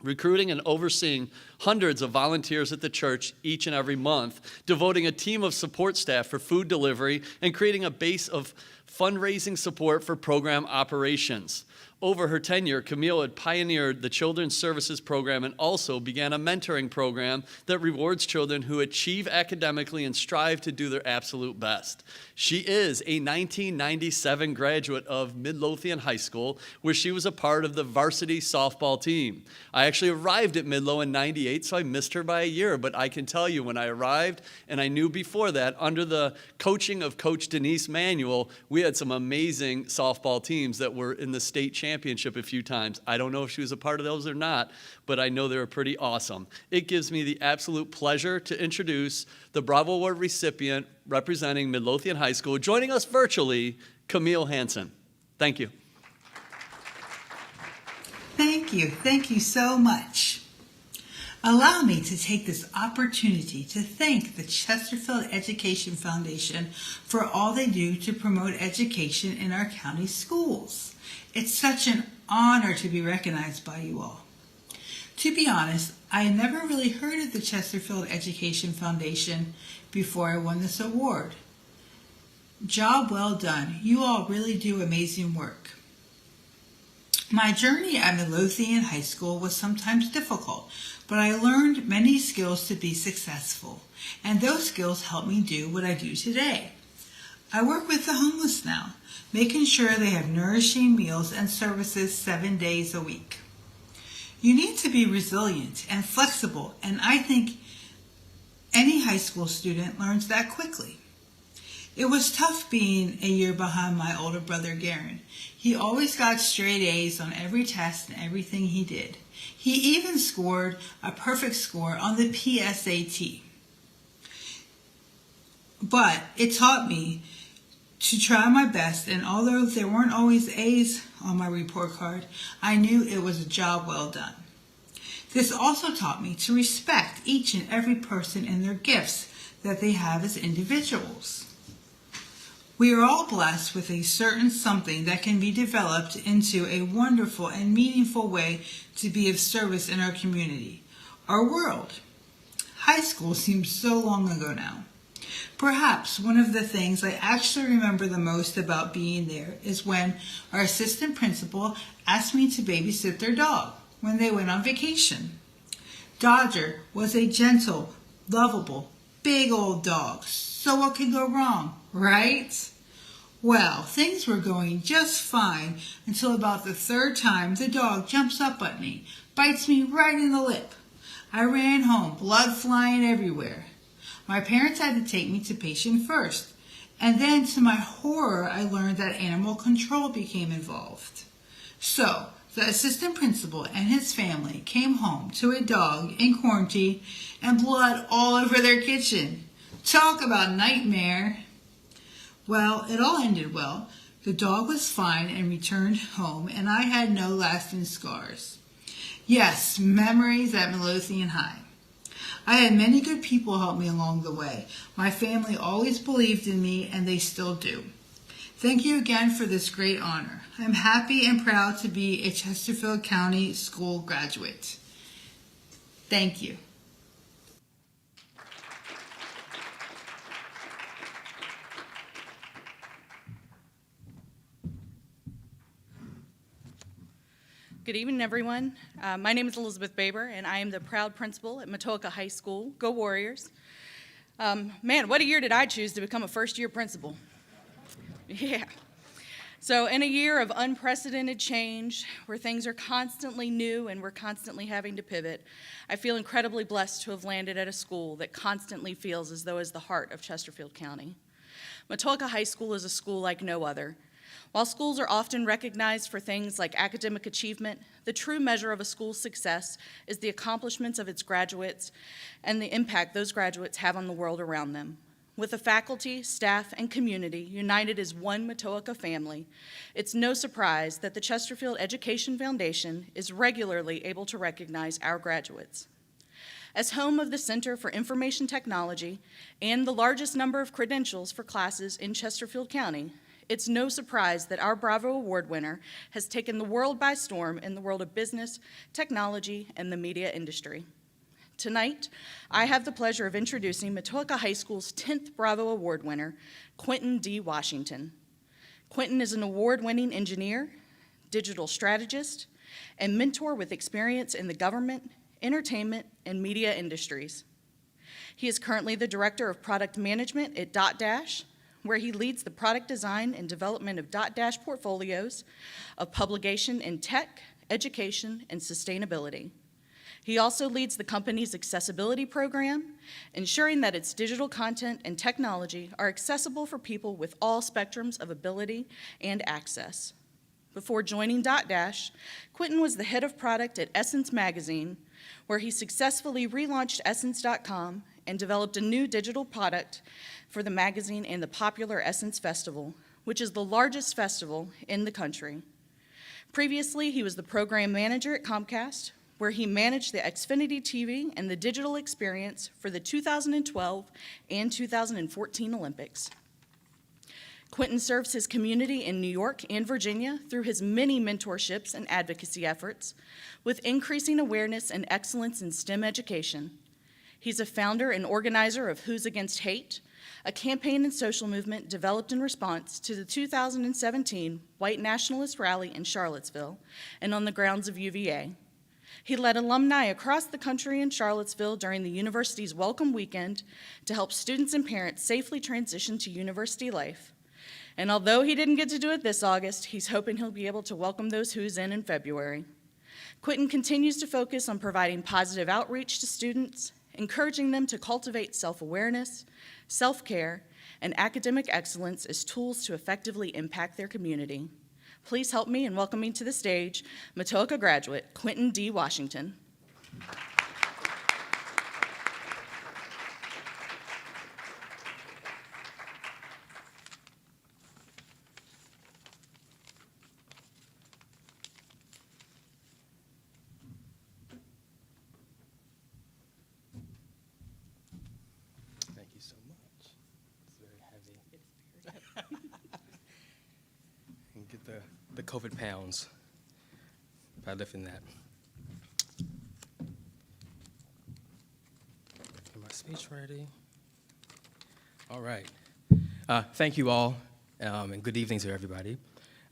Recruiting and overseeing hundreds of volunteers at the church each and every month, devoting a team of support staff for food delivery, and creating a base of fundraising support for program operations. Over her tenure, Camille had pioneered the Children's Services Program and also began a mentoring program that rewards children who achieve academically and strive to do their absolute best. She is a 1997 graduate of Midlothian High School, where she was a part of the varsity softball team. I actually arrived at Midlo in '98, so I missed her by a year, but I can tell you when I arrived, and I knew before that, under the coaching of Coach Denise Manuel, we had some amazing softball teams that were in the state championship a few times. I don't know if she was a part of those or not, but I know they were pretty awesome. It gives me the absolute pleasure to introduce the Bravo Award recipient representing Midlothian High School, joining us virtually, Camille Hansen. Thank you. Thank you. Thank you so much. Allow me to take this opportunity to thank the Chesterfield Education Foundation for all they do to promote education in our county schools. It's such an honor to be recognized by you all. To be honest, I had never really heard of the Chesterfield Education Foundation before I won this award. Job well done. You all really do amazing work. My journey at Midlothian High School was sometimes difficult, but I learned many skills to be successful, and those skills help me do what I do today. I work with the homeless now, making sure they have nourishing meals and services 7 days a week. You need to be resilient and flexible, and I think any high school student learns that quickly. It was tough being a year behind my older brother, Garen. He always got straight A's on every test and everything he did. He even scored a perfect score on the PSAT. but it taught me to try my best, and although there weren't always A's on my report card, I knew it was a job well done. This also taught me to respect each and every person and their gifts that they have as individuals. We are all blessed with a certain something that can be developed into a wonderful and meaningful way to be of service in our community, our world. High school seems so long ago now. Perhaps one of the things I actually remember the most about being there is when our assistant principal asked me to babysit their dog when they went on vacation. Dodger was a gentle, lovable, big old dog, so what could go wrong, right? Well, things were going just fine until about the third time the dog jumps up at me, bites me right in the lip. I ran home, blood flying everywhere. My parents had to take me to patient first, and then to my horror, I learned that animal control became involved. So, the assistant principal and his family came home to a dog in quarantine and blood all over their kitchen. Talk about nightmare. Well, it all ended well. The dog was fine and returned home, and I had no lasting scars. Yes, memories at Midlothian High. I had many good people help me along the way. My family always believed in me, and they still do. Thank you again for this great honor. I'm happy and proud to be a Chesterfield County School graduate. Thank you. Good evening, everyone. My name is Elizabeth Baber, and I am the proud principal at Matoaka High School. Go Warriors. Man, what a year did I choose to become a first-year principal. Yeah. So in a year of unprecedented change, where things are constantly new and we're constantly having to pivot, I feel incredibly blessed to have landed at a school that constantly feels as though it's the heart of Chesterfield County. Matoaka High School is a school like no other. While schools are often recognized for things like academic achievement, the true measure of a school's success is the accomplishments of its graduates and the impact those graduates have on the world around them. With the faculty, staff, and community united as one Matoaka family, it's no surprise that the Chesterfield Education Foundation is regularly able to recognize our graduates. As home of the Center for Information Technology and the largest number of credentials for classes in Chesterfield County, it's no surprise that our Bravo Award winner has taken the world by storm in the world of business, technology, and the media industry. Tonight, I have the pleasure of introducing Matoaka High School's 10th Bravo Award winner, Quentin D. Washington. Quentin is an award-winning engineer, digital strategist, and mentor with experience in the government, entertainment, and media industries. He is currently the Director of Product Management at Dotdash, where he leads the product design and development of Dotdash portfolios of publication in tech, education, and sustainability. He also leads the company's accessibility program, ensuring that its digital content and technology are accessible for people with all spectrums of ability and access. Before joining Dotdash, Quentin was the head of product at Essence Magazine, where he successfully relaunched Essence.com and developed a new digital product for the magazine and the popular Essence Festival, which is the largest festival in the country. Previously, he was the program manager at Comcast, where he managed the Xfinity TV and the digital experience for the 2012 and 2014 Olympics. Quentin serves his community in New York and Virginia through his many mentorships and advocacy efforts, with increasing awareness and excellence in STEM education. He's a founder and organizer of Who's Against Hate, a campaign and social movement developed in response to the 2017 White Nationalist Rally in Charlottesville and on the grounds of UVA. He led alumni across the country in Charlottesville during the university's Welcome Weekend to help students and parents safely transition to university life. And although he didn't get to do it this August, he's hoping he'll be able to welcome those who's in February. Quentin continues to focus on providing positive outreach to students, encouraging them to cultivate self-awareness, self-care, and academic excellence as tools to effectively impact their community. Please help me in welcoming to the stage Matoaka graduate Quentin D. Washington. the COVID pounds by lifting that. Get my speech ready. All right. Thank you all, and good evening to everybody.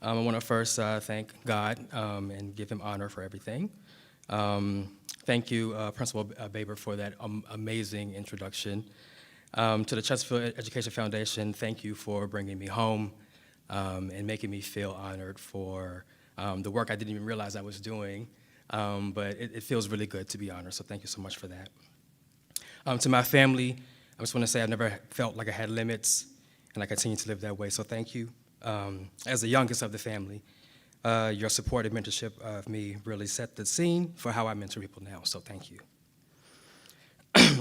I want to first thank God and give him honor for everything. Thank you, Principal Baber, for that amazing introduction. To the Chesterfield Education Foundation, thank you for bringing me home and making me feel honored for the work I didn't even realize I was doing, but it feels really good to be honored, so thank you so much for that. To my family, I just want to say I've never felt like I had limits, and I continue to live that way, so thank you. As the youngest of the family, your support and mentorship of me really set the scene for how I mentor people now, so thank you.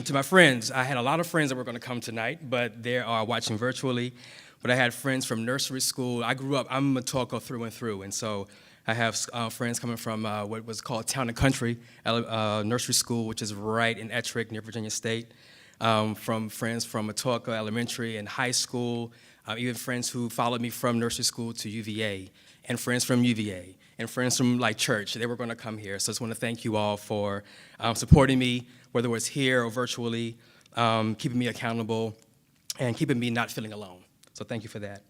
To my friends, I had a lot of friends that were going to come tonight, but they are watching virtually. But I had friends from nursery school. I'm Matoka through and through, and so I have friends coming from what was called Town and Country Nursery School, which is right in Ettrick near Virginia State. From friends from Matoka Elementary and high school, even friends who followed me from nursery school to UVA, and friends from UVA, and friends from church. They were going to come here, so I just want to thank you all for supporting me, whether it was here or virtually, keeping me accountable, and keeping me not feeling alone. So thank you for that.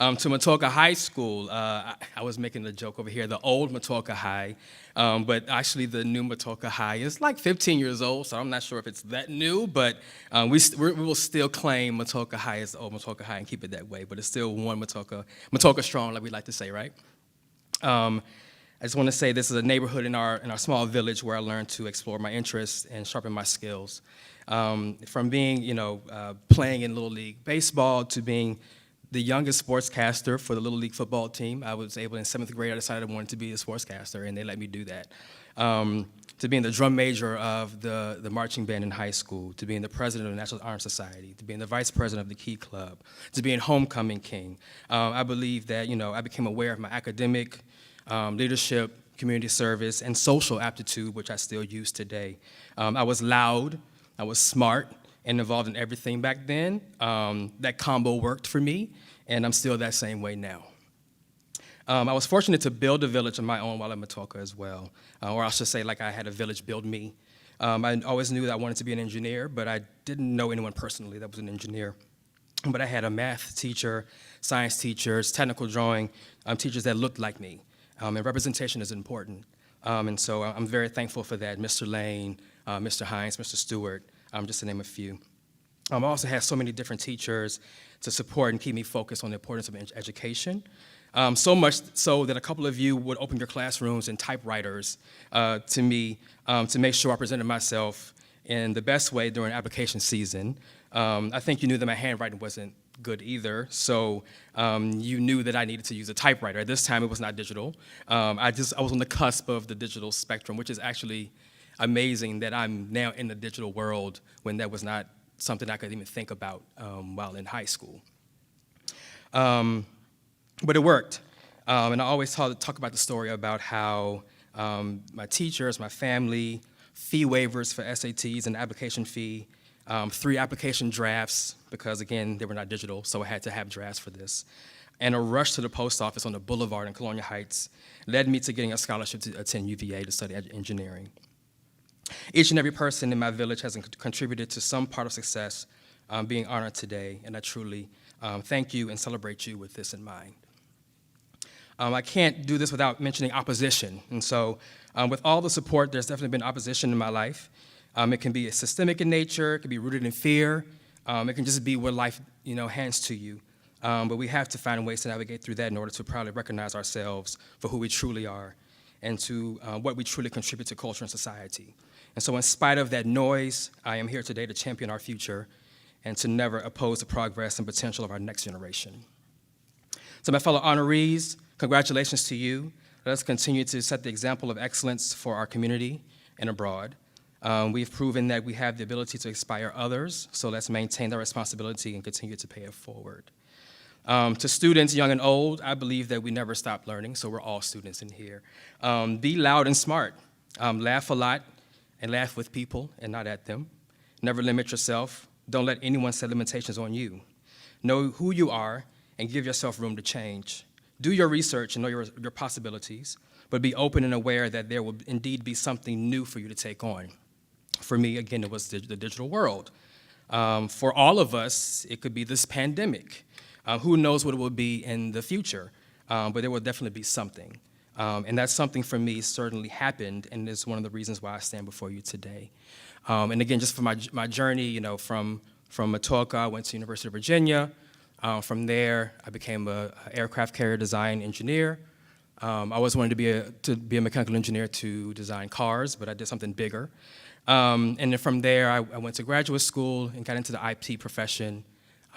To Matoka High School, I was making a joke over here, the old Matoka High, but actually the new Matoka High is like 15 years old, so I'm not sure if it's that new, but we will still claim Matoka High as the old Matoka High and keep it that way, but it's still one Matoka strong, like we like to say, right? I just want to say this is a neighborhood in our small village where I learned to explore my interests and sharpen my skills. From being, playing in Little League Baseball to being the youngest sportscaster for the Little League football team. I was able in 7th grade, I decided I wanted to be a sportscaster, and they let me do that. To being the drum major of the marching band in high school, to being the president of the National Honor Society, to being the vice president of the Key Club, to being homecoming king. I believe that, I became aware of my academic, leadership, community service, and social aptitude, which I still use today. I was loud, I was smart, and involved in everything back then. That combo worked for me, and I'm still that same way now. I was fortunate to build a village of my own while at Matoka as well, or I should say like I had a village build me. I always knew that I wanted to be an engineer, but I didn't know anyone personally that was an engineer. But I had a math teacher, science teachers, technical drawing teachers that looked like me, and representation is important. And so I'm very thankful for that, Mr. Lane, Mr. Hines, Mr. Stewart, just to name a few. I also had so many different teachers to support and keep me focused on the importance of education. So much so that a couple of you would open your classrooms and typewriters to me to make sure I presented myself in the best way during application season. I think you knew that my handwriting wasn't good either, so you knew that I needed to use a typewriter. At this time, it was not digital. I was on the cusp of the digital spectrum, which is actually amazing that I'm now in the digital world when that was not something I could even think about while in high school. But it worked. And I always talk about the story about how my teachers, my family, fee waivers for SATs and application fee, 3 application drafts, because again, they were not digital, so I had to have drafts for this, and a rush to the post office on the boulevard in Colonial Heights led me to getting a scholarship to attend UVA to study engineering. Each and every person in my village has contributed to some part of success being honored today, and I truly thank you and celebrate you with this in mind. I can't do this without mentioning opposition, and so with all the support, there's definitely been opposition in my life. It can be systemic in nature, it can be rooted in fear, it can just be what life hands to you. But we have to find ways to navigate through that in order to proudly recognize ourselves for who we truly are and to what we truly contribute to culture and society. And so in spite of that noise, I am here today to champion our future and to never oppose the progress and potential of our next generation. So my fellow honorees, congratulations to you. Let us continue to set the example of excellence for our community and abroad. We've proven that we have the ability to inspire others, so let's maintain that responsibility and continue to pay it forward. To students, young and old, I believe that we never stop learning, so we're all students in here. Be loud and smart. Laugh a lot and laugh with people and not at them. Never limit yourself. Don't let anyone set limitations on you. Know who you are and give yourself room to change. Do your research and know your possibilities, but be open and aware that there will indeed be something new for you to take on. For me, again, it was the digital world. For all of us, it could be this pandemic. Who knows what it will be in the future, but there will definitely be something. And that something for me certainly happened, and is one of the reasons why I stand before you today. And again, just for my journey, from Matoka, I went to University of Virginia. From there, I became an aircraft carrier design engineer. I always wanted to be a mechanical engineer to design cars, but I did something bigger. And then from there, I went to graduate school and got into the IT profession,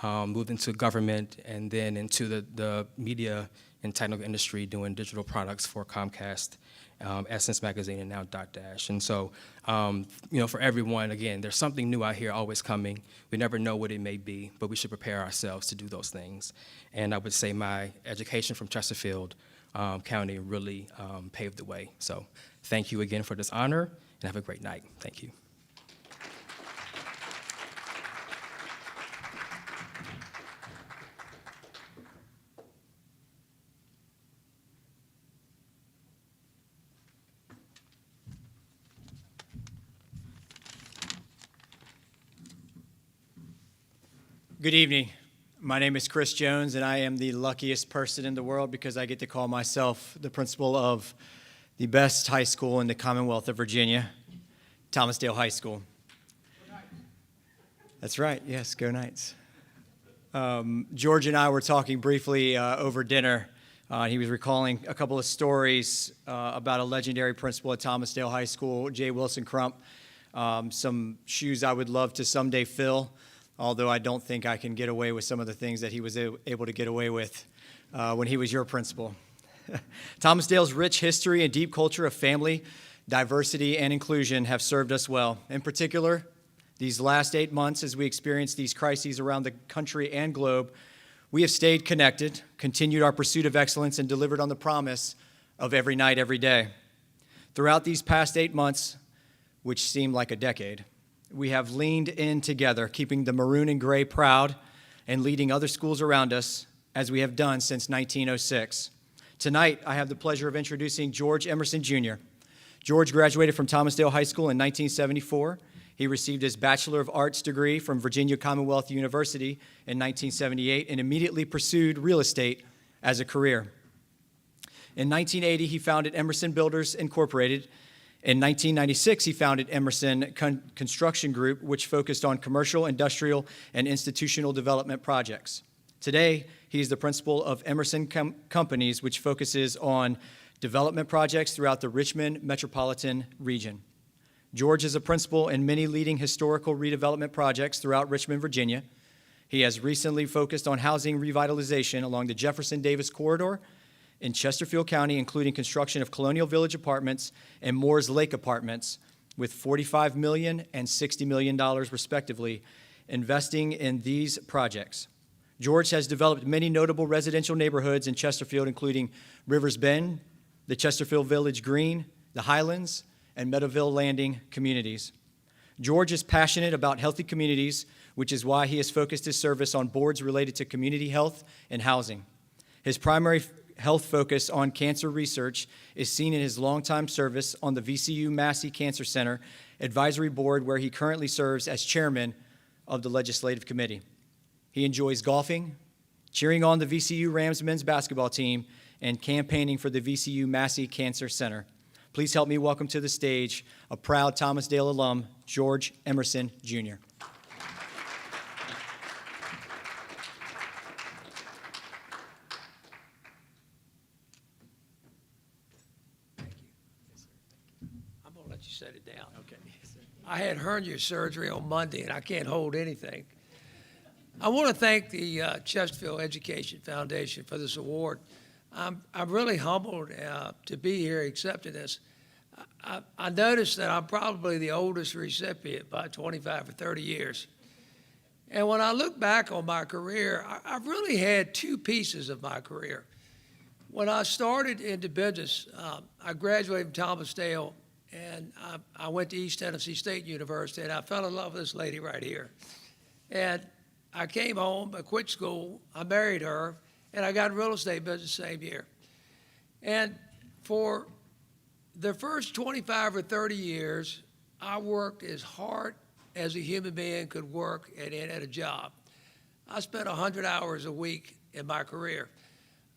moved into government, and then into the media and technical industry doing digital products for Comcast, Essence Magazine, and now Dotdash. And so, for everyone, again, there's something new out here always coming. We never know what it may be, but we should prepare ourselves to do those things. And I would say my education from Chesterfield County really paved the way. So thank you again for this honor, and have a great night. Thank you. Good evening. My name is Chris Jones, and I am the luckiest person in the world because I get to call myself the principal of the best high school in the Commonwealth of Virginia, Thomasdale High School. That's right. Yes, go Knights. George and I were talking briefly over dinner. He was recalling a couple of stories about a legendary principal at Thomasdale High School, J. Wilson Crump. Some shoes I would love to someday fill, although I don't think I can get away with some of the things that he was able to get away with when he was your principal. Thomasdale's rich history and deep culture of family, diversity, and inclusion have served us well. In particular, these last 8 months, as we experience these crises around the country and globe, we have stayed connected, continued our pursuit of excellence, and delivered on the promise of every night, every day. Throughout these past 8 months, which seemed like a decade, we have leaned in together, keeping the maroon and gray proud and leading other schools around us as we have done since 1906. Tonight, I have the pleasure of introducing George Emerson, Jr. George graduated from Thomasdale High School in 1974. He received his Bachelor of Arts degree from Virginia Commonwealth University in 1978 and immediately pursued real estate as a career. In 1980, he founded Emerson Builders Incorporated. In 1996, he founded Emerson Construction Group, which focused on commercial, industrial, and institutional development projects. Today, he is the principal of Emerson Companies, which focuses on development projects throughout the Richmond metropolitan region. George is a principal in many leading historical redevelopment projects throughout Richmond, Virginia. He has recently focused on housing revitalization along the Jefferson-Davis corridor in Chesterfield County, including construction of Colonial Village Apartments and Moores Lake Apartments, with $45 million and $60 million, respectively, investing in these projects. George has developed many notable residential neighborhoods in Chesterfield, including Rivers Bend, the Chesterfield Village Green, the Highlands, and Meadowville Landing communities. George is passionate about healthy communities, which is why he has focused his service on boards related to community health and housing. His primary health focus on cancer research is seen in his longtime service on the VCU Massey Cancer Center Advisory Board, where he currently serves as chairman of the Legislative Committee. He enjoys golfing, cheering on the VCU Rams men's basketball team, and campaigning for the VCU Massey Cancer Center. Please help me welcome to the stage a proud Thomasdale alum, George Emerson, Jr. I'm going to let you set it down. Okay. I had hernia surgery on Monday, and I can't hold anything. I want to thank the Chesterfield Education Foundation for this award. I'm really humbled to be here accepting this. I noticed that I'm probably the oldest recipient by 25 or 30 years. And when I look back on my career, I've really had two pieces of my career. When I started into business, I graduated from Thomasdale, and I went to East Tennessee State University, and I fell in love with this lady right here. And I came home, I quit school, I married her, and I got in real estate business the same year. And for the first 25 or 30 years, I worked as hard as a human being could work at a job. I spent 100 hours a week in my career.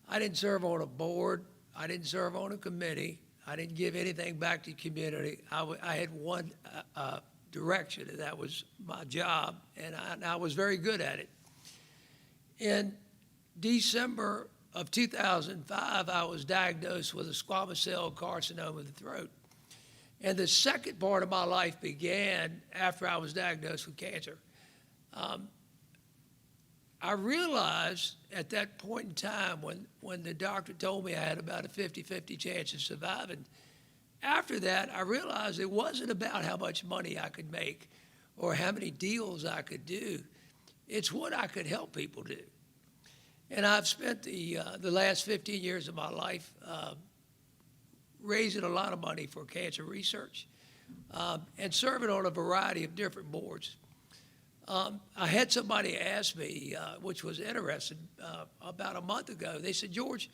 I didn't serve on a board. I didn't serve on a committee. I didn't give anything back to the community. I had one direction, and that was my job, and I was very good at it. In December of 2005, I was diagnosed with a squamous cell carcinoma of the throat. And the second part of my life began after I was diagnosed with cancer. I realized at that point in time when the doctor told me I had about a 50-50 chance of surviving, after that, I realized it wasn't about how much money I could make or how many deals I could do. It's what I could help people do. And I've spent the last 15 years of my life raising a lot of money for cancer research and serving on a variety of different boards. I had somebody ask me, which was interesting, about a month ago. They said, George,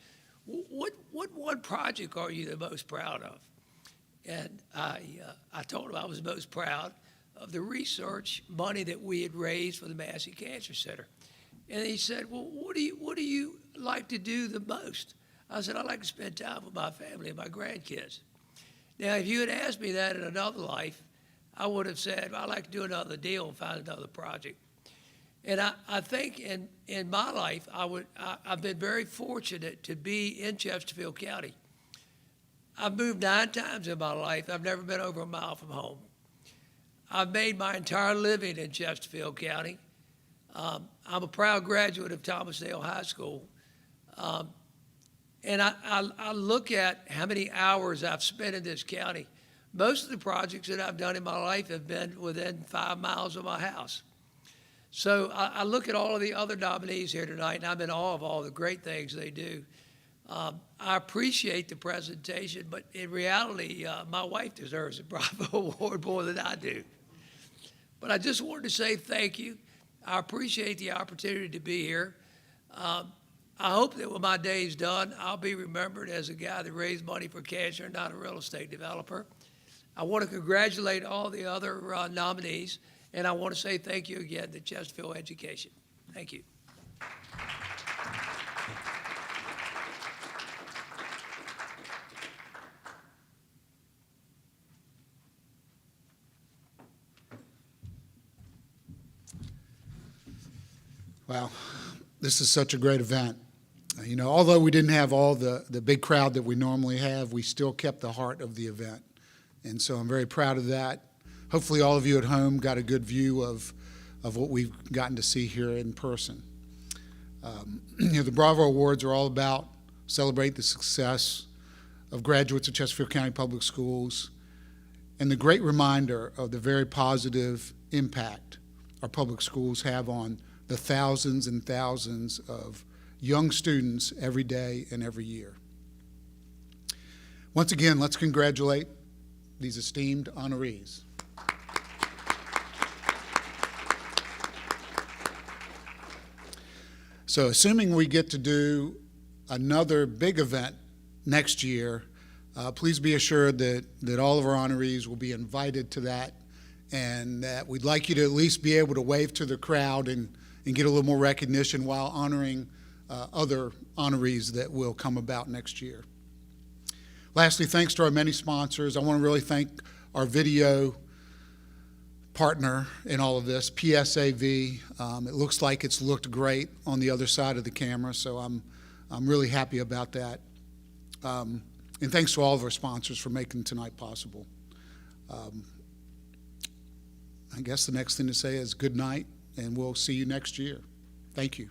what one project are you the most proud of? And I told him I was most proud of the research money that we had raised for the Massey Cancer Center. And he said, well, what do you like to do the most? I said, I like to spend time with my family and my grandkids. Now, if you had asked me that in another life, I would have said, I'd like to do another deal and find another project. And I think in my life, I've been very fortunate to be in Chesterfield County. I've moved 9 times in my life. I've never been over a mile from home. I've made my entire living in Chesterfield County. I'm a proud graduate of Thomas Dale High School. And I look at how many hours I've spent in this county. Most of the projects that I've done in my life have been within 5 miles of my house. So I look at all of the other nominees here tonight, and I'm in awe of all the great things they do. I appreciate the presentation, but in reality, my wife deserves a Bravo Award more than I do. But I just wanted to say thank you. I appreciate the opportunity to be here. I hope that when my day's done, I'll be remembered as a guy that raised money for cancer, not a real estate developer. I want to congratulate all the other nominees, and I want to say thank you again to Chesterfield Education. Thank you. Wow, this is such a great event. You know, although we didn't have all the big crowd that we normally have, we still kept the heart of the event. And so I'm very proud of that. Hopefully all of you at home got a good view of what we've gotten to see here in person. You know, the Bravo Awards are all about celebrate the success of graduates of Chesterfield County Public Schools and the great reminder of the very positive impact our public schools have on the thousands and thousands of young students every day and every year. Once again, let's congratulate these esteemed honorees. So assuming we get to do another big event next year, please be assured that all of our honorees will be invited to that, and that we'd like you to at least be able to wave to the crowd and get a little more recognition while honoring other honorees that will come about next year. Lastly, thanks to our many sponsors. I want to really thank our video partner in all of this, PSAV. It looks like it's looked great on the other side of the camera, so I'm really happy about that. And thanks to all of our sponsors for making tonight possible. I guess the next thing to say is good night, and we'll see you next year. Thank you.